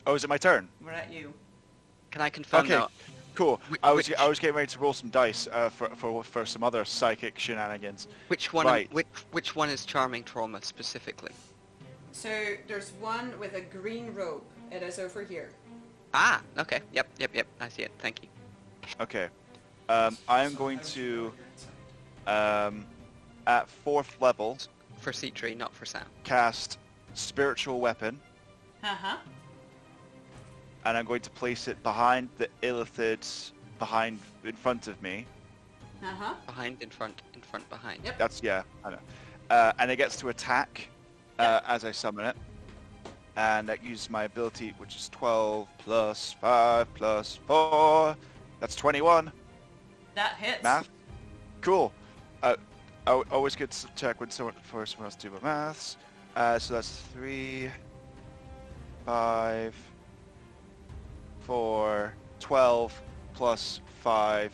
Oh, is it my turn? we're at you. Can I confirm Okay, now? cool. Which- I was which- getting ready to roll some dice for some other psychic shenanigans. Which one? Right. Which one is charming trauma specifically? So there's one with a green robe. It is over here. Ah, okay. Yep. I see it. Thank you. Okay. I am going to, at 4th level, For C3, not for Sam. cast Spiritual Weapon, Uh-huh. and I'm going to place it behind the Illithid, in front of me. Uh-huh. Behind, in front, behind. Yep. That's, yeah, I know. And it gets to attack as I summon it. And that uses my ability, which is 12 plus 5 plus 4. That's 21. That hits. Math? Cool. Always good to check when someone else to do my maths. So that's 3, 5, 4, 12 plus 5,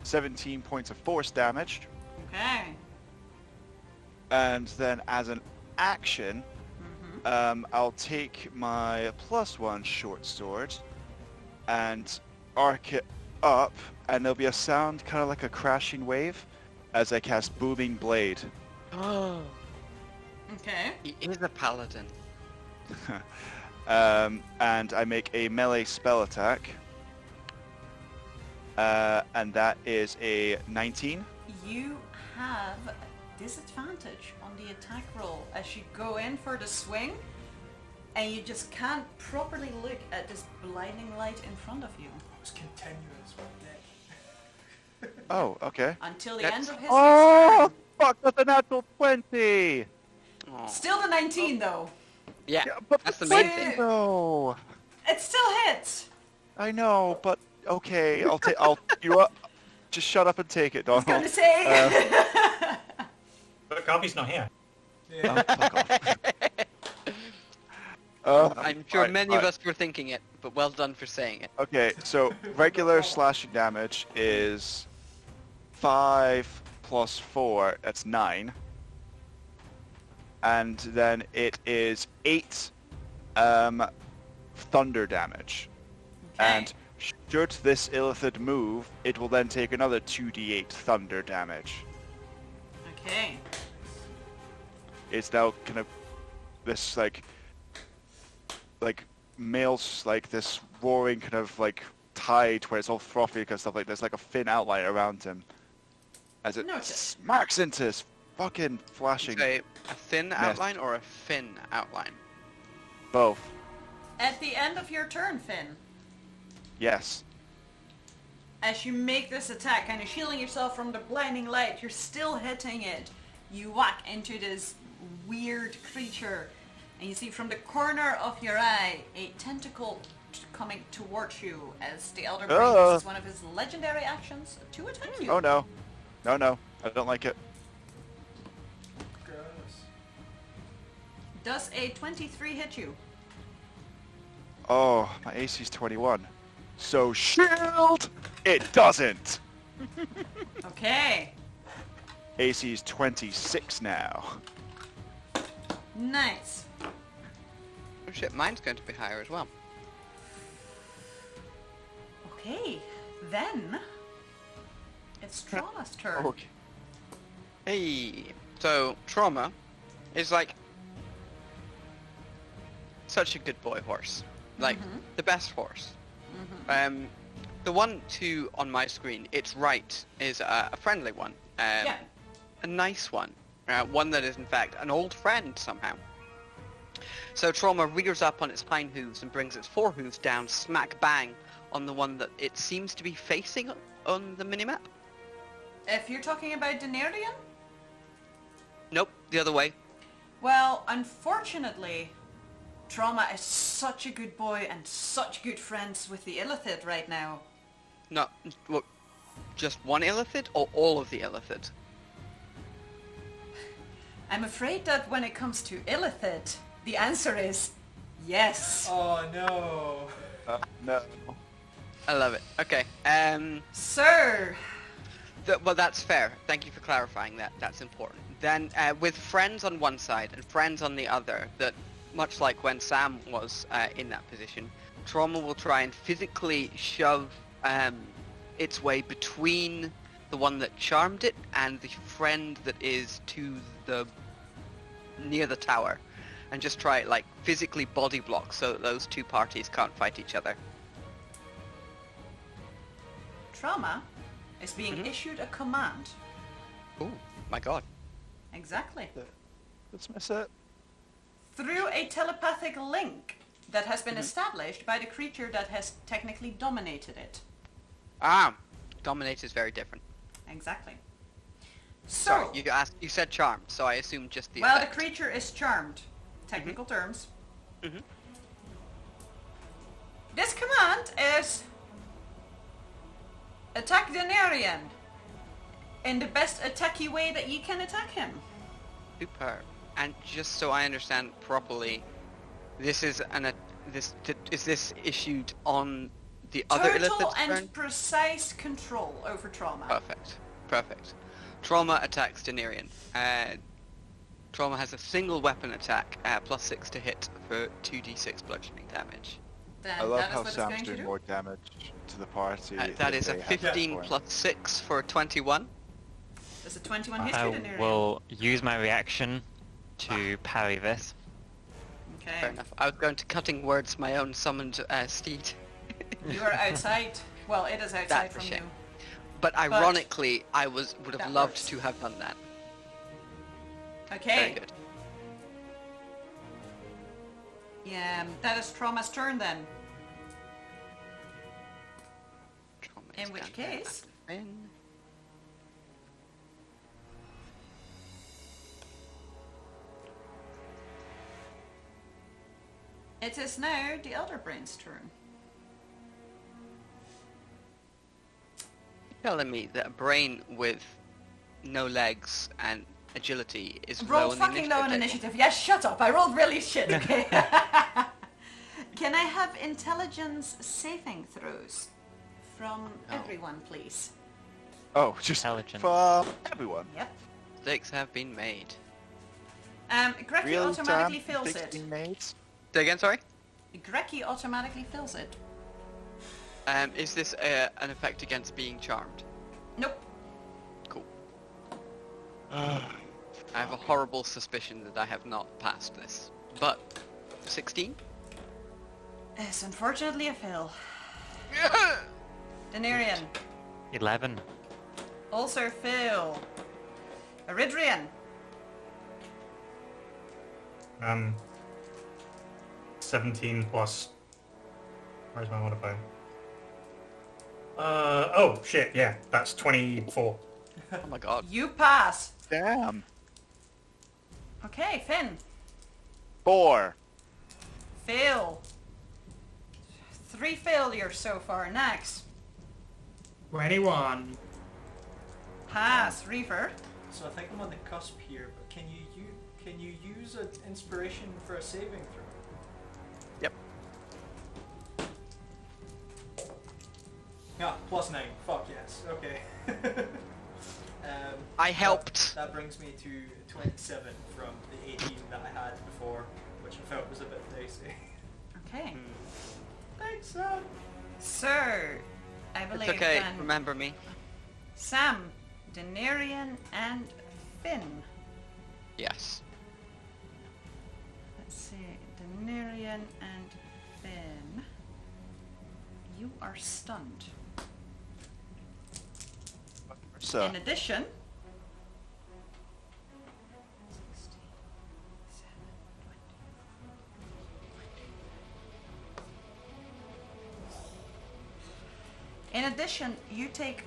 17 points of force damage. Okay. And then as an action, I'll take my +1 short sword and arc it up, and there'll be a sound kind of like a crashing wave as I cast Booming Blade. Oh. Okay. He is a paladin. And I make a melee spell attack. And that is a 19. You have disadvantage on the attack roll as you go in for the swing, and you just can't properly look at this blinding light in front of you It's continuous with Nick. Oh, okay. until the That's- end of his Oh, turn. fuck, that's a natural 20! Oh. Still the 19 though. Yeah, but that's the main Wait. thing. No, It still hits. I know, but okay, you know what? Just shut up and take it, I was Donald. gonna say. But Garvey's not here. Yeah. Oh, fuck off. I'm sure Alright, many of us were thinking it, but well done for saying it. Okay, so regular slashing damage is 5 plus 4, that's 9. And then it is 8 thunder damage. And should this Illithid move, it will then take another 2d8 thunder damage. Okay. It's now kind of this like males like this roaring kind of like tide where it's all frothy and stuff like there's like a thin outline around him as it Noted. smacks into his fucking flashing Say a thin outline or a fin outline? both. At the end of your turn, Finn, Yes. as you make this attack, kind of shielding yourself from the blinding light, you're still hitting it. You whack into this weird creature, and you see from the corner of your eye a tentacle coming towards you as the Elder Brain uses one of his legendary actions to attack you. Oh no. No, I don't like it. Gross. Does a 23 hit you? Oh, my AC's 21. So shield! It doesn't! Okay. AC's 26 now. Nice. Oh shit, mine's going to be higher as well. Okay, then it's Trauma's turn. Okay. Hey, so trauma is like such a good boy horse, like the best horse. The one on my screen, its right, is a friendly one, Yeah. a nice one, one that is in fact an old friend somehow. So trauma rears up on its hind hooves and brings its fore hooves down smack bang on the one that it seems to be facing on the minimap. If you're talking about Denarian, Nope, the other way. well, unfortunately, Trauma is such a good boy and such good friends with the Illithid right now. Not what, just one illithid or all of the illithid? I'm afraid that when it comes to Illithid, the answer is Yes. Oh no. No. I love it. Okay. Sir. Well, that's fair. Thank you for clarifying that. That's important. Then, with friends on one side and friends on the other, that much like when Sam was in that position, Trauma will try and physically shove its way between the one that charmed it and the friend that is near the tower, and just try like physically body block so that those two parties can't fight each other. Trauma is being issued a command. Oh my god. Exactly. Dismiss it. Through a telepathic link that has been established by the creature that has technically dominated it. Dominate is very different. Exactly. Sorry, So, you said charmed, so I assumed just the well, the effect. creature is charmed. Technical terms. Mhm. This command is attack Denarian in the best attacky way that you can attack him. Superb. And just so I understand properly, this is is this issued on the other Total illithid's and turn? precise control over Trauma. Perfect. Trauma attacks Denarian. Trauma has a single weapon attack, +6 to hit for 2d6 bludgeoning damage. Then I love that is how what it's Sam's going to doing do. more damage to the party. That if is a they have 15 point. plus 6 for 21. Does a 21 hit you, I Denarian? will use my reaction to parry this. Okay. Fair enough. I was going to cutting words my own summoned steed. You are outside. Well, it is outside That's a from shame. you. But ironically, I would have that loved works. to have done that. Very Okay. good. Yeah, that is Trauma's turn then. Trauma In is which down there. case, In. it is now the Elder Brain's turn. Telling me that a brain with no legs and agility is low Rolled on the fucking low on table? initiative. Yes, shut up. I rolled really shit. Okay. Can I have intelligence saving throws from everyone, please? Oh, just Intelligent. from everyone. Yep. Mistakes have been made. Grecky Really, automatically Sam? fills Mistakes it. being made? Say again, sorry? Grecky automatically fills it. Is this an effect against being charmed? Nope. Cool. I have a horrible suspicion that I have not passed this. But 16? It's unfortunately a fail. Denarian. 11. Also fail. Eridrian. 17 plus. Where's my modifier? Oh shit, yeah, that's 24. Oh my god. You pass. Damn. Okay, Finn. 4. Fail. 3 failures so far. Next. 21. Pass. Reaver. So I think I'm on the cusp here, but can you use an inspiration for a saving throw? Yep. Yeah, +9. Fuck yes. Okay. I helped. That brings me to 27 from the 18 that I had before, which I felt was a bit dicey. Okay. Thanks, Sam. Sir, I believe It's okay, then remember me. Sam, Denarian, and Finn. Yes. Let's see. Denarian and Finn. You are stunned. So, In addition, you take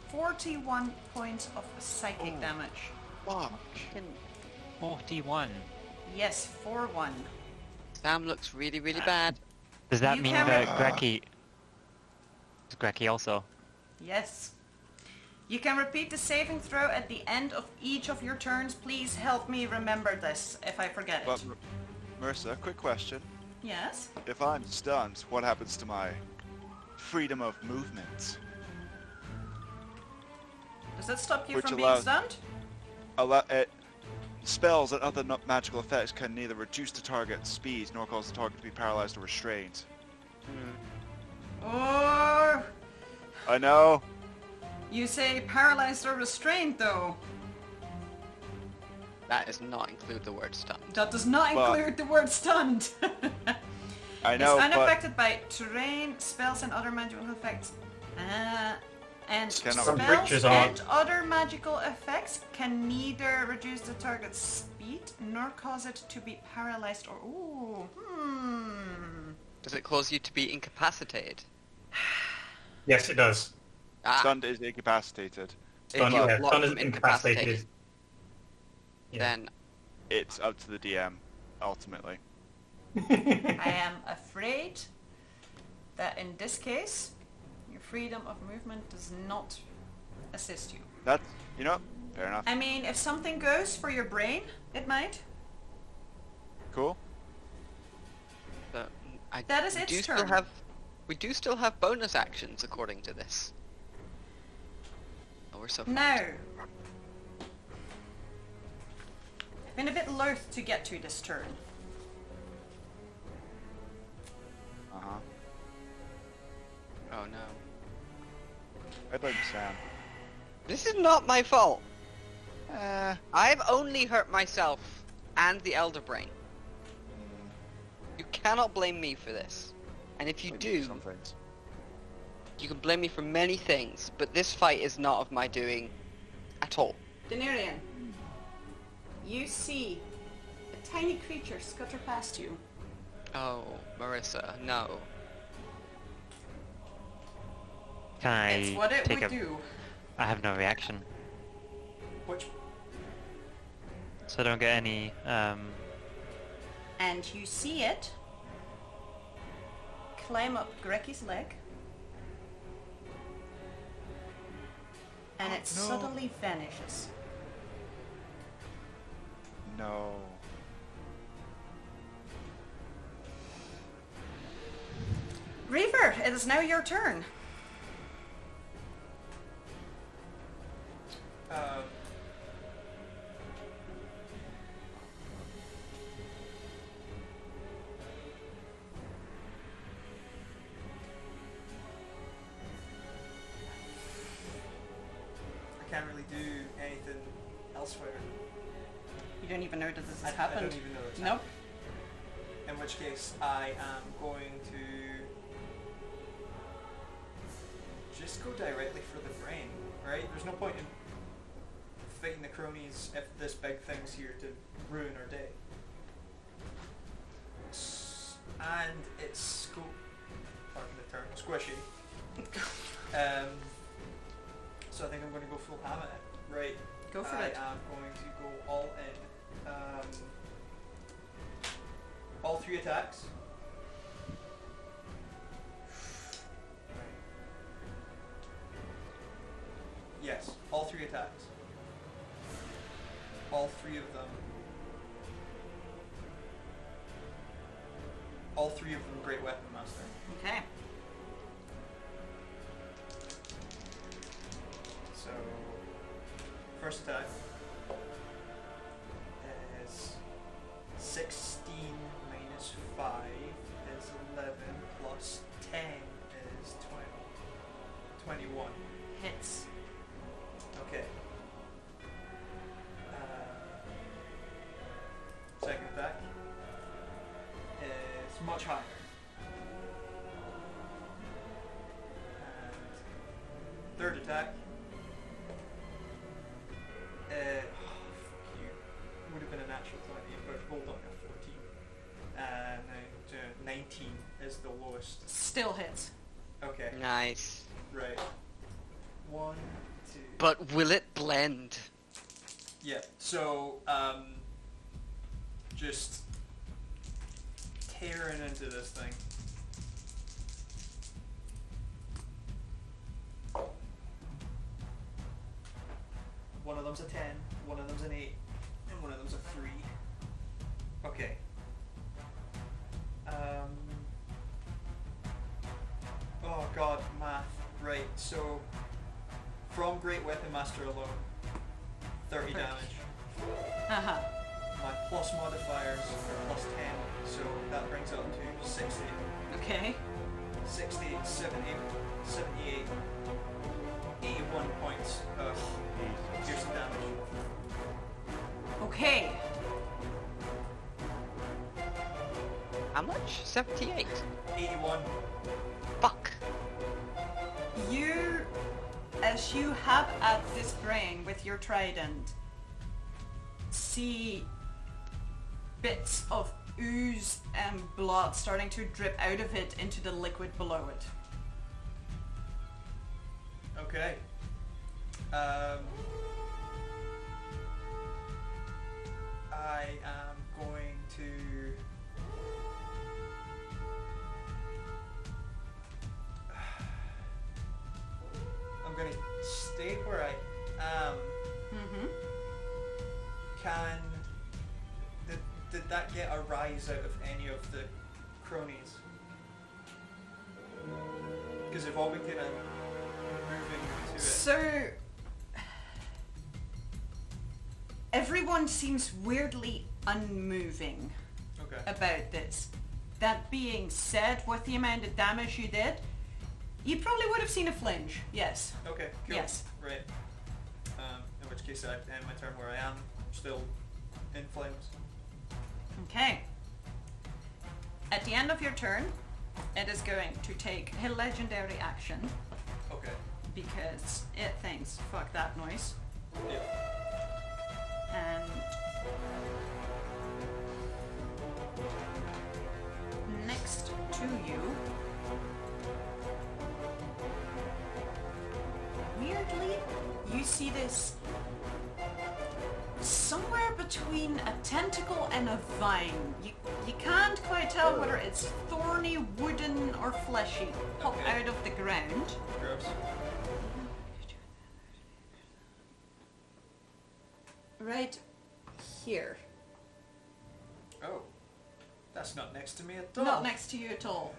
41 points of psychic damage. fuck. 41. Yes, 4-1. Sam looks really, really bad. Does that You mean can- that Grecky... Is Grecky also? Yes. You can repeat the saving throw at the end of each of your turns. Please help me remember this if I forget it. But Marissa, quick question. Yes? If I'm stunned, what happens to my freedom of movement? Does that stop you Which from being allows- stunned? Spells and other magical effects can neither reduce the target's speed nor cause the target to be paralyzed or restrained. Oh, I know. you say paralyzed or restrained, though. That does not include the word stunned. That does not But- include the word stunned. I know, It's but unaffected by terrain, spells, and other magical effects. And Cannot- Some spells creatures and other magical effects can neither reduce the target's speed nor cause it to be paralyzed or... Ooh, Does it cause you to be incapacitated? Yes, it does. Ah, stunned is incapacitated. if Stun, you're yeah, blocked stun is from incapacitated. Yeah. then It's up to the DM, ultimately. I am afraid that in this case, your freedom of movement does not assist you. That's, you know, fair enough. I mean, if something goes for your brain, it might. Cool. That is we its do turn. still have we do still have bonus actions according to this. Oh, we're so Now, I've been a bit loath to get to this turn. Uh-huh. Oh no. I blame Sam. This is not my fault. Eh, I've only hurt myself and the Elder Brain. You cannot blame me for this. And if you maybe do, some things. you can blame me for many things, but this fight is not of my doing at all. Denarian, you see a tiny creature scutter past you. Oh, Marissa, no. Can I It's what it take would a... do. I have no reaction, Which so I don't get any, And you see it climb up Grecky's leg. And it no. suddenly vanishes. No. Reaver, it is now your turn. um, I can't really do anything elsewhere. You don't even know that this I has happened. don't even know it's Nope. happened. In which case, I am going to just go directly for the brain, right? There's no point in fighting the cronies if this big thing's here to ruin our day. And it's pardon the term, squishy. So I think I'm going to go full ham at it. Right. Go for I it. am going to go all in. All 3 attacks. Yes, all 3 attacks. All 3 of them. All 3 of them Great Weapon Master. Okay. So, first attack is 16 minus 5 is 11 plus 10 is 20. 21. Hits. Okay. Second attack is much higher. And third attack. Fuck you. Would have been a natural 20 if I rolled on a 14. And 19 is the lowest. Still hits. Okay, Nice. right. 1, 2. But will it blend? Yeah, so, just tearing into this thing. One of them's a 10, one of them's an 8, and one of them's a 3. Okay. Spellmaster alone. 30 damage. Uh-huh. My plus modifiers are plus 10, so that brings it up to 60. Okay. 60, 70, 78, 81 points of piercing damage. Okay. How much? 78? 81. Fuck. You, as you have at this brain with your trident, see bits of ooze and blood starting to drip out of it into the liquid below it. Okay. I am going to... I'm going to stay where I am. Mm-hmm. Did that get a rise out of any of the cronies? Because they've all been kind of moving to it. So, everyone seems weirdly unmoving Okay. about this. That being said, with the amount of damage you did, you probably would have seen a flinch. Yes. Okay, cool. Yes. Right. In which case I end my turn where I am, still in flames. Okay. At the end of your turn, it is going to take a legendary action Okay. because it thinks, fuck that noise. Yeah. And next to you, weirdly, you see this somewhere between a tentacle and a vine. You can't quite tell whether it's thorny, wooden, or fleshy. Pop Okay. out of the ground. Gross. Right here. Oh. That's not next to me at all. Not next to you at all.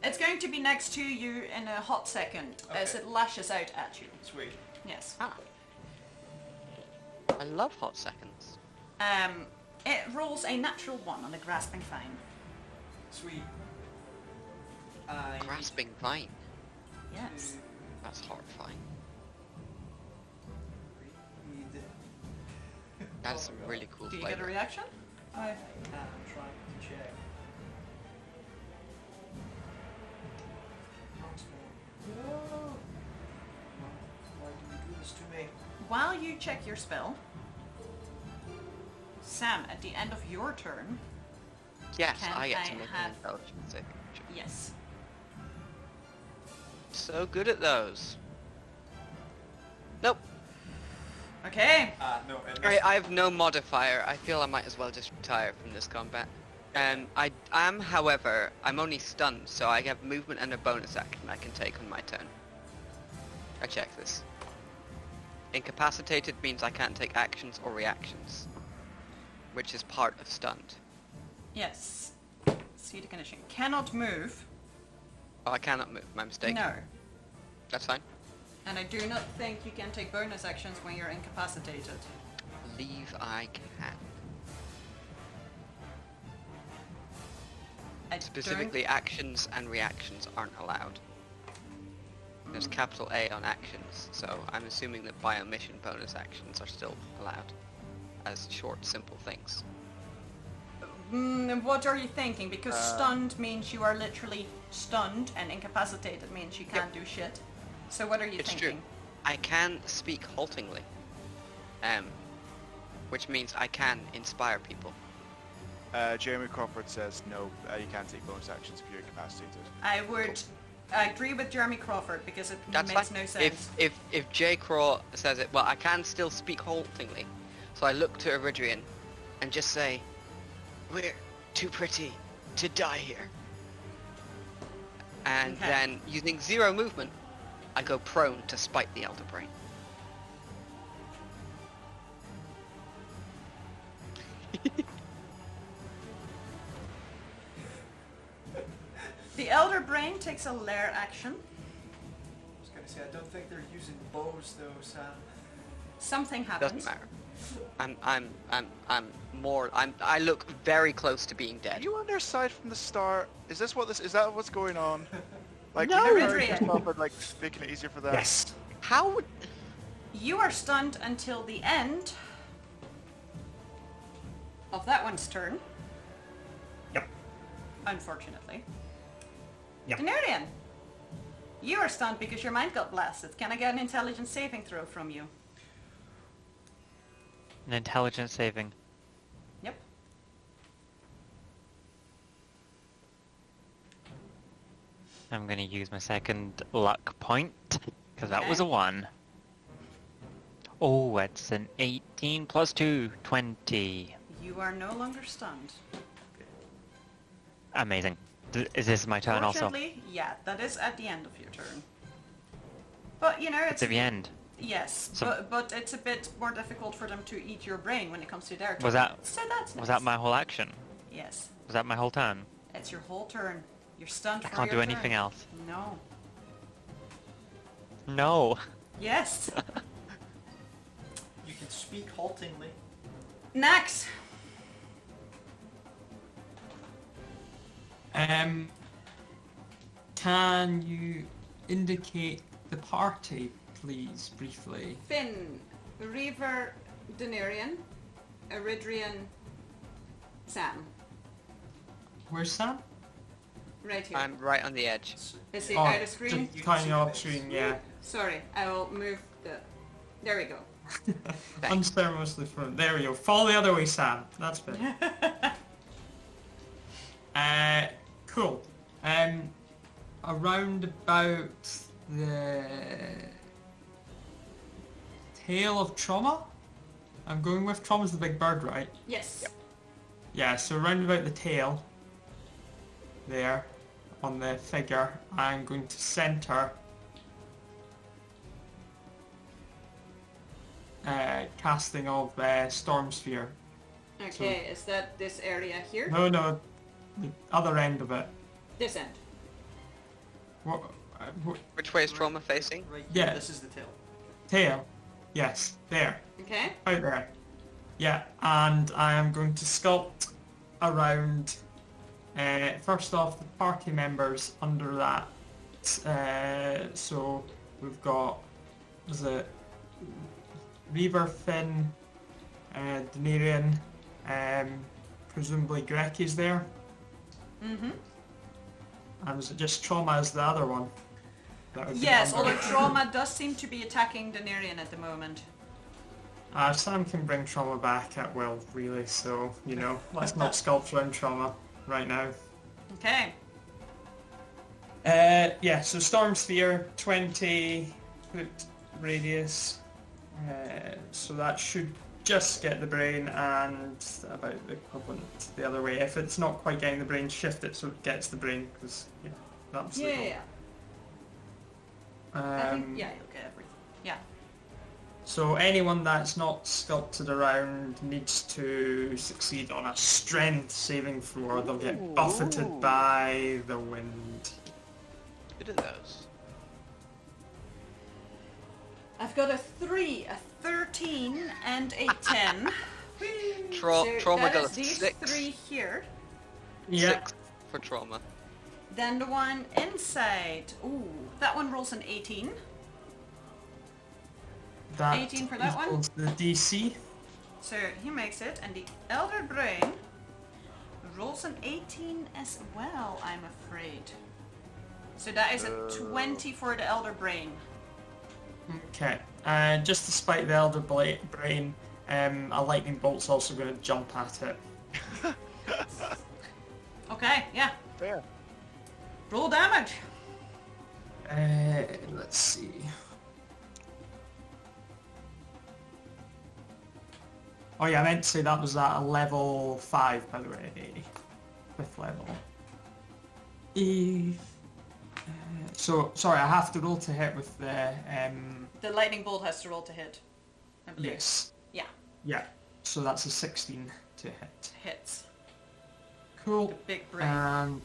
It's going to be next to you in a hot second as Okay. it lashes out at you. Sweet. Yes. Ah. I love hot seconds. It rolls a natural 1 on the grasping vine. Sweet. I Grasping vine. Yes. That's horrifying. read. That's Oh a my really cool Do you flavor. get a reaction? I am trying to check. No. Why do you do this to me? While you check your spell, Sam, at the end of your turn, Yes, Can I get I to make have- an intelligence saving throw. yes. So good at those. Nope. Okay. No. Alright, I have no modifier. I feel I might as well just retire from this combat. I am, however, I'm only stunned, so I have movement and a bonus action I can take on my turn. I check this. Incapacitated means I can't take actions or reactions, which is part of stunned. Yes. See the condition. Cannot move. Oh, I cannot move. My mistake. No. That's fine. And I do not think you can take bonus actions when you're incapacitated. Believe I can. I Specifically, actions and reactions aren't allowed. There's capital A on actions, so I'm assuming that by omission bonus actions are still allowed as short, simple things. What are you thinking? Because stunned means you are literally stunned, and incapacitated means you can't do shit. So what are you It's thinking? true. I can speak haltingly, which means I can inspire people. Jeremy Crawford says no, you can't take bonus actions if you're incapacitated. I would agree with Jeremy Crawford because it That's makes fine. no sense. If J. Craw says it, well, I can still speak haltingly. So I look to Iridrian and just say, "We're too pretty to die here." And Okay. then, using 0 movement, I go prone to spite the Elder Brain. The Elder Brain takes a lair action. I was gonna say I don't think they're using bows though, Sam. Something happens. Doesn't matter. I look very close to being Are dead. you on their side from the start? Is that what's going on? Like, No! we never Adrian. yourself and like making it easier for them. Yes. How would... You are stunned until the end of that one's turn, Yep. unfortunately. Yep. Denarian, you are stunned because your mind got blasted. Can I get an intelligence saving throw from you? An intelligence saving. Yep. I'm gonna use my second luck point, because that was Okay. a 1. Oh, it's an 18 plus 2, 20. You are no longer stunned. Amazing. Is this my turn also? Fortunately, yeah, that is at the end of your turn. But you know, It's at the end. Yes, So- but it's a bit more difficult for them to eat your brain when it comes to their turn. Was that- So that's Was nice. that my whole action? Yes, Was that my whole turn? it's your whole turn. You're stunned I for can't your do anything turn. else. No. No. Yes. You can speak haltingly. Nax. Can you indicate the party, please, briefly? Finn, Reaver, Denarian, Eridrian, Sam. Where's Sam? Right here. I'm right on the edge. Is he Oh, out of screen? just You can kind see of the off bits. screen, yeah. Sorry, I will move the... There we go. Unceremoniously from there we go. Fall the other way, Sam. That's better. Cool. Around about the tail of Trauma. I'm going with Trauma's the big bird, right? Yes. Yeah, so around about the tail there on the figure, I'm going to center casting of Storm Sphere. Okay, is that this area here? No, the other end of it. This end. What, Which way is Trauma facing? Right. Yeah. This is the tail. tail. Yes, there. Okay. Out there. Yeah, and I am going to sculpt around, first off, the party members under that. So we've got, was it Reaver, Finn, Denarian, presumably Greki's there. Mm-hmm. And was it just Trauma as the other one? That would be Yes, under- although Trauma does seem to be attacking Denarian at the moment. Sam can bring Trauma back at will, really, so, you know, let's not sculpt around Trauma right now. Okay. Yeah, so Storm Sphere, 20 foot radius, so that should just get the brain and about the equivalent the other way. If it's not quite getting the brain, shift it so it gets the brain, because, yeah, that's the goal. Yeah. I think, yeah, you'll get everything. Yeah. So anyone that's not sculpted around needs to succeed on a strength saving throw or they'll get buffeted by the wind. Good at those. I've got a 3, a 13, and a 10. So Trauma that got is a these 6. 3 here. Yeah, 6 for Trauma. Then the one inside. Ooh, that one rolls an 18. that 18 for that one? equals the DC. So he makes it, and the Elder Brain rolls an 18 as well, I'm afraid. So that is a 20 for the Elder Brain. Okay, just despite the Elder Brain, a lightning bolt's also going to jump at it. Okay, yeah. Fair. Roll damage. Let's see. Oh yeah, I meant to say that was at a level 5, by the way. 5th level. So, sorry, I have to roll to hit with the... The lightning bolt has to roll to hit, I believe. yes. Yeah, Yeah, so that's a 16 to hit. hits. Cool. The big brain.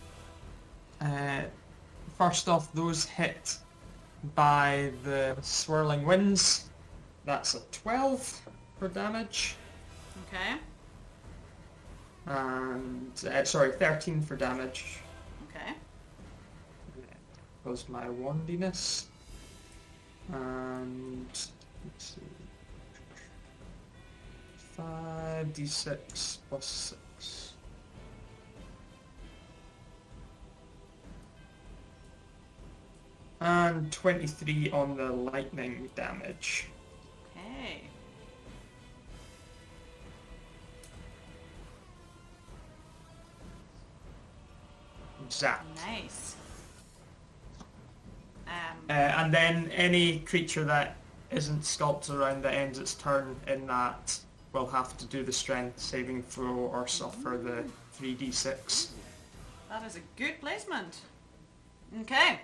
First off, those hit by the swirling winds That's a 12 for damage. Okay. And, sorry, 13 for damage. Okay. Was my wandiness. And, let's see. 5d6 plus 6. And 23 on the lightning damage. Okay. Zap. Nice. And then any creature that isn't sculpted around that ends its turn in that will have to do the strength saving throw or suffer the 3d6. That is a good placement. Okay.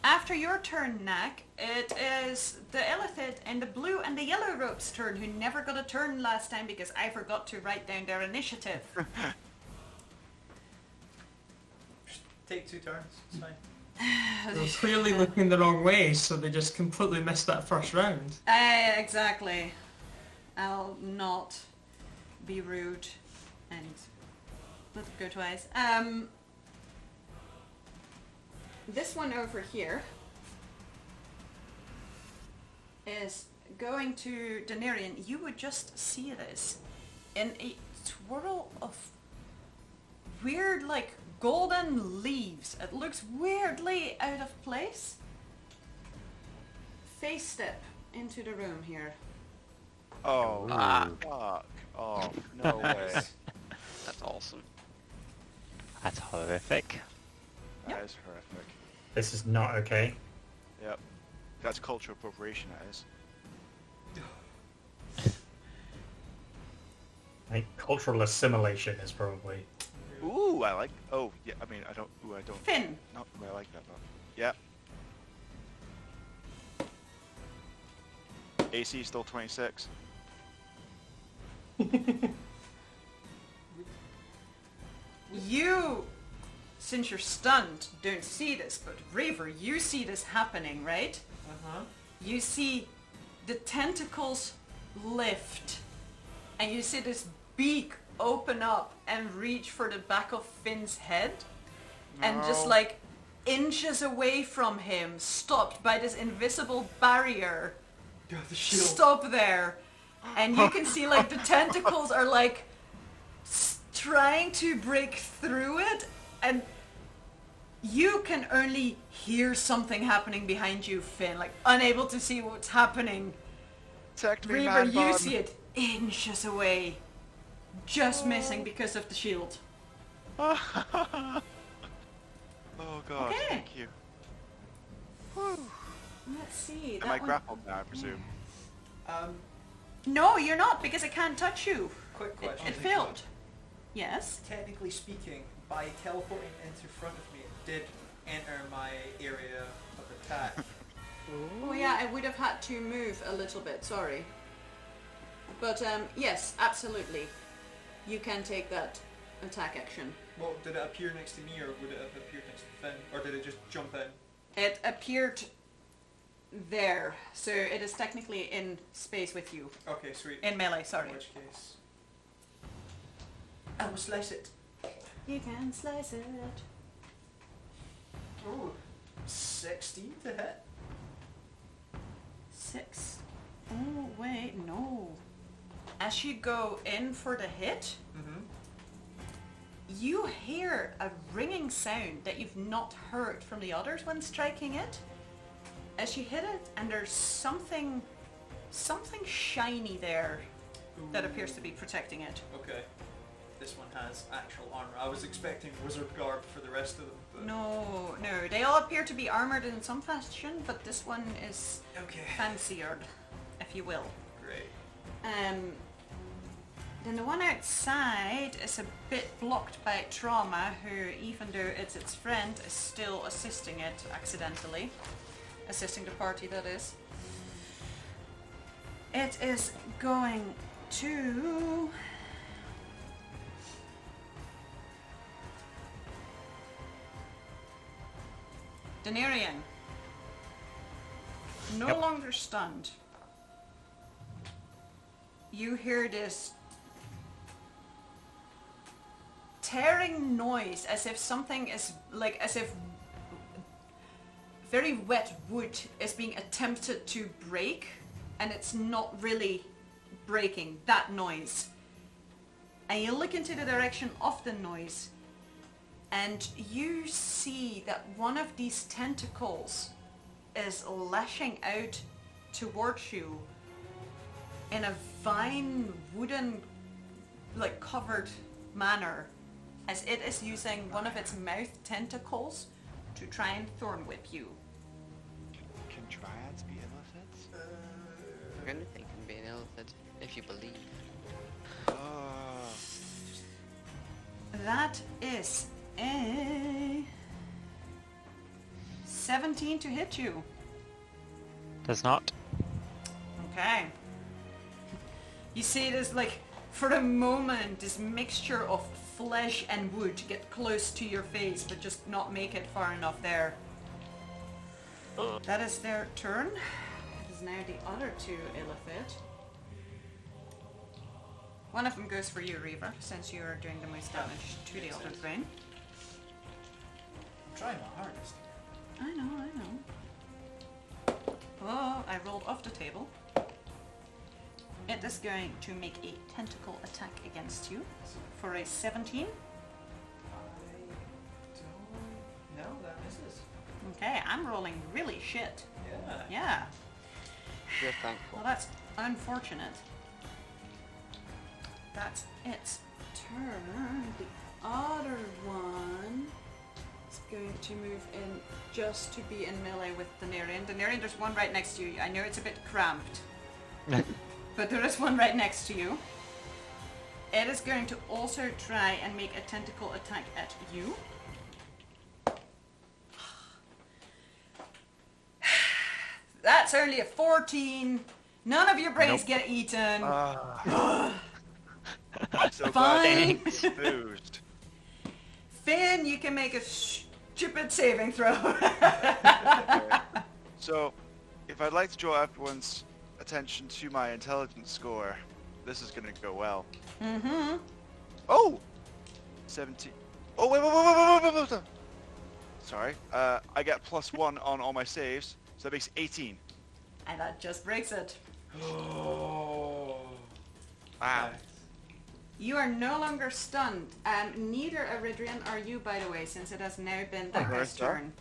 After your turn, Knack, it is the Illithid in the blue and the yellow robe's turn, who never got a turn last time because I forgot to write down their initiative. Just take 2 turns. It's fine. They're clearly looking the wrong way, so they just completely missed that first round. Exactly. I'll not be rude and let it go twice. This one over here is going to Denarian. You would just see this in a swirl of weird, like, golden leaves. It looks weirdly out of place. Face step into the room here. Oh, fuck. Oh, no way. That's awesome. That's horrific. That is horrific. This is not okay. Yep. That's cultural appropriation, that is. I think cultural assimilation is probably... Ooh, I like... Oh, yeah, I mean, I don't... Ooh, I don't... Finn. Not I like that, though. Yep. AC still 26. You, since you're stunned, don't see this, but Raver, you see this happening, right? Uh-huh. You see the tentacles lift, and you see this beak open up and reach for the back of Finn's head, and just like inches away from him, stopped by this invisible barrier. God, the shield. Stop there, and you can see like the tentacles are like trying to break through it, and you can only hear something happening behind you, Finn, like unable to see what's happening. Protect me, Reaver, man you bun. see it inches away, just missing because of the shield. Oh god, Okay. thank you. Whew. Let's see. Am that I one- grappled now, I presume? No, you're not, because it can't touch you. Quick It, question. it failed. Yes. Technically speaking, by teleporting into front of me, it did enter my area of attack. Oh yeah, I would have had to move a little bit, sorry. But yes, absolutely. You can take that attack action. Well, did it appear next to me, or would it have appeared next to Finn? Or did it just jump in? It appeared there, so it is technically in space with you. Okay, sweet. In melee, sorry. In which case... I will slice it. You can slice it. Ooh, 16 to hit. 6. Oh, wait, no. As you go in for the hit, Mm-hmm. you hear a ringing sound that you've not heard from the others when striking it. As you hit it, and there's something shiny there that appears to be protecting it. Okay. This one has actual armor. I was expecting wizard garb for the rest of them, but... No, they all appear to be armored in some fashion, but this one is Okay. fancier, if you will. Great. Then the one outside is a bit blocked by trauma, who, even though it's its friend, is still assisting it accidentally. Assisting the party, that is. It is going to... Denarian. No Yep. longer stunned. you hear this tearing noise as if something is as if very wet wood is being attempted to break, and it's not really breaking. That noise. And you look into the direction of the noise, and you see that one of these tentacles is lashing out towards you in a vine wooden covered manner, as it is using one of its mouth tentacles to try and thorn whip you. Can dryads be illithids? Anything can be an illithid, if you believe. Oh. That is a 17 to hit you. Does not. Okay. You see this, for a moment, this mixture of flesh and wood get close to your face, but just not make it far enough there. That is their turn. It is now the other two illithid. One of them goes for you, Reaver, since you are doing the most damage to the other brain. I'm trying my hardest. I know. Oh, I rolled off the table. It is going to make a tentacle attack against you for a 17. I don't... No, that misses. Okay, I'm rolling really shit. Yeah. Yeah. You're thankful. Well, that's unfortunate. That's its turn. The other one is going to move in just to be in melee with Daenerys. Daenerys, there's one right next to you. I know it's a bit cramped, but there is one right next to you. It is going to also try and make a tentacle attack at you. That's only a 14. None of your brains get eaten. I'm so Fine. glad it's boozed. Finn, you can make a stupid saving throw. Okay. So, if I'd like to draw everyone's attention to my intelligence score, this is gonna go well. Mm-hmm. Oh! 17. Oh, wait. Sorry. I get +1 on all my saves, so that makes 18. And that just breaks it. Oh. Wow. Nice. You are no longer stunned. Neither Eridrian are you, by the way, since it has now been that guy's Martha? turn.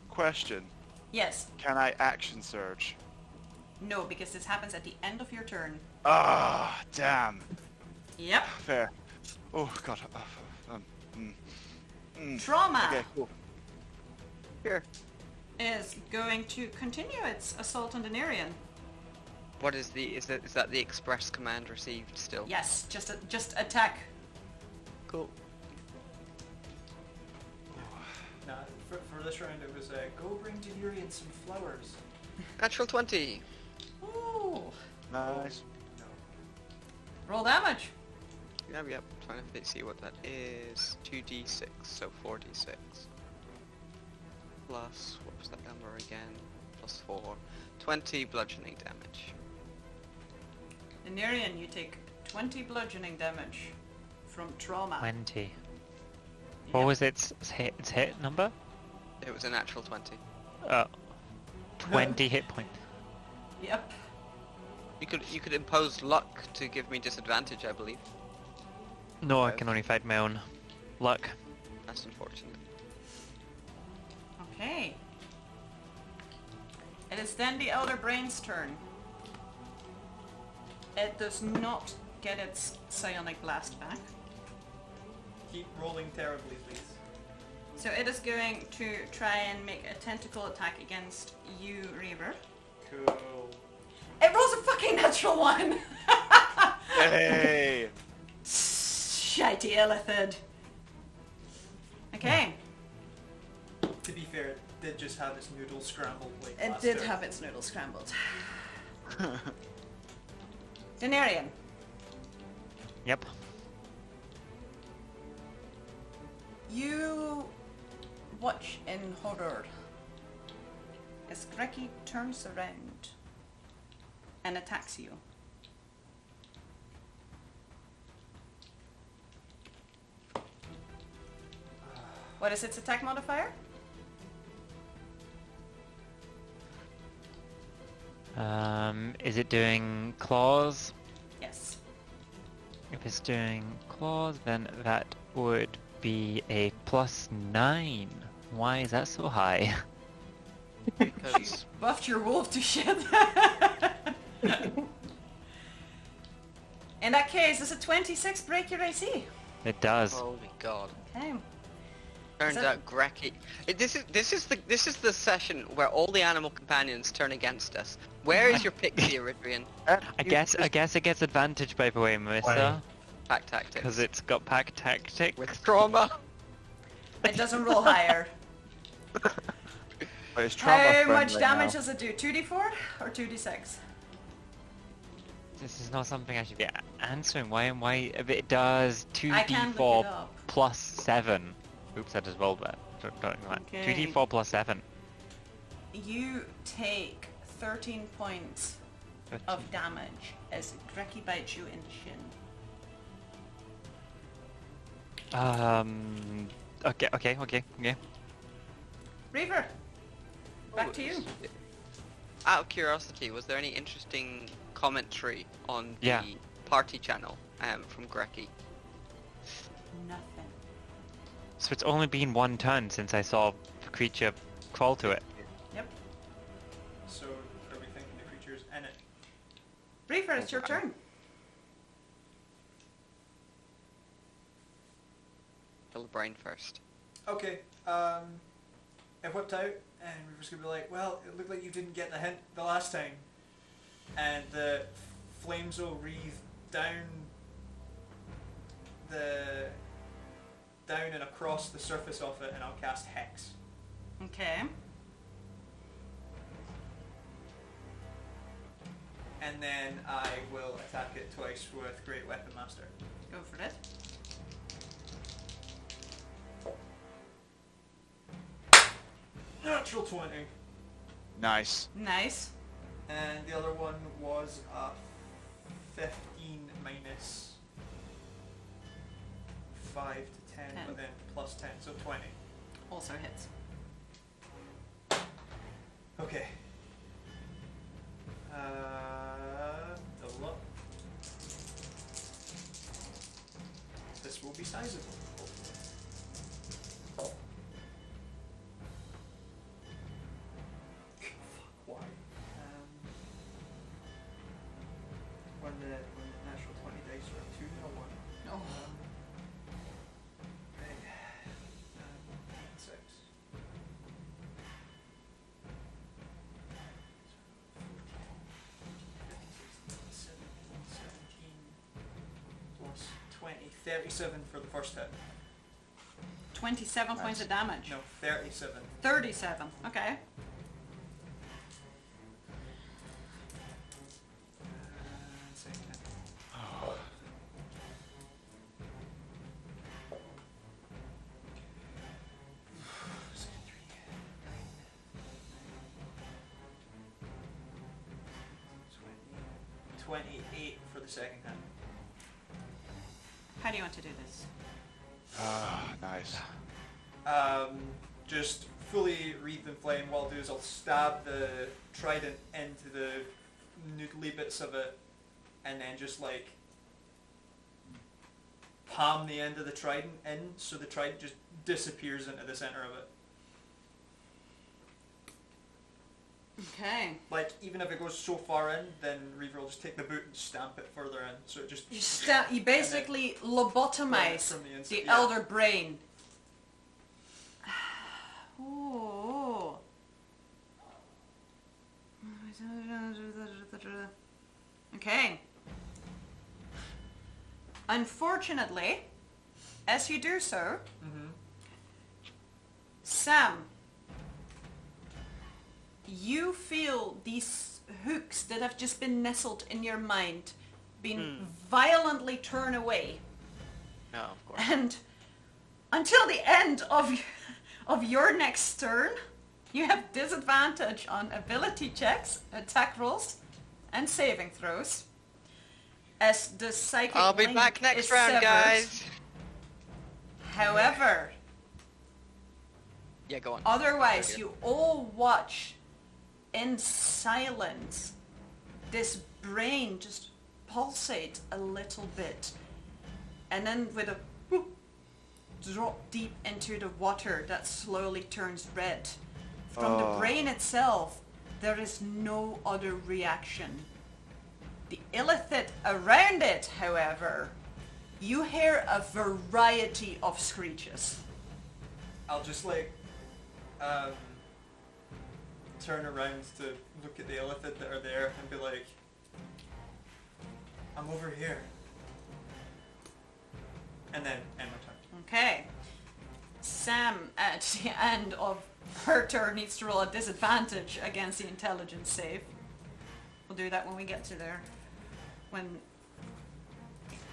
Question. Yes. Can I action surge? No, because this happens at the end of your turn. Ah, damn. Yep. Fair. Oh, God. Trauma Okay, cool. Here. is going to continue its assault on Daenerys. What is is that the express command received still? Yes, just attack. Cool. Nah, for this round it was go bring Delirian some flowers. Natural 20. Ooh. Nice. No. Roll damage. Yep. Trying to see what that is. 2d6, so 4d6. Plus, what was that number again? Plus 4. 20 bludgeoning damage. Daenerys, you take 20 bludgeoning damage from trauma. 20. What Yep. was its hit number? It was a natural 20. 20 hit point. Yep. You could impose luck to give me disadvantage, I believe. No, I can only fight my own luck. That's unfortunate. Okay. It is then the Elder Brain's turn. It does not get its psionic blast back. Keep rolling terribly, please. So it is going to try and make a tentacle attack against you, Reaver. Cool. It rolls a fucking natural one! Hey! Shitey Illithid. Okay. To be fair, it did just have its noodle scrambled like It last did turn. have its noodles scrambled. Daenerys. Yep. You watch in horror as Greki turns around and attacks you. What is its attack modifier? Is it doing claws? Yes. If it's doing claws, then that would be a +9. Why is that so high? Because Buffed your wolf to shit. In that case, does a 26 break your AC? It does. holy god. Okay. Turns that- out Greki. This is the session where all the animal companions turn against us. Where is your pixie, Eridrian? I guess it gets advantage by the way, Melissa, Pack tactics. because it's got pack tactic. With trauma. It doesn't roll higher. But it's trauma How friendly much damage now. does it do? 2d4 or 2d6? This is not something I should be answering. Why? It does I can look 2d4 it up. plus 7. Oops, I just rolled that. Okay. 2d4 plus 7. You take 13 points of damage as Greki bites you in the shin. Okay. Reaver, back to you. Out of curiosity, was there any interesting commentary on the Yeah. party channel from Greki? Nothing. So it's only been one turn since I saw the creature crawl to it. Yep. So, are we thinking the creature's in it? Reaver, it's your turn. Kill the brain first. Okay, it whipped out, and Reaver's gonna be like, well, it looked like you didn't get the hint the last time. And the flames will wreathe down and across the surface of it, and I'll cast Hex. Okay. And then I will attack it twice with Great Weapon Master. Go for it. Natural 20. Nice. Nice. And the other one was a 15 minus 5 to 10, 10. but then plus 10, so 20. Also hits. Okay. Double up. This will be sizable. Why? When the natural 20 dice are a 2 and a 1. Oh. Right. 6. 17 plus 20. 37 for the first hit. 27 points of damage. No, 37. 37. Okay. Second hit. Second 28 for the second hit. How do you want to do this? Ah, nice. Just fully wreathed in flame. What I'll do is I'll stab the trident into the noodly bits of it, and then just like palm the end of the trident in, so the trident just disappears into the center of it. Okay. Like, even if it goes so far in, then Reaver will just take the boot and stamp it further in, so it just... You basically lobotomize From the inside, the yeah. elder brain. Ooh. Okay. Unfortunately, as you do so, Mhm. Sam, you feel these hooks that have just been nestled in your mind being violently torn away, No, of course. and until the end of your next turn, you have disadvantage on ability checks, attack rolls, and saving throws, as the psychic I'll be link back next is round, severed. guys. However, Yeah, go on. Otherwise, Very you all watch in silence this brain just pulsate a little bit, and then with a whoop, drop deep into the water that slowly turns red. From the brain itself, there is no other reaction. The illithid around it, however, you hear a variety of screeches. I'll just like turn around to look at the illithid that are there and be like, I'm over here. And then end my turn. Okay. Sam, at the end of her turn, needs to roll a disadvantage against the intelligence save. We'll do that when we get to there. When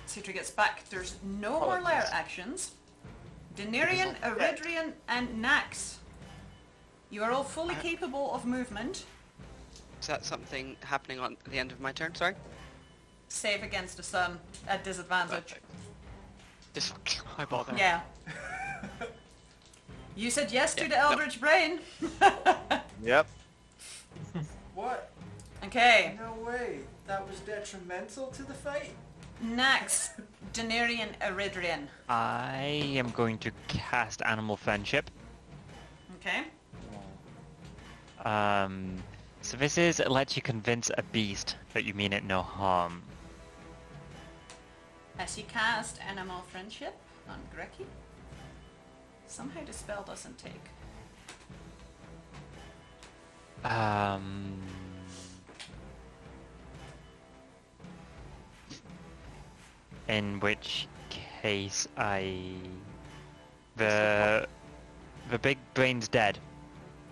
Citra gets back, there's no more lair actions. Denarian, Eridrian, and Nax. You are all fully capable of movement. Is that something happening on the end of my turn? Sorry? Save against the sun at disadvantage. Perfect. Just eyeball that. Yeah. You said yes to the Eldritch Brain. Yep. What? Okay. No way. That was detrimental to the fight? Nax, Denarian, Eridrian. I am going to cast Animal Friendship. Okay. So this is lets you convince a beast that you mean it no harm. As you cast Animal Friendship on Grekki, somehow the spell doesn't take. In which case the big brain's dead,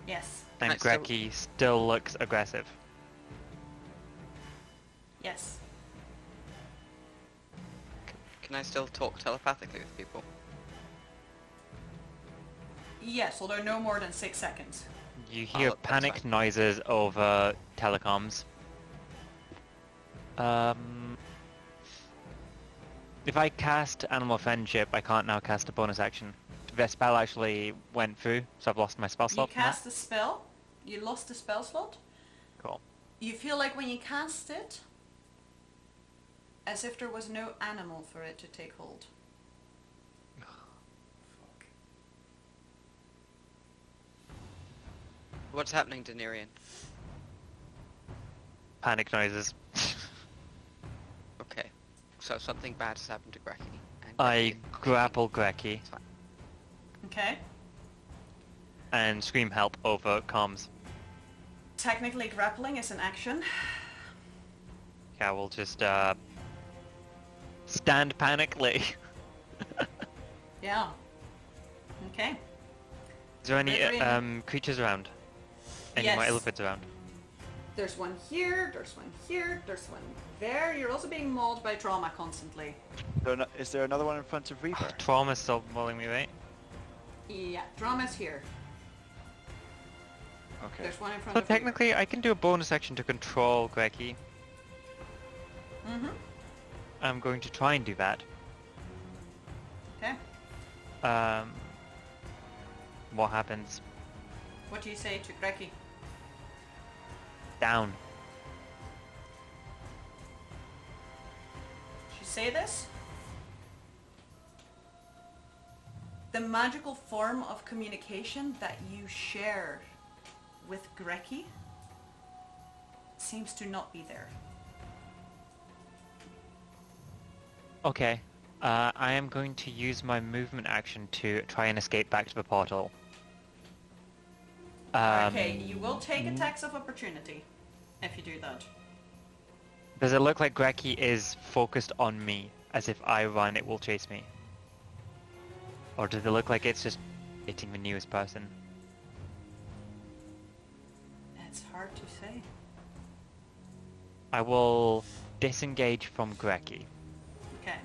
Yes. and Right, so- Grekki still looks aggressive. Yes. Can I still talk telepathically with people? Yes, although no more than 6 seconds. You hear that's panic fine. noises over telecoms. If I cast Animal Friendship, I can't now cast a bonus action. The spell actually went through, so I've lost my spell You slot. from that. cast the spell, you lost the spell slot. Cool. You feel like when you cast it, as if there was no animal for it to take hold. What's happening, Denarian? Panic noises. Okay. So something bad has happened to Grekki. and I Grekki- grapple Grekki It's fine. Okay. and scream help over comms. Technically, grappling is an action. Yeah, we'll just stand panically. Yeah. Okay. Is there any Riverine. creatures around? Any more Yes. elephants around? There's one here, there's one here, there's one there. You're also being mauled by trauma constantly. Is there another one in front of Reaver? Trauma's still mauling me, right? Yeah, drama's here. Okay. There's one in front So of technically, I can do a bonus action to control Grekki. Mm-hmm. I'm going to try and do that. Okay. What happens? What do you say to Grekki? Down. Should you say this? The magical form of communication that you share with Grekki seems to not be there. Okay. I am going to use my movement action to try and escape back to the portal. Okay, you will take attacks of opportunity if you do that. Does it look like Grekki is focused on me, as if I run it will chase me? Or does it look like it's just hitting the newest person? It's hard to say. I will disengage from Grekki Okay.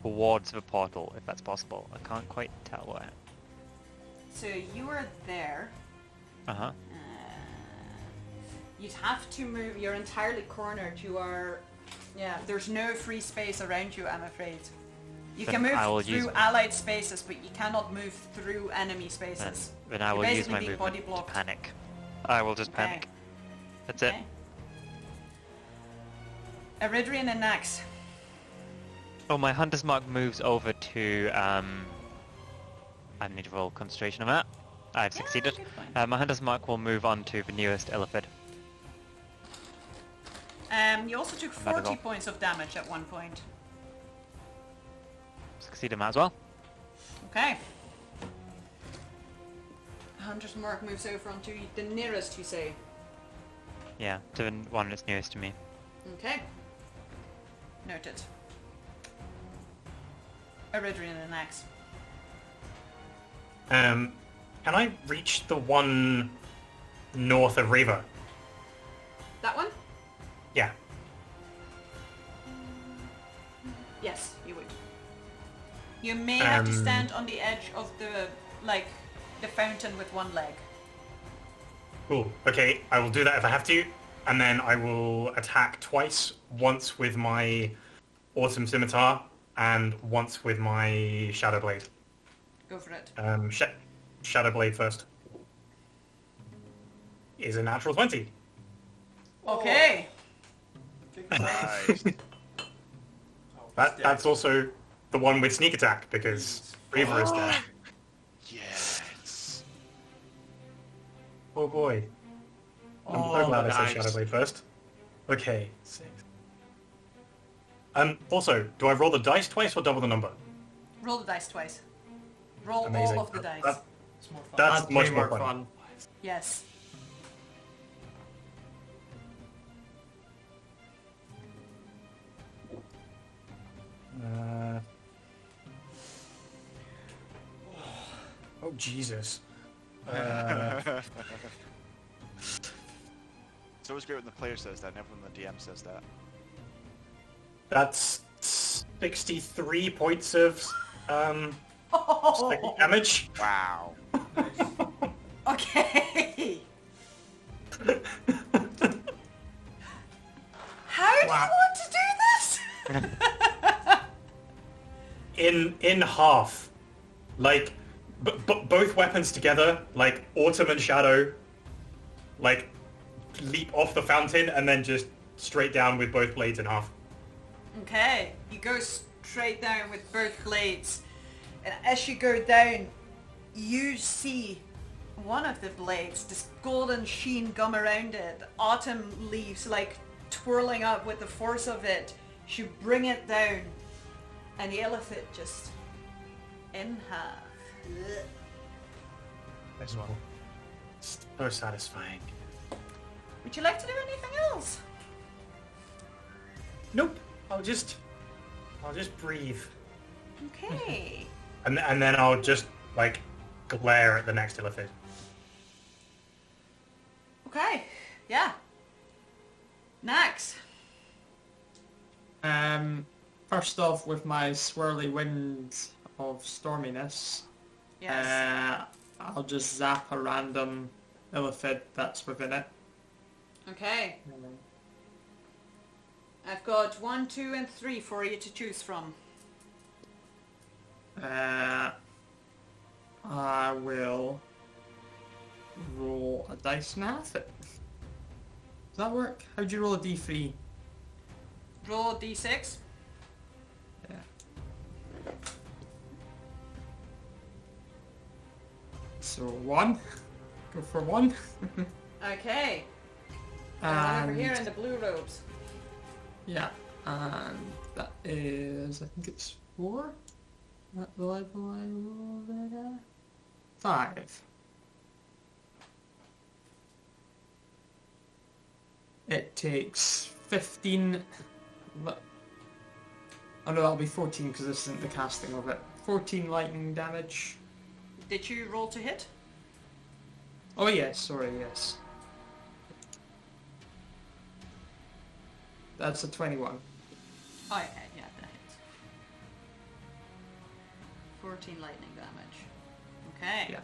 towards the portal, if that's possible. I can't quite tell where. So you are there. Uh-huh. You'd have to move. You're entirely cornered. You are... Yeah, there's no free space around you, I'm afraid. You Then can move I will through use- allied spaces, but you cannot move through enemy Then, spaces. then I You're will use basically my being movement body to blocked. panic. I will just Okay. panic. That's it. Okay. Eridrian and Nax. Oh, my Hunter's Mark moves over to, I need to roll concentration on that. I've succeeded. good point. My Hunter's Mark will move on to the nearest Illithid. You also took Another 40 roll. points of damage at one point. Succeed in that as well. Okay. Hunter's Mark moves over onto the nearest, you say? Yeah, to the one that's nearest to me. Okay. Noted. Eridrian and Nax. Can I reach the one north of Riva? That one? Yeah. Yes, you would. You may have to Um, stand on the edge of the, like, the fountain with one leg. Cool. Okay, I will do that if I have to, and then I will attack twice. Once with my Autumn Scimitar, and once with my Shadow Blade. Go for it. Shadow Blade first. Is a natural 20. Okay. Nice. That's also the one with sneak attack, because Riva is there. Yes. Oh boy. I'm so glad I said Shadow Blade first. Okay, 6. Also, do I roll the dice twice or double the number? Roll the dice twice. Roll Amazing. all of the dice. It's more fun. That's much way more fun. Yes. Oh Jesus. It's always great when the player says that, never when the DM says that. That's 63 points of psychic damage. Wow. Okay. How do you want to do this? In half, like both weapons together, like Autumn and Shadow, like leap off the fountain and then just straight down with both blades in half. Okay, you go straight down with both blades, and as you go down, you see one of the blades, this golden sheen gum around it, autumn leaves like twirling up with the force of it. You bring it down, and the elephant just in half. Ugh. As well. So satisfying. Would you like to do anything else? Nope. I'll just breathe. Okay. And then I'll just like glare at the next illithid. Okay. Yeah. Next. First off, with my swirly wind of storminess, Yes. I'll just zap a random illithid that's within it. Okay. I've got 1, 2, and 3 for you to choose from. I will roll a dice math. Does that work? How'd you roll a d3? Roll d6. Yeah. So 1. Go for 1. Okay. And over here in the blue robes. Yeah, and that is, I think it's 4? At the level I rolled it at? 5. It takes 15... Oh no, that'll be 14 because this isn't the casting of it. 14 lightning damage. Did you roll to hit? Oh yes, sorry, yes. That's a 21. Oh, okay, yeah, that hits. 14 lightning damage. Okay. Yeah.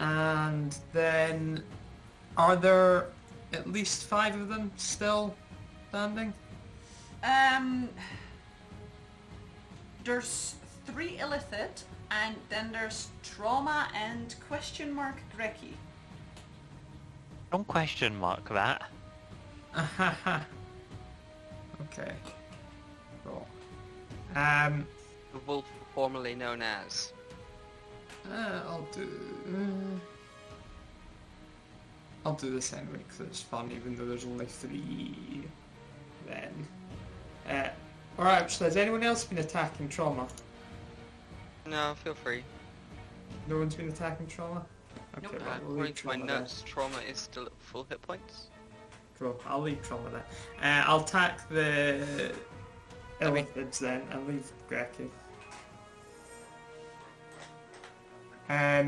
And then, are there at least 5 of them still standing? there's 3 illicit, and then there's trauma and question mark Grekki. Don't question mark that. Okay. Cool. The wolf formerly known as. I'll do this anyway because it's fun, even though there's only 3. Then. Alright, so has anyone else been attacking trauma? No, feel free. No one's been attacking trauma? Okay, Nope. right, we'll According leave to my trauma then. notes, trauma is still at full hit points. Cool, I'll leave trauma then. I'll attack the illithids then and leave Grekki.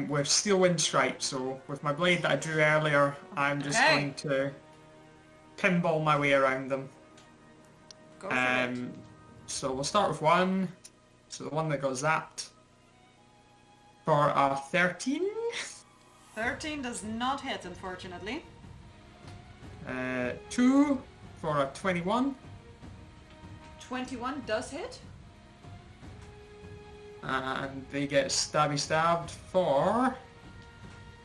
With Steel Wind Strike, so with my blade that I drew earlier, I'm just Okay. going to pinball my way around them. Go for it. So we'll start with 1. So the one that got zapped for a 13. 13 does not hit, unfortunately. 2 for a 21. 21 does hit. And they get stabbed for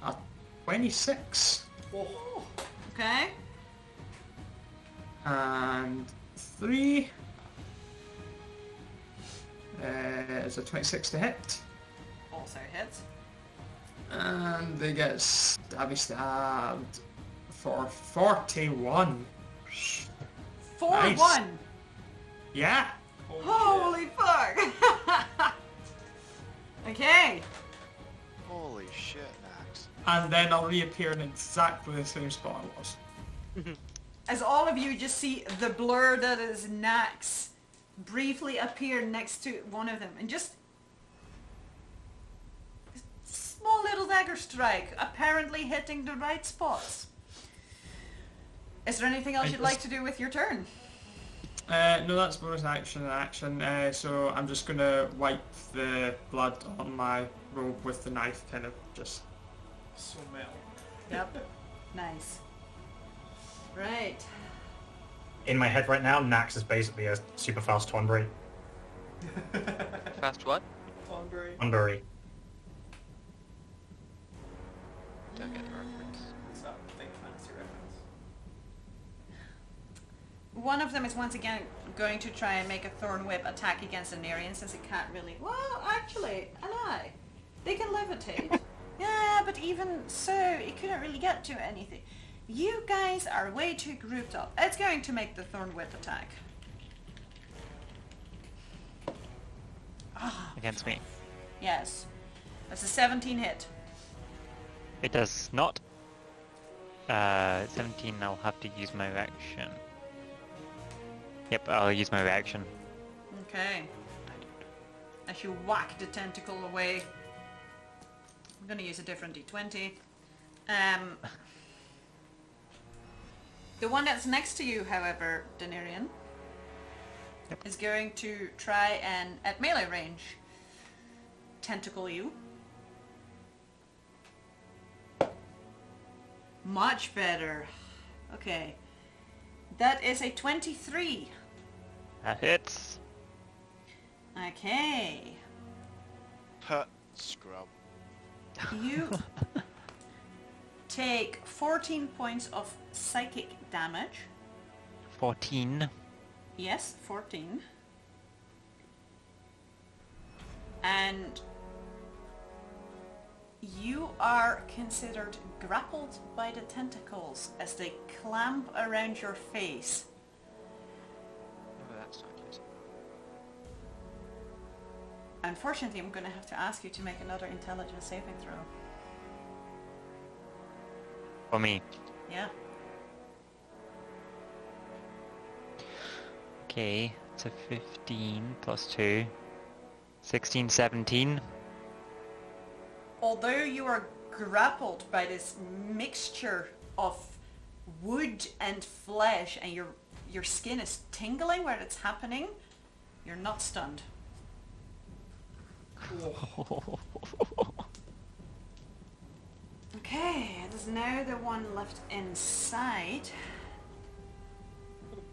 a 26. Oh. Okay. And 3 is a 26 to hit. Also hits. And they get stabbed for 41. 4-1. Nice. Yeah. Holy fuck. Okay. Holy shit, Max. And then I'll reappear in exactly the same spot I was. As all of you just see the blur that is Nax briefly appear next to one of them, and just small little dagger strike, apparently hitting the right spots. Is there anything else you'd like to do with your turn? No, that's bonus action and action. So I'm just gonna wipe the blood on my robe with the knife, kind of just. So metal. Yep. Nice. Right. In my head right now, Nax is basically a super fast Tonberry. Fast what? Thornberry. Tonberry. Don't get the reference. It's that big fancy reference. One of them is once again going to try and make a Thorn Whip attack against an Arian, since it can't really... Well, actually, an eye. They can levitate. Yeah, but even so, it couldn't really get to anything. You guys are way too grouped up. It's going to make the Thorn Whip attack. Ah, Against me. yes. That's a 17 hit. It does not. 17, I'll have to use my reaction. Yep, I'll use my reaction. Okay. As you whack the tentacle away. I'm going to use a different d20. The one that's next to you, however, Denarian, is going to try and, at melee range, tentacle you. Much better. Okay. That is a 23. That hits. Okay. Huh, scrub. You take 14 points of psychic damage. 14. Yes, 14. And you are considered grappled by the tentacles as they clamp around your face. Oh, that's not good. Unfortunately, I'm going to have to ask you to make another intelligence saving throw. For me. Yeah. Okay, it's a 15 plus 2. 16, 17. Although you are grappled by this mixture of wood and flesh, and your skin is tingling where it's happening, you're not stunned. Okay, it is now the one left inside.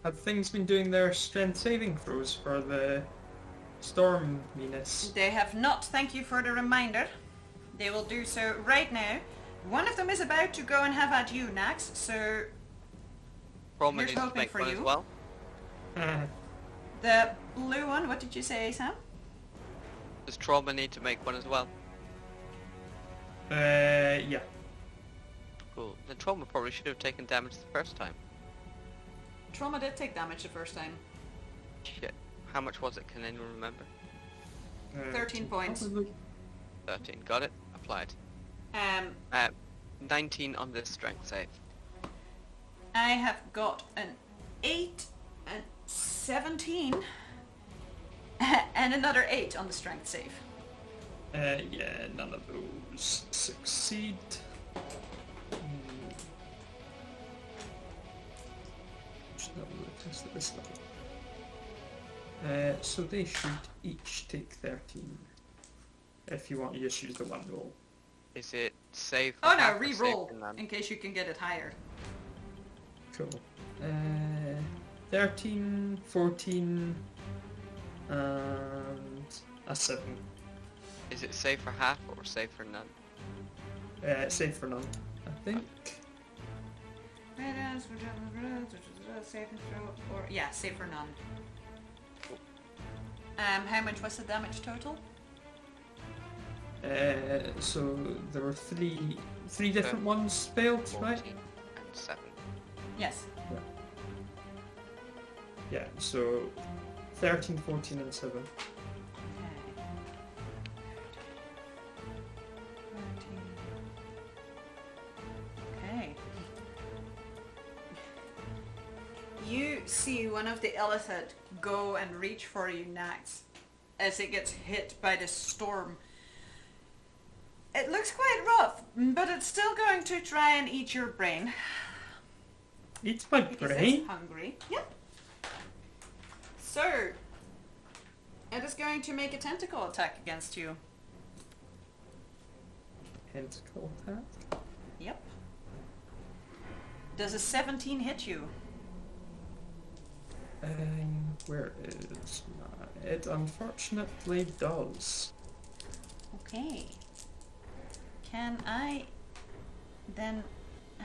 Have things been doing their strength saving throws for the storminess. They have not. Thank you for the reminder. They will do so right now. One of them is about to go and have at you, Nax, so Roman here's needs to hoping make for one as you. well. The blue one, what did you say, Sam? Does Trauma need to make one as well? Yeah. Cool. Then Trauma probably should have taken damage the first time. Trauma did take damage the first time. Shit. How much was it? Can anyone remember? 13 points. 13. Got it. Applied. 19 on this strength save. I have got an 8 and 17 and another 8 on the strength save. Yeah, none of those succeed. Just have a look test at this level. So they should each take 13. If you want, you just use the one roll. Is it save? Oh for no, half or re-roll save for none? in case you can get it higher. Cool. 13, 14, and a 7. Is it save for half or save for none? Save for none, I think. Save and throw, or yeah, save for none. How much was the damage total? So there were three different ones failed, 14 right? and 7. Yes. Yeah, so 13, 14, and 7. Okay. You see one of the Illithid go and reach for you, Nax, as it gets hit by the storm. It looks quite rough, but it's still going to try and eat your brain. Eat my Because brain? it's hungry. Yep. So, it is going to make a tentacle attack against you. Tentacle attack? Yep. Does a 17 hit you? Where is my... It unfortunately does. Okay. Can I then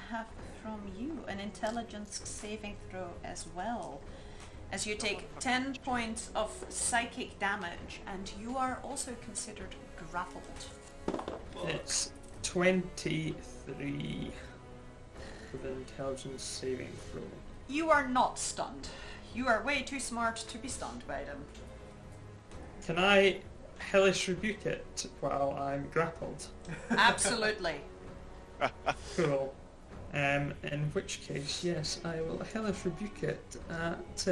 have from you an intelligence saving throw as well? As you take 10 points of psychic damage and you are also considered grappled. It's 23 for the intelligence saving throw. You are not stunned. You are way too smart to be stunned by them. Can I hellish rebuke it while I'm grappled? Absolutely. Cool. In which case, yes, I will hellish rebuke it at...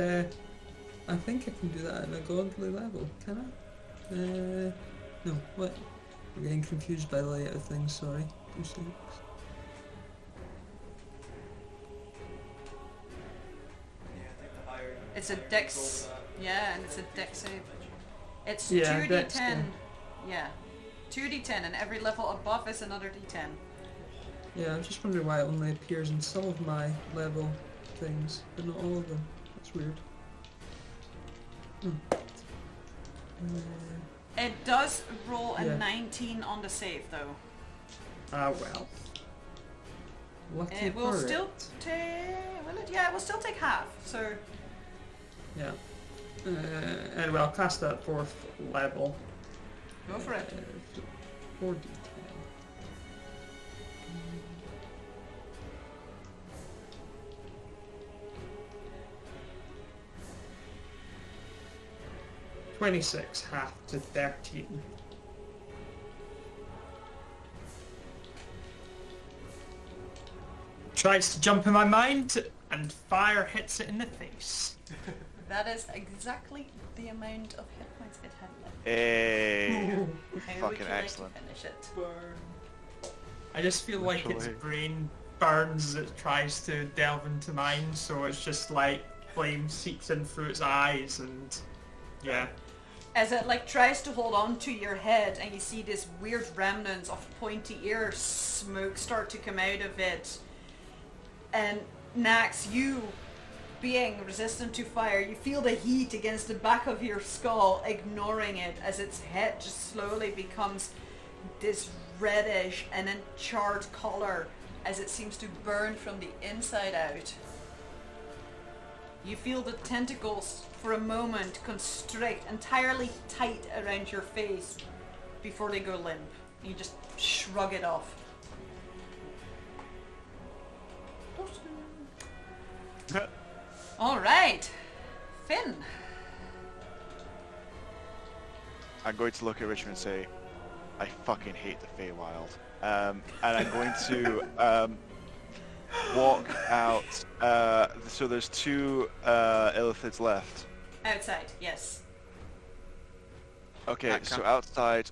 I think I can do that at a godly level, can I? No, what? I'm getting confused by the layout of things, sorry. 2 seconds. Yeah, I think the higher. It's a dex... Yeah, and it's a dex save. It's Yeah, 2d10. dex, Yeah. 2d10 and every level above is another d10. Yeah, I'm just wondering why it only appears in some of my level things, but not all of them. That's weird. It does roll a Yeah. 19 on the save though. Ah well. Lucky It will for still it. take... Will it? Yeah, it will still take half, so... Yeah. Anyway, I'll cast that 4th level. Go for it. 4d10. $26, half to 13. Tries to jump in my mind, and fire hits it in the face. That is exactly the amount of hit points it had left. Hey, How would fucking you like excellent. to finish it? I just feel like its Literally. brain burns as it tries to delve into mine, so it's just like flame seeps in through its eyes, and yeah. As it like tries to hold on to your head and you see this weird remnants of pointy ear smoke start to come out of it. And Nax, you being resistant to fire, you feel the heat against the back of your skull, ignoring it as its head just slowly becomes this reddish and then charred color as it seems to burn from the inside out. You feel the tentacles for a moment constrict entirely tight around your face before they go limp. You just shrug it off. Alright, Finn. I'm going to look at Richard and say, I fucking hate the Feywild. And I'm going to walk out. So there's 2 illithids left. Outside, yes. Okay, so outside,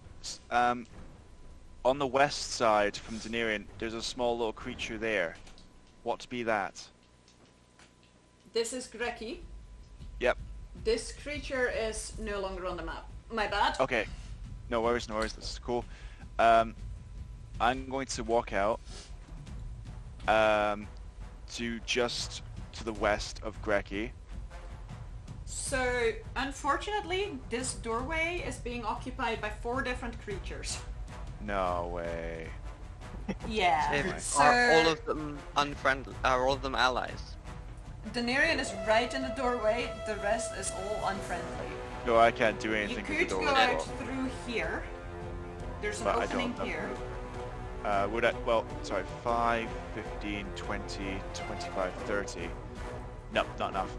on the west side from Denarian, there's a small little creature there. What be that? This is Greki. Yep. This creature is no longer on the map. My bad. Okay. No worries, this is cool. I'm going to walk out to just to the west of Greki. So, unfortunately, this doorway is being occupied by 4 different creatures. No way. Yeah. So, Are all of them unfriendly? Are all of them allies? Denarian is right in the doorway, the rest is all unfriendly. No, I can't do You anything with the could door. go out through here. There's an But I opening don't. here. Would I? Well, sorry. 5, 15, 20, 25, 30. Nope, not enough.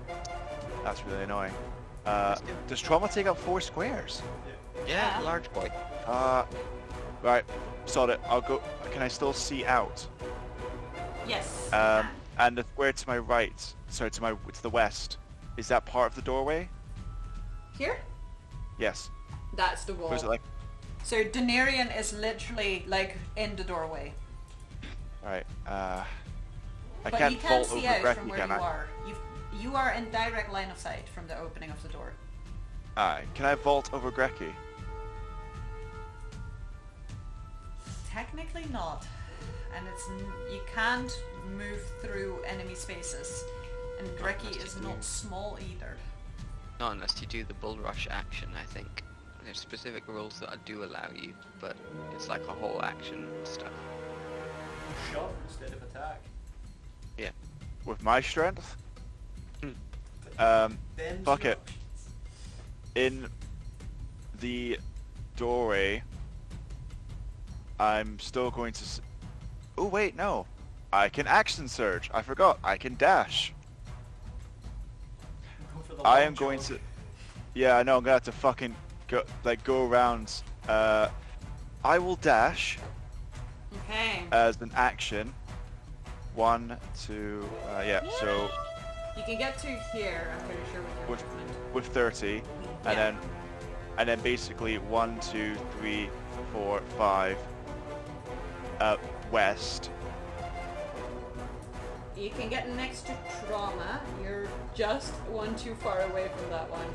That's really annoying. Does trauma take up 4 squares? Yeah, large boy. Right. Sod it. I'll go. Can I still see out? Yes. And the square to my right, sorry, to the west, is that part of the doorway? Here? Yes. That's the wall. Or is it like? So Denarian is literally like in the doorway. Right. I But can't you can vault see over out from Greki, where can you I? are. You are in direct line of sight from the opening of the door. Alright. Can I vault over Greki? Technically not. And you can't move through enemy spaces. And Greki is not small either. Not unless you do the bull rush action, I think. There's specific rules that do allow you, but it's like a whole action stuff. Shove instead of attack. Yeah. With my strength? Then Fuck it. In the doorway, I'm still going to... Oh wait, no. I can action surge. I forgot. I can dash. Go for the I long am going jog. to... Yeah, I know. I'm going to have to fucking go around. I will dash Okay. as an action. 1, 2... yeah, so You can get to here, I'm pretty sure, with your movement. with 30. Yeah. And then basically 1, 2, 3, 4, 5... west. You can get next to trauma. You're just one too far away from that one.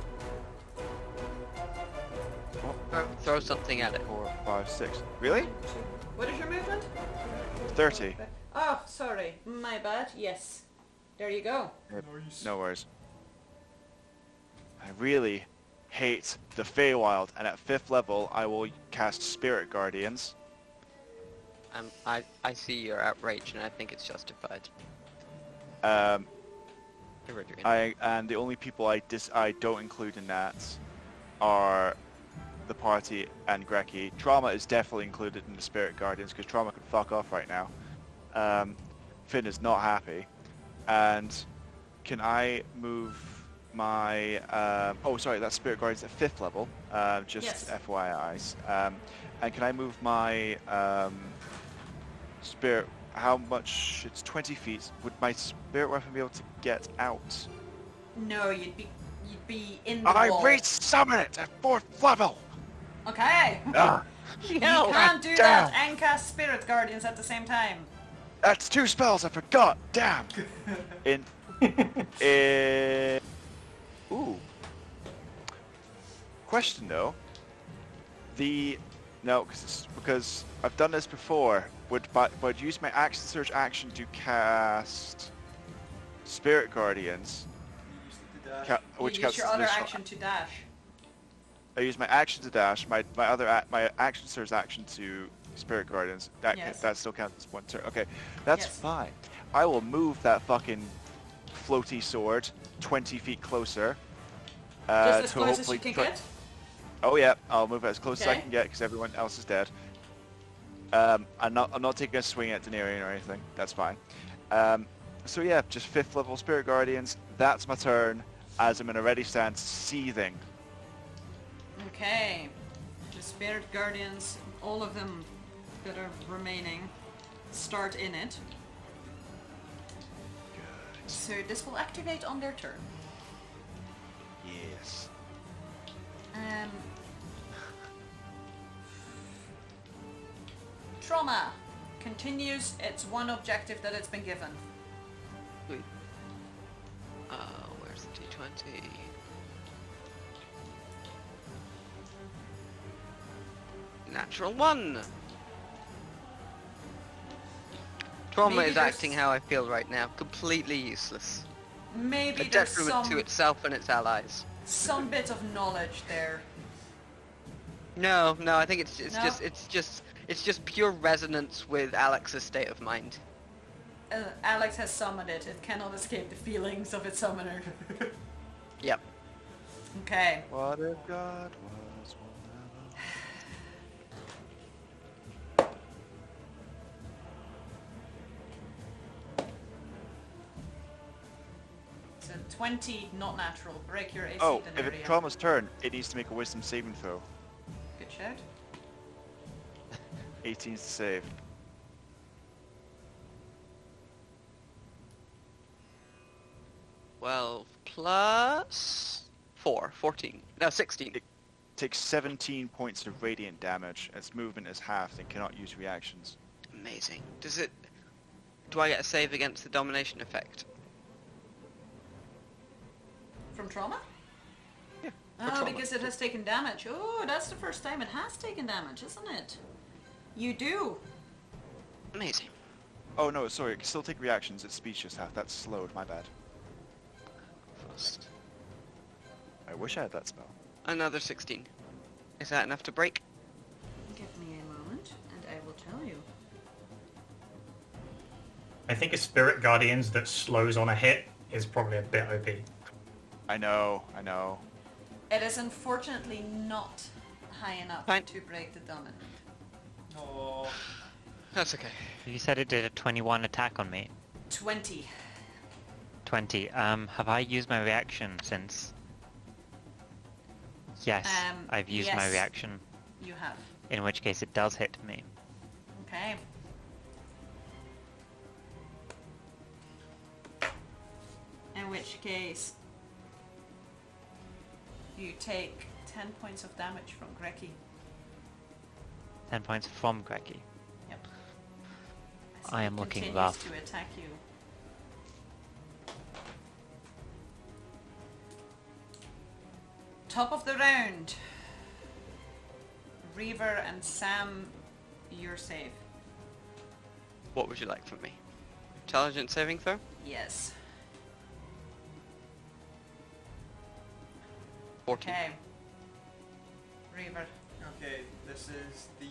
Throw something at it. 4, 5, 6. Really? What is your movement? 30. Oh, sorry. My bad. Yes. There you go. No worries. I really hate the Feywild, and at 5th level I will cast Spirit Guardians. I see your outrage, and I think it's justified. And the only people I don't include in that are the party and Greki. Trauma is definitely included in the Spirit Guardians because Trauma can fuck off right now. Finn is not happy. And can I move my... oh, sorry, that's Spirit Guardians at 5th level. Just Yes. FYIs. And can I move my Spirit... How much? It's 20 feet. Would my Spirit Weapon be able to get out? No, you'd be in the I wall. re-summon it at 4th level! Okay. Ah, You can't do that and cast Spirit Guardians at the same time. that's 2 spells, I forgot! Damn! In... Ooh. Question though. No, because I've done this before. Would use my action surge action to cast Spirit Guardians. dash. which you use counts your as other additional- action to dash. I use my action to dash. My action surge action to Spirit Guardians. Yes. That still counts as one turn. Okay, that's Yes. fine. I will move that fucking floaty sword 20 feet closer. Just as to close as hopefully you can try- get? Oh yeah, I'll move it as close as I Okay. can get because everyone else is dead. I'm not taking a swing at Daenerys or anything. That's fine. So yeah, just 5th level Spirit Guardians. That's my turn as I'm in a ready stance, seething. Okay. The Spirit Guardians, all of them that are remaining, start in it. So this will activate on their turn. Yes. Trauma continues its one objective that it's been given. Sweet. Where's the D20? Natural 1! Trauma Maybe is there's- acting how I feel right now. Completely useless. Maybe A there's detriment to itself and its allies. some bit of knowledge there. No, I think it's No? just pure resonance with Alex's state of mind. Alex has summoned it. It cannot escape the feelings of its summoner. Yep. Okay. What if God was one of us? So 20, not natural. Break your AC Oh, in if area. it's Trauma's turn, it needs to make a wisdom saving throw. Good shout. 18 to save. Well, plus 4, 14. No, 16. Takes 17 points of radiant damage. Its movement is halved and cannot use reactions. Amazing. Do I get a save against the domination effect? From trauma? Yeah. Oh, trauma. because it has taken damage. Oh, that's the first time it has taken damage, isn't it? You do. Amazing. Oh no, sorry, it can still take reactions. Its speech just half. That's slowed, my bad. First. I wish I had that spell. Another 16. Is that enough to break? Give me a moment, and I will tell you. I think a Spirit Guardians that slows on a hit is probably a bit OP. I know. It is unfortunately not high enough Fine. to break the dominant. Oh, That's okay. You said it did a 21 attack on me. 20. 20. Have I used my reaction since? Yes, I've used my yes. reaction. You have. In which case it does hit me. Okay. In which case, you take 10 points of damage from Greki. 10 points from Greggy. Yep. As I he am looking continues rough. to attack you. Top of the round. Reaver and Sam, your save. What would you like from me? Intelligence saving throw? Yes. 14. Okay. Reaver. okay. This is the.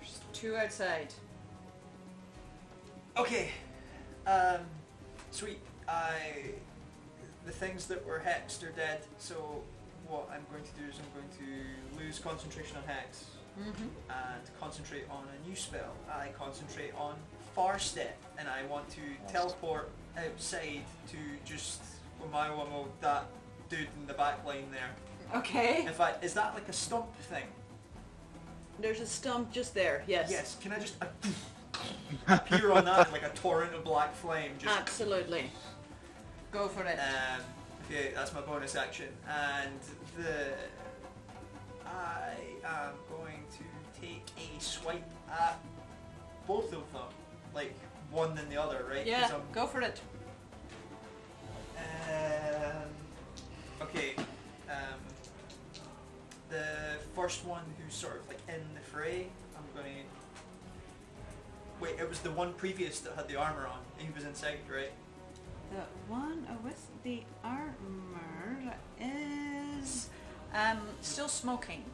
There's 2 outside. Okay. Sweet. The things that were hexed are dead. So what I'm going to do is I'm going to lose concentration on hex and concentrate on a new spell. I concentrate on Far Step, and I want to teleport outside to just Wamo that dude in the back line there. Okay. In fact, is that like a stump thing? There's a stump just there. Yes. Yes. Can I just appear on that in like a torrent of black flame? Just Absolutely. Go for it. okay, that's my bonus action, and I am going to take a swipe at both of them, like one than the other, right? 'Cause Yeah, I'm- go for it. Okay. The first one who's sort of like in the fray, I'm going to. Wait, it was the one previous that had the armor on. He was inside, right? The one with the armor is still smoking.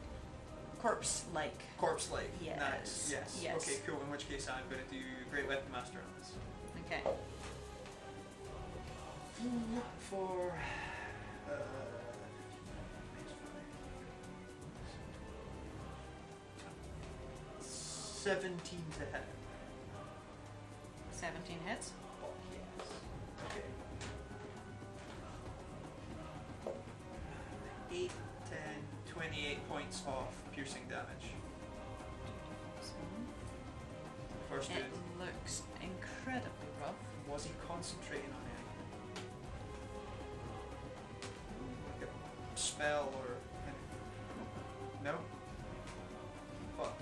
Corpse-like. Corpse-like. Yes. Nice. Yes. Yes. Okay, cool. In which case I'm going to do Great Weapon Master on this. Okay. For... 17 to hit. 17 hits. Oh, yes. Okay. 8, 10, 28 points of piercing damage. First It dude. looks incredibly rough. Was he concentrating on anything? Like a spell or anything? No? Fuck.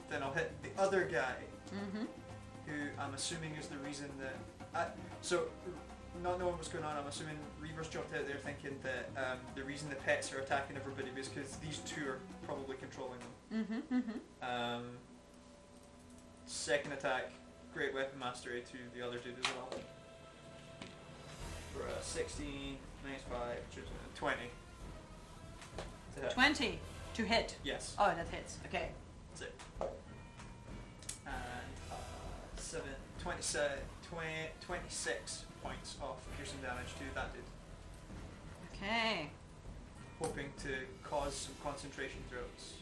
Then I'll hit the other guy, who I'm assuming is the reason that... so, not knowing what's going on, I'm assuming Reaver's jumped out there thinking that the reason the pets are attacking everybody is because these two are probably controlling them. Second attack, Great Weapon Mastery to the other dude as well. For a 16, 95, 20. To hit. 20 to hit. Yes. Oh, that hits. Okay. That's it. And 26 points of piercing damage to that dude. Okay. Hoping to cause some concentration throws.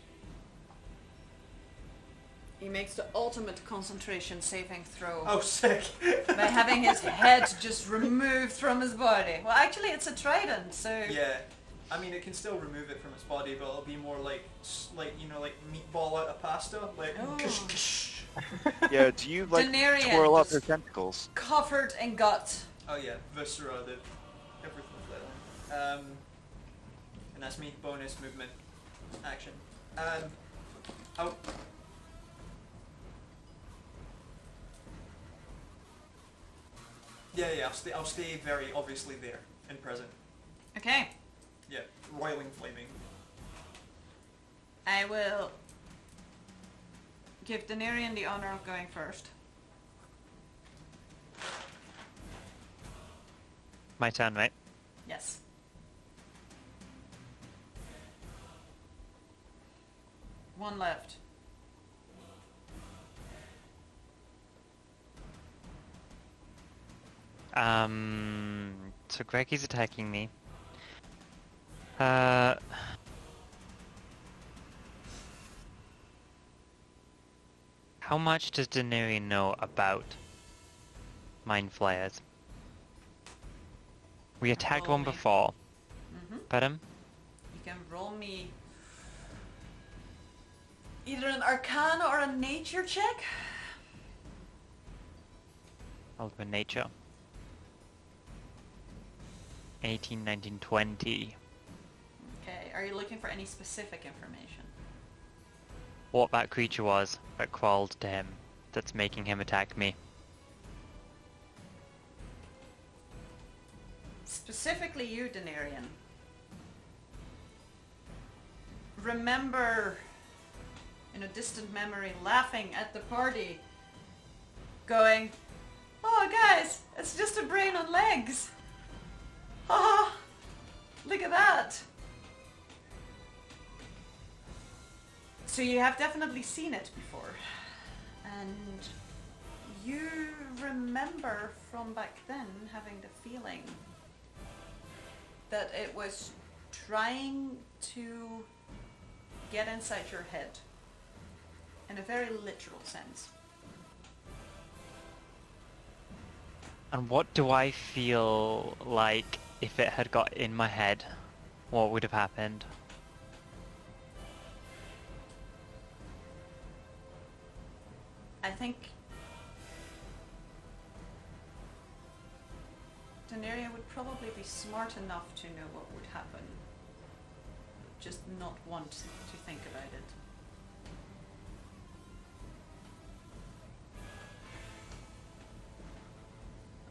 He makes the ultimate concentration saving throw Oh, sick! by having his head just removed from his body. Well, actually, it's a trident, so... Yeah. I mean, it can still remove it from its body, but it'll be more like you know, like meatball out of pasta, like. Oh. Yeah, do you like Denarian twirl up was your tentacles? covered in gut. Oh yeah, viscera, everything like that. And that's me. Bonus movement, action. Oh. Yeah, I'll stay very obviously there and present. Okay. Yeah, roiling, flaming. I will give Denarian the honor of going first. My turn, right? Yes. One left. So Greggy's attacking me. How much does Denarian know about Mind Flayers? We attacked Roll one me. before. Mm-hmm. Pardon? You can roll me either an Arcana or a Nature check. I'll do a nature. 18, 19, 20. Okay, are you looking for any specific information? What that creature was that crawled to him that's making him attack me. Specifically you, Denarian. Remember, in a distant memory, laughing at the party, going, "Oh guys, it's just a brain on legs. Ah, look at that." So you have definitely seen it before. And you remember from back then having the feeling that it was trying to get inside your head in a very literal sense. And what do I feel like if it had got in my head? What would have happened? I think Denaria would probably be smart enough to know what would happen, just not want to think about it.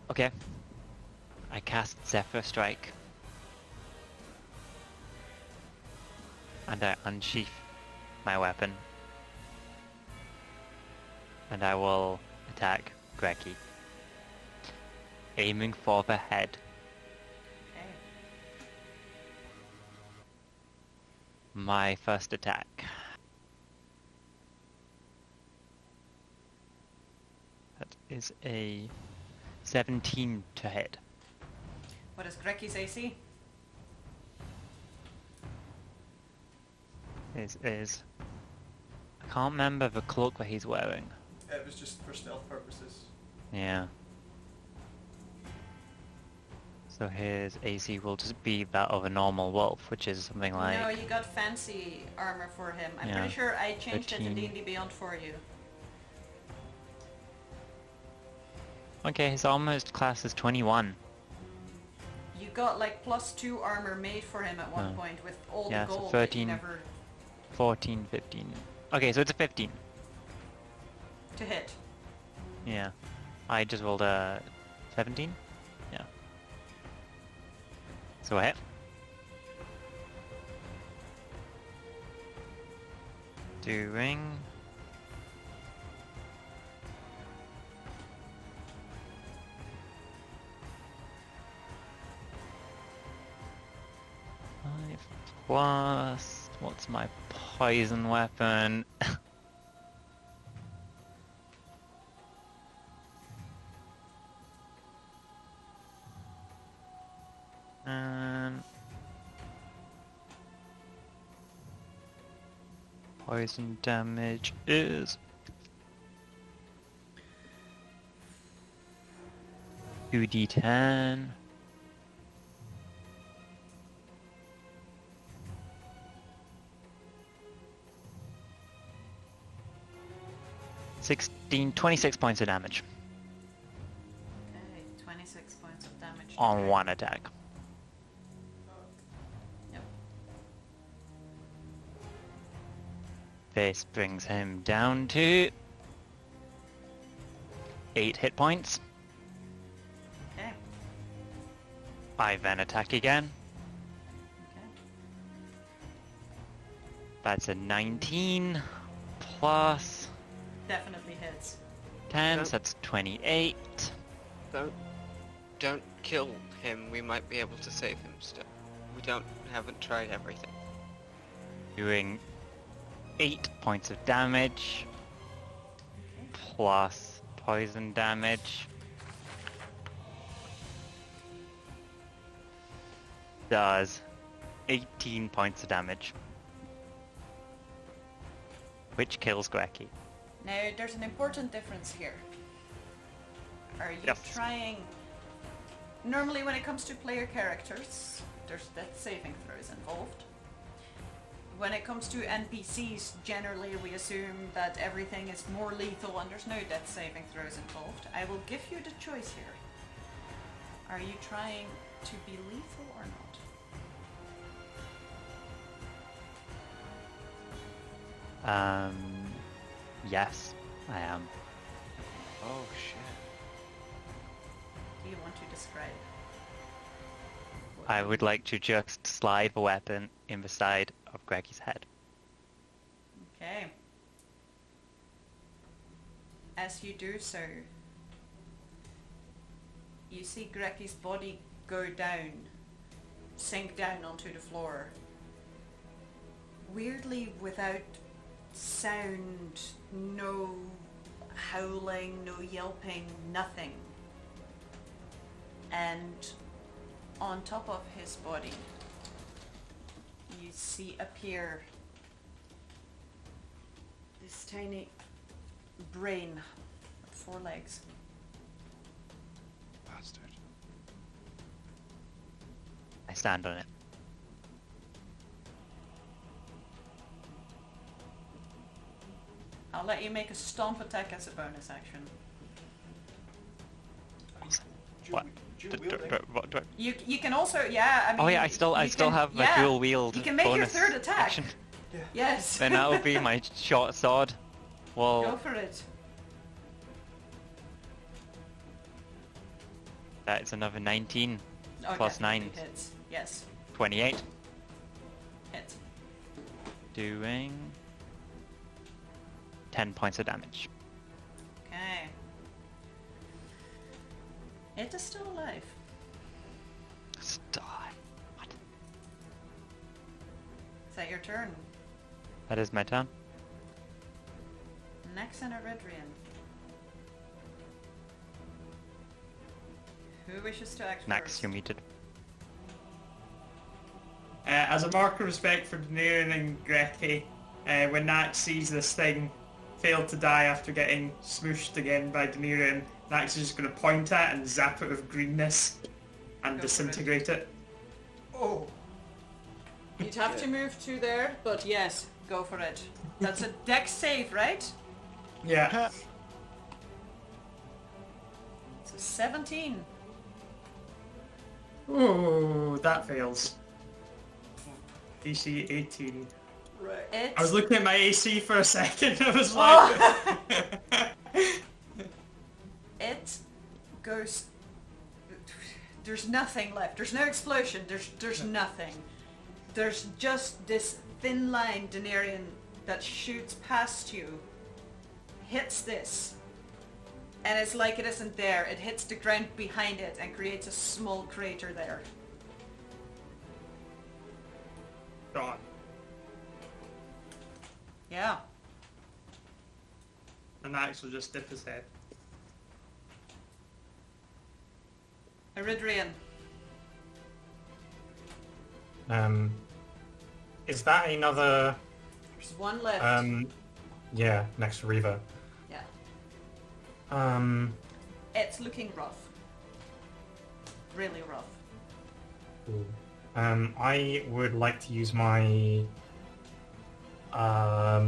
Okay. I cast Zephyr Strike. And I unsheath my weapon. And I will attack Greggy. Aiming for the head. Okay. My first attack. That is a 17 to hit. What is Grecky's AC? This is... I can't remember the cloak that he's wearing. It was just for stealth purposes. Yeah. So his AC will just be that of a normal wolf, which is something like... No, you got fancy armor for him. I'm Yeah. pretty sure I changed it 13. to D&D Beyond for you. Okay, his armor class is 21. You got like +2 armor made for him at one Oh. point with all Yeah, the so gold that you 13. never 14, 15. Okay, so it's a 15. to hit. Yeah. I just rolled a 17? Yeah. So a hit. Doing... Five plus... What's my poison weapon? Poison damage is 2d10. Sixteen, 26 points of damage Okay, 26 points of damage. on Okay. one attack. Yep. This brings him down to 8 hit points. Okay. I then attack again. Okay. That's a 19 plus Definitely hits. 10, Yep. so that's 28. Don't kill him. We might be able to save him still. We haven't tried everything. Doing 8 points of damage plus poison damage. Does 18 points of damage. Which kills Grecki. Now, there's an important difference here. Are you Yes. trying... Normally when it comes to player characters, there's death saving throws involved. When it comes to NPCs, generally we assume that everything is more lethal and there's no death saving throws involved. I will give you the choice here. Are you trying to be lethal or not? Yes, I am. Oh shit. Do you want to describe? I would like to just slide the weapon in the side of Greggy's head. Okay. As you do so, you see Grecky's body go down, sink down onto the floor. Weirdly without sound, no howling, no yelping, nothing. And on top of his body, you see appear this tiny brain with 4 legs. Bastard. I stand on it. I'll let you make a stomp attack as a bonus action. What? Dual wielding. What do I... You can also, yeah, I mean... Oh yeah, I still have my dual wield You can make your bonus third attack. action. Yes. Then that would be my short sword. Go Well, for it. that is another 19 Oh, plus definitely 9, hits. Yes. 28. Hit. Doing 10 points of damage. Okay. It is still alive. Let's die. What? Is that your turn? That is my turn. Next in Eridrian. Who wishes to act Max, first? you're muted. As a mark of respect for Daenerys and Gretty, when Nax sees this thing fail to die after getting smooshed again by Daenerys, Nax is just going to point at it and zap it with greenness and Go for disintegrate it. Oh. You'd have to move to there, but yes, go for it. That's a dex save, right? Yeah. So 17. Ooh, that fails. DC 18. Right. It's I was looking at my AC for a second. I was like... It goes. There's nothing left. There's no explosion. There's nothing. There's just this thin line, Daenerys, that shoots past you, hits this, and it's like it isn't there. It hits the ground behind it and creates a small crater there. God. Yeah. And Nax will just dip his head. Eridrian. Is that another? There's one left. Yeah, next to Reva. Yeah. It's looking rough. Really rough. Cool. I would like to use my. I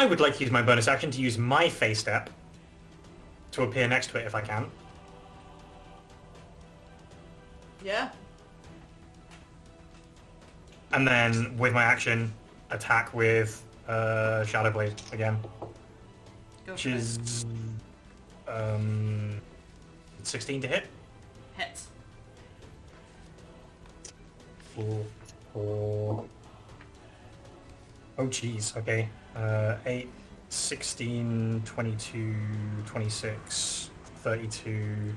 would like to use my bonus action to use my face step to appear next to it if I can. Yeah. And then with my action, attack with Shadow Blade again, Go which for it. is 16 to hit. Hits. Four. Oh jeez, okay. 8, 16, 22, 26, 32,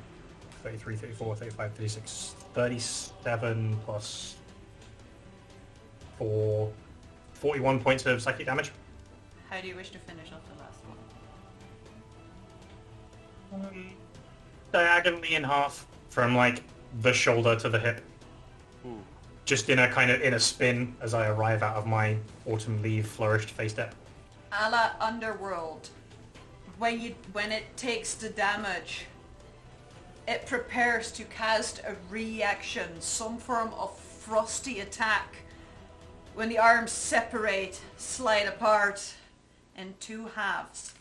33, 34, 35, 36, 37 plus 4, 41 points of psychic damage. How do you wish to finish off the last one? Diagonally in half from like the shoulder to the hip. Ooh. Just in a spin as I arrive out of my autumn leaf flourished face step. A la Underworld, when it takes the damage, it prepares to cast a reaction, some form of frosty attack. When the arms separate, slide apart in two halves,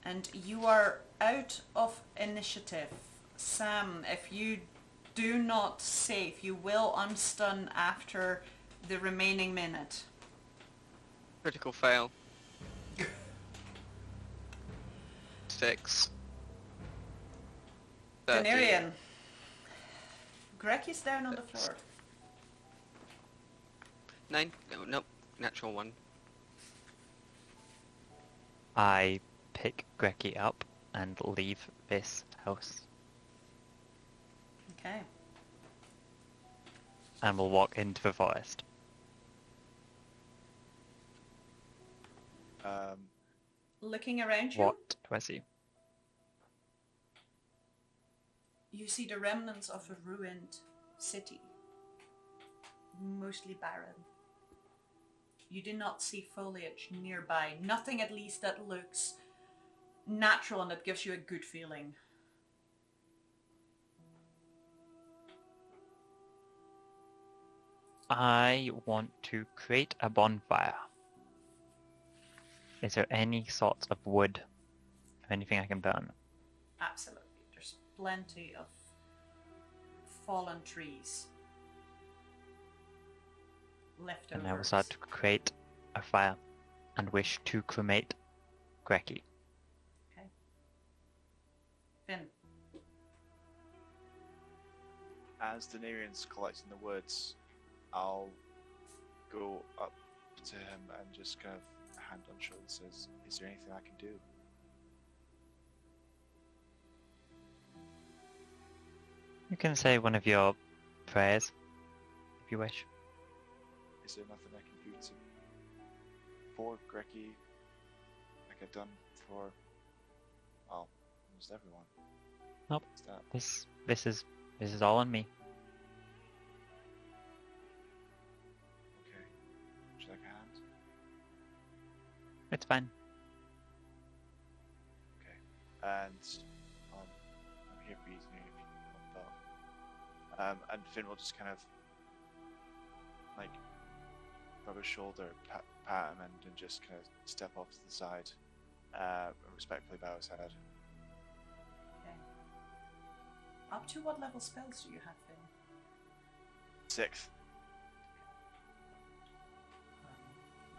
and you are out of initiative. Sam, if you do not save, you will unstun after the remaining minute. Critical fail. 6. 30. Daenerys. Greg is down on the floor. 9? No, nope. Natural 1. I pick Greggy up and leave this house. Okay. And we'll walk into the forest. Looking around you, What do I see? you see the remnants of a ruined city. Mostly barren. You do not see foliage nearby. Nothing at least that looks natural and that gives you a good feeling. I want to create a bonfire. Is there any sorts of wood or anything I can burn? Absolutely. There's plenty of fallen trees. Leftovers. And I will start to create a fire and wish to cremate Greggy. Okay. Finn. As Daenerys collecting the woods, I'll go up to him and just kind of hand on shoulder says, "Is there anything I can do?" You can say one of your prayers, if you wish. Is there nothing I can do to for Grekky like I've done for almost everyone? Nope. Is that This is all on me. okay? Would you like a hand? It's fine. Okay. And I'm here for you if you want that. And Finn will just kind of like rub his shoulder, pat him, and just kind of step off to the side, respectfully bow his head. Okay. Up to what level spells do you have, Finn? 6th.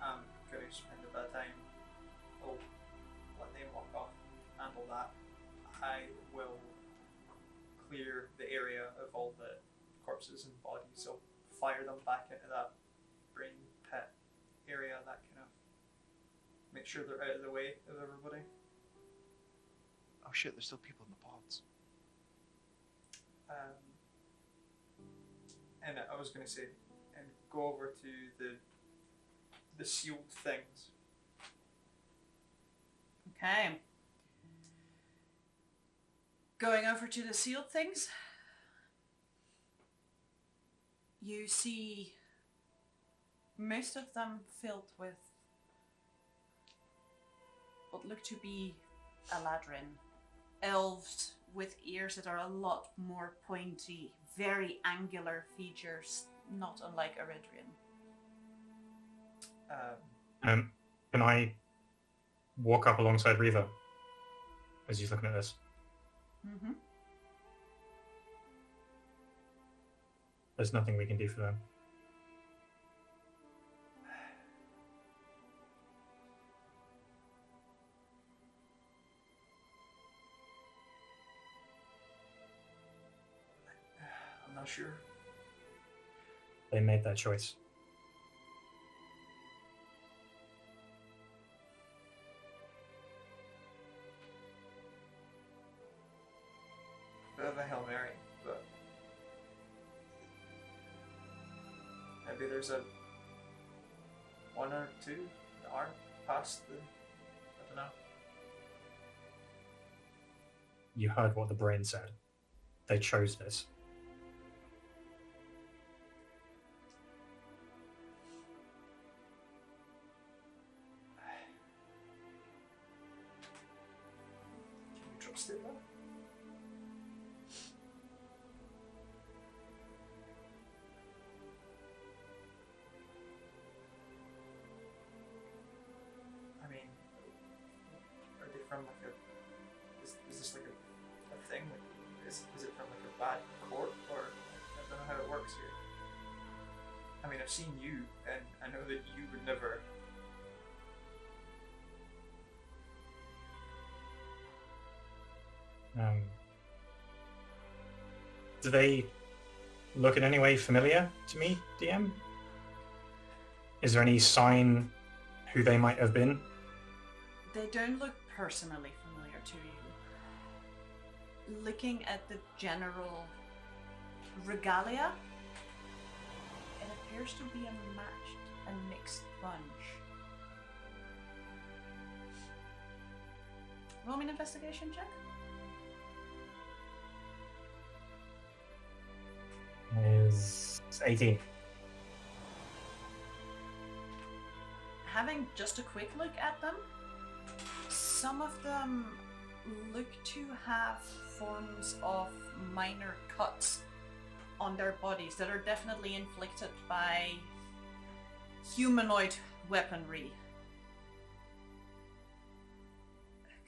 I'm going to spend a bit of time. Oh, let them walk off. Handle that. I will clear the area of all the corpses and bodies. So fire them back into that brain pit area. That kind of make sure they're out of the way of everybody. Oh shit! There's still people in the pods. And I was going to say, and go over to the sealed things. Okay. Going over to the sealed things, you see most of them filled with what look to be Eladrin. Elves with ears that are a lot more pointy, very angular features, not unlike Eredrian. Can I walk up alongside Reva as he's looking at this? Mm-hmm. There's nothing we can do for them. I'm not sure. They made that choice. Bit of a Hail Mary, but maybe there's a one or two that aren't past the, I don't know. You heard what the brain said. They chose this. Can you trust it though? I mean, are they from like a? Is this like a thing? Like, is it from like a bad court, or I don't know how it works here. I mean, I've seen you, and I know that you would never. Do they look in any way familiar to me, DM? Is there any sign who they might have been? They don't look personally familiar to you. Looking at the general regalia, it appears to be a matched and mixed bunch. Roll me an investigation check. Is 18. Having just a quick look at them, some of them look to have forms of minor cuts on their bodies that are definitely inflicted by humanoid weaponry.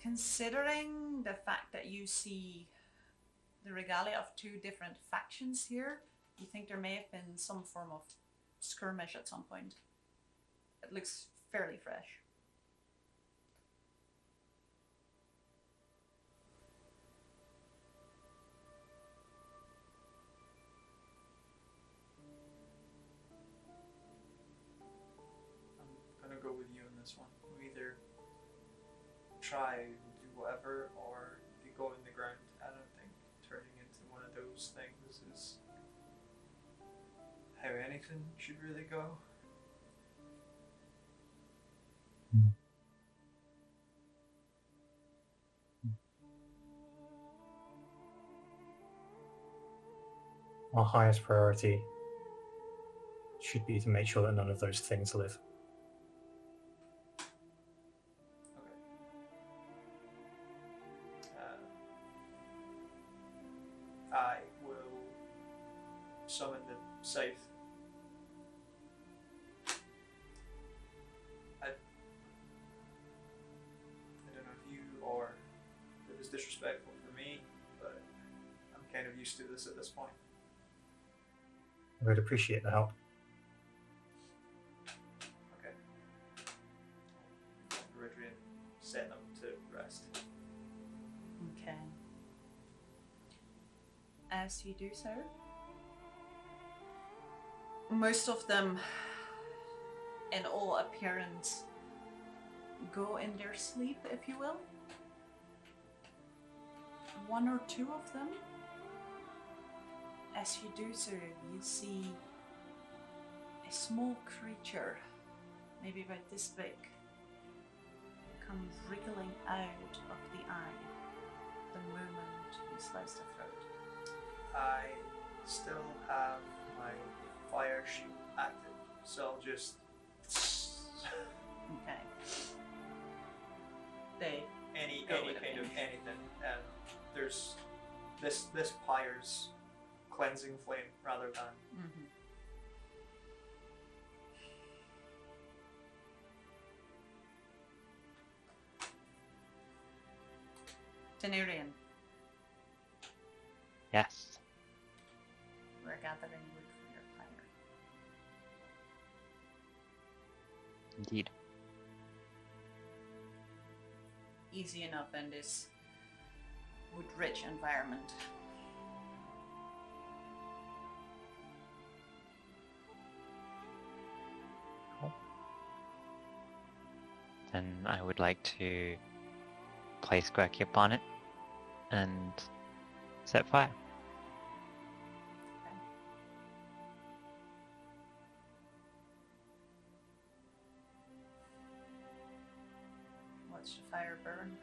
Considering the fact that you see the regalia of two different factions here, you think there may have been some form of skirmish at some point. It looks fairly fresh. I'm gonna go with you on this one. You either try and do whatever, or you go in the ground. I don't think turning into one of those things how anything should really go. Our highest priority should be to make sure that none of those things live. Okay. I will summon the scythe. I don't know if you or it was disrespectful for me, but I'm kind of used to this at this point. I would appreciate the help. Okay. Rodrian set them to rest. Okay. As you do so, most of them, in all appearance, go in their sleep, if you will. One or two of them, as you do so, you see a small creature, maybe about this big, come wriggling out of the eye the moment you slice the throat. I still have my fire shield active, so I'll just Okay. They any Go kind with of it. anything. There's this Pyre's cleansing flame rather than Tenerian, Yes. we're gathering wood for your pyre. Indeed. Easy enough in this wood-rich environment. Then I would like to place Quirky upon it and set fire. Watch the fire burn.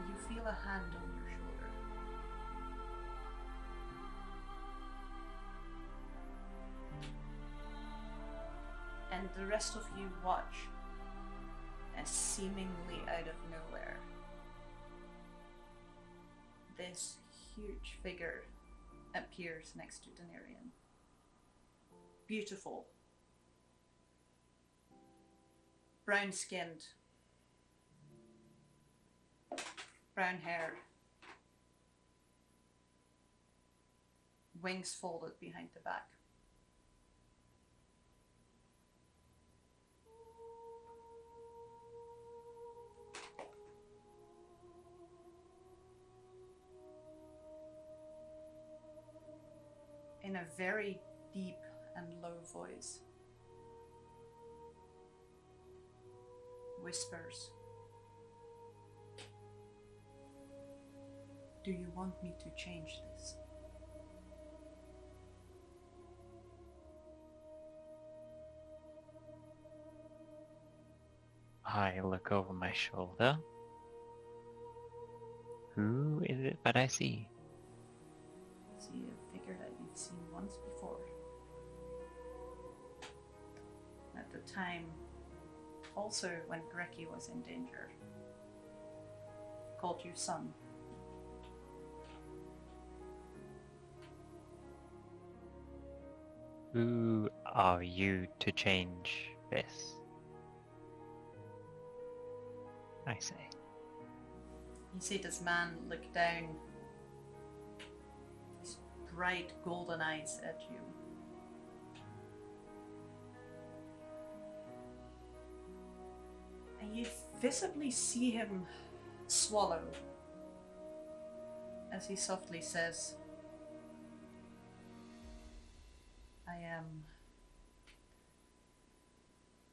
You feel a hand on your shoulder. And the rest of you watch as seemingly out of nowhere, this huge figure appears next to Denarian. Beautiful. Brown skinned. Brown hair. Wings folded behind the back. In a very deep and low voice, whispers, "Do you want me to change this?" I look over my shoulder. Who is it that I see? See a figure that you've seen once before. At the time, also when Greki was in danger, called you son. Who are you to change this? I say. You see this man look down, his bright golden eyes at you. And you visibly see him swallow as he softly says, "I am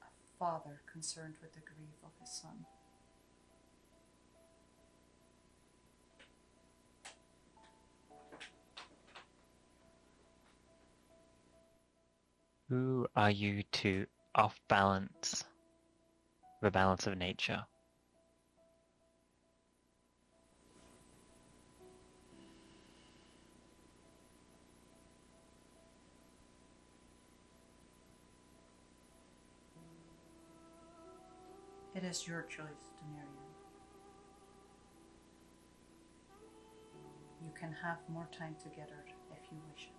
a father concerned with the grief of his son. Who are you to off-balance the balance of nature? It is your choice, Denarian. You can have more time together if you wish it.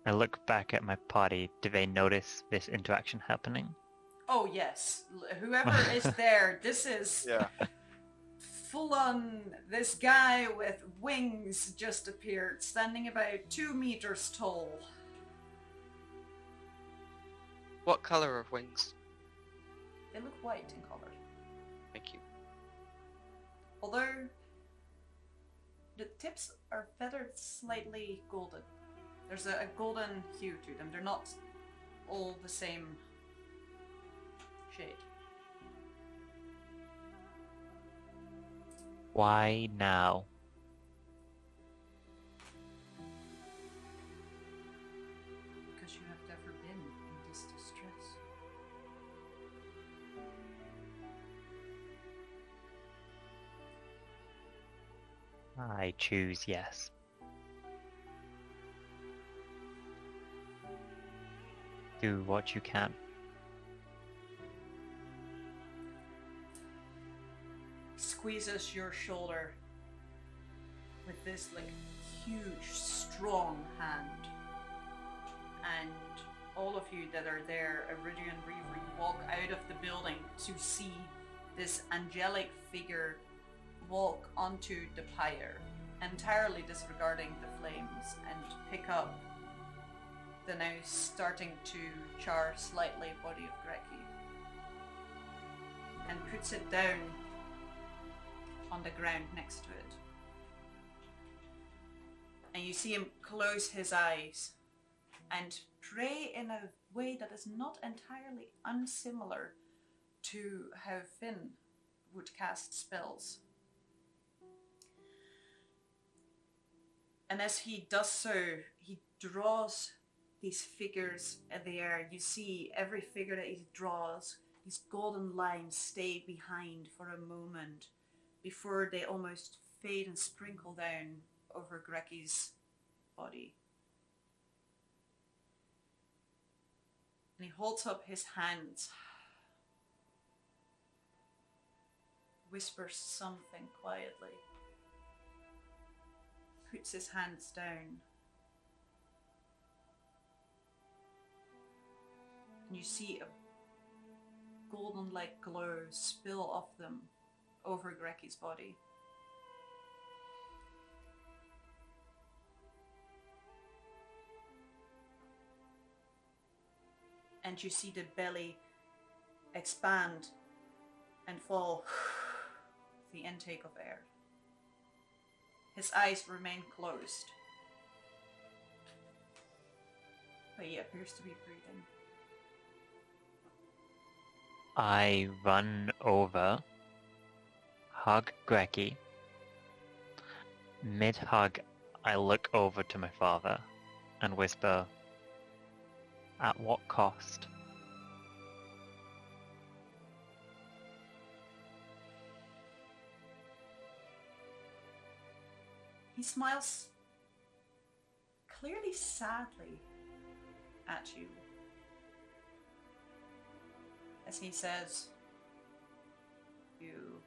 I look back at my party. Do they notice this interaction happening? Oh yes, whoever is there, this is Yeah. full on. This guy with wings just appeared, standing about 2 meters tall. What color are wings? They look white in color. Thank you. Although the tips are feathered slightly golden. There's a golden hue to them. They're not all the same shade. Why now? Because you have never been in this distress. I choose yes. Do what you can. Squeezes your shoulder with this like huge, strong hand. And all of you that are there, Iridian Reaver, you walk out of the building to see this angelic figure walk onto the pyre, entirely disregarding the flames, and pick up the now starting to char slightly body of Greki, and puts it down on the ground next to it. And you see him close his eyes and pray in a way that is not entirely unsimilar to how Finn would cast spells. And as he does so, he draws these figures in the air. You see every figure that he draws, these golden lines stay behind for a moment before they almost fade and sprinkle down over Greki's body. And he holds up his hands, whispers something quietly, puts his hands down. And you see a golden light glow spill off them over Greki's body. And you see the belly expand and fall, the intake of air. His eyes remain closed, but he appears to be breathing. I run over, hug Greki. Mid-hug, I look over to my father and whisper, "At what cost?" He smiles clearly sadly at you as he says, "You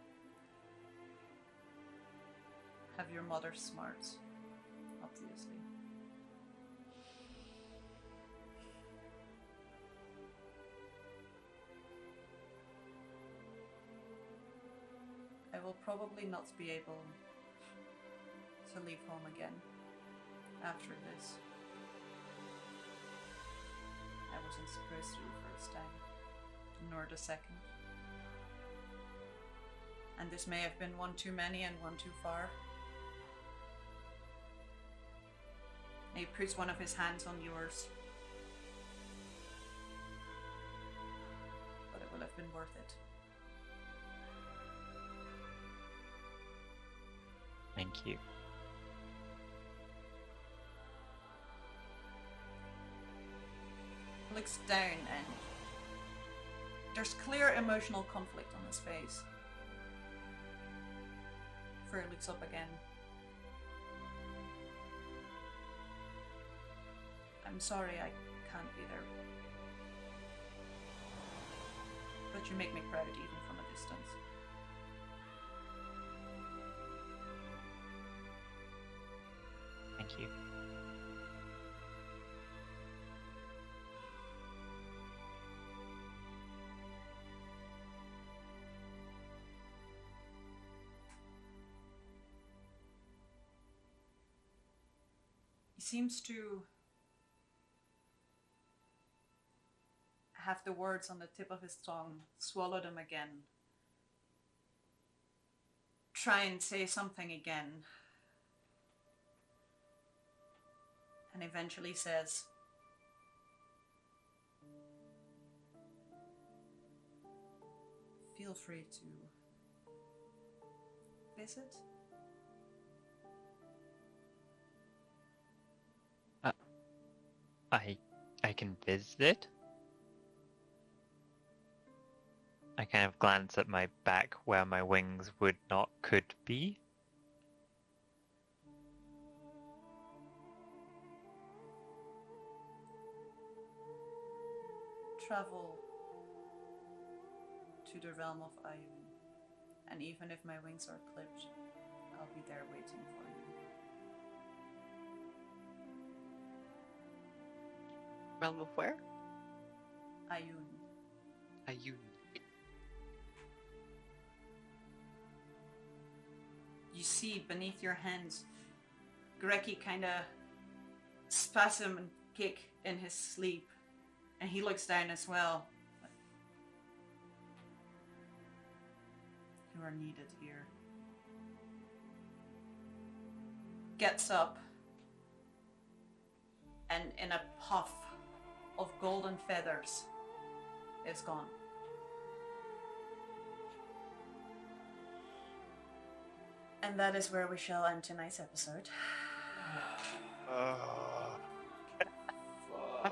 have your mother's smarts, obviously. I will probably not be able to leave home again after this. I wasn't supposed to the first time, nor the second. And this may have been one too many and one too far." And he puts one of his hands on yours been worth it. Thank you. Looks down and there's clear emotional conflict on his face. Fur looks up again. I'm sorry I can't be there. But you make me proud even from a distance. Thank you. He seems to have the words on the tip of his tongue, swallow them again, try and say something again, and eventually says, feel free to visit. I can visit? I kind of glance at my back where my wings could be. Travel to the realm of Ayun, and even if my wings are clipped, I'll be there waiting for you. Realm of where? Ayun. Ayun. You see beneath your hands, Greki kinda spasm and kick in his sleep, and he looks down as well. You are needed here. Gets up, and in a puff of golden feathers, is gone. And that is where we shall end tonight's episode. I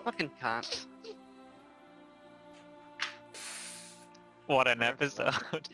fucking can't. What an episode.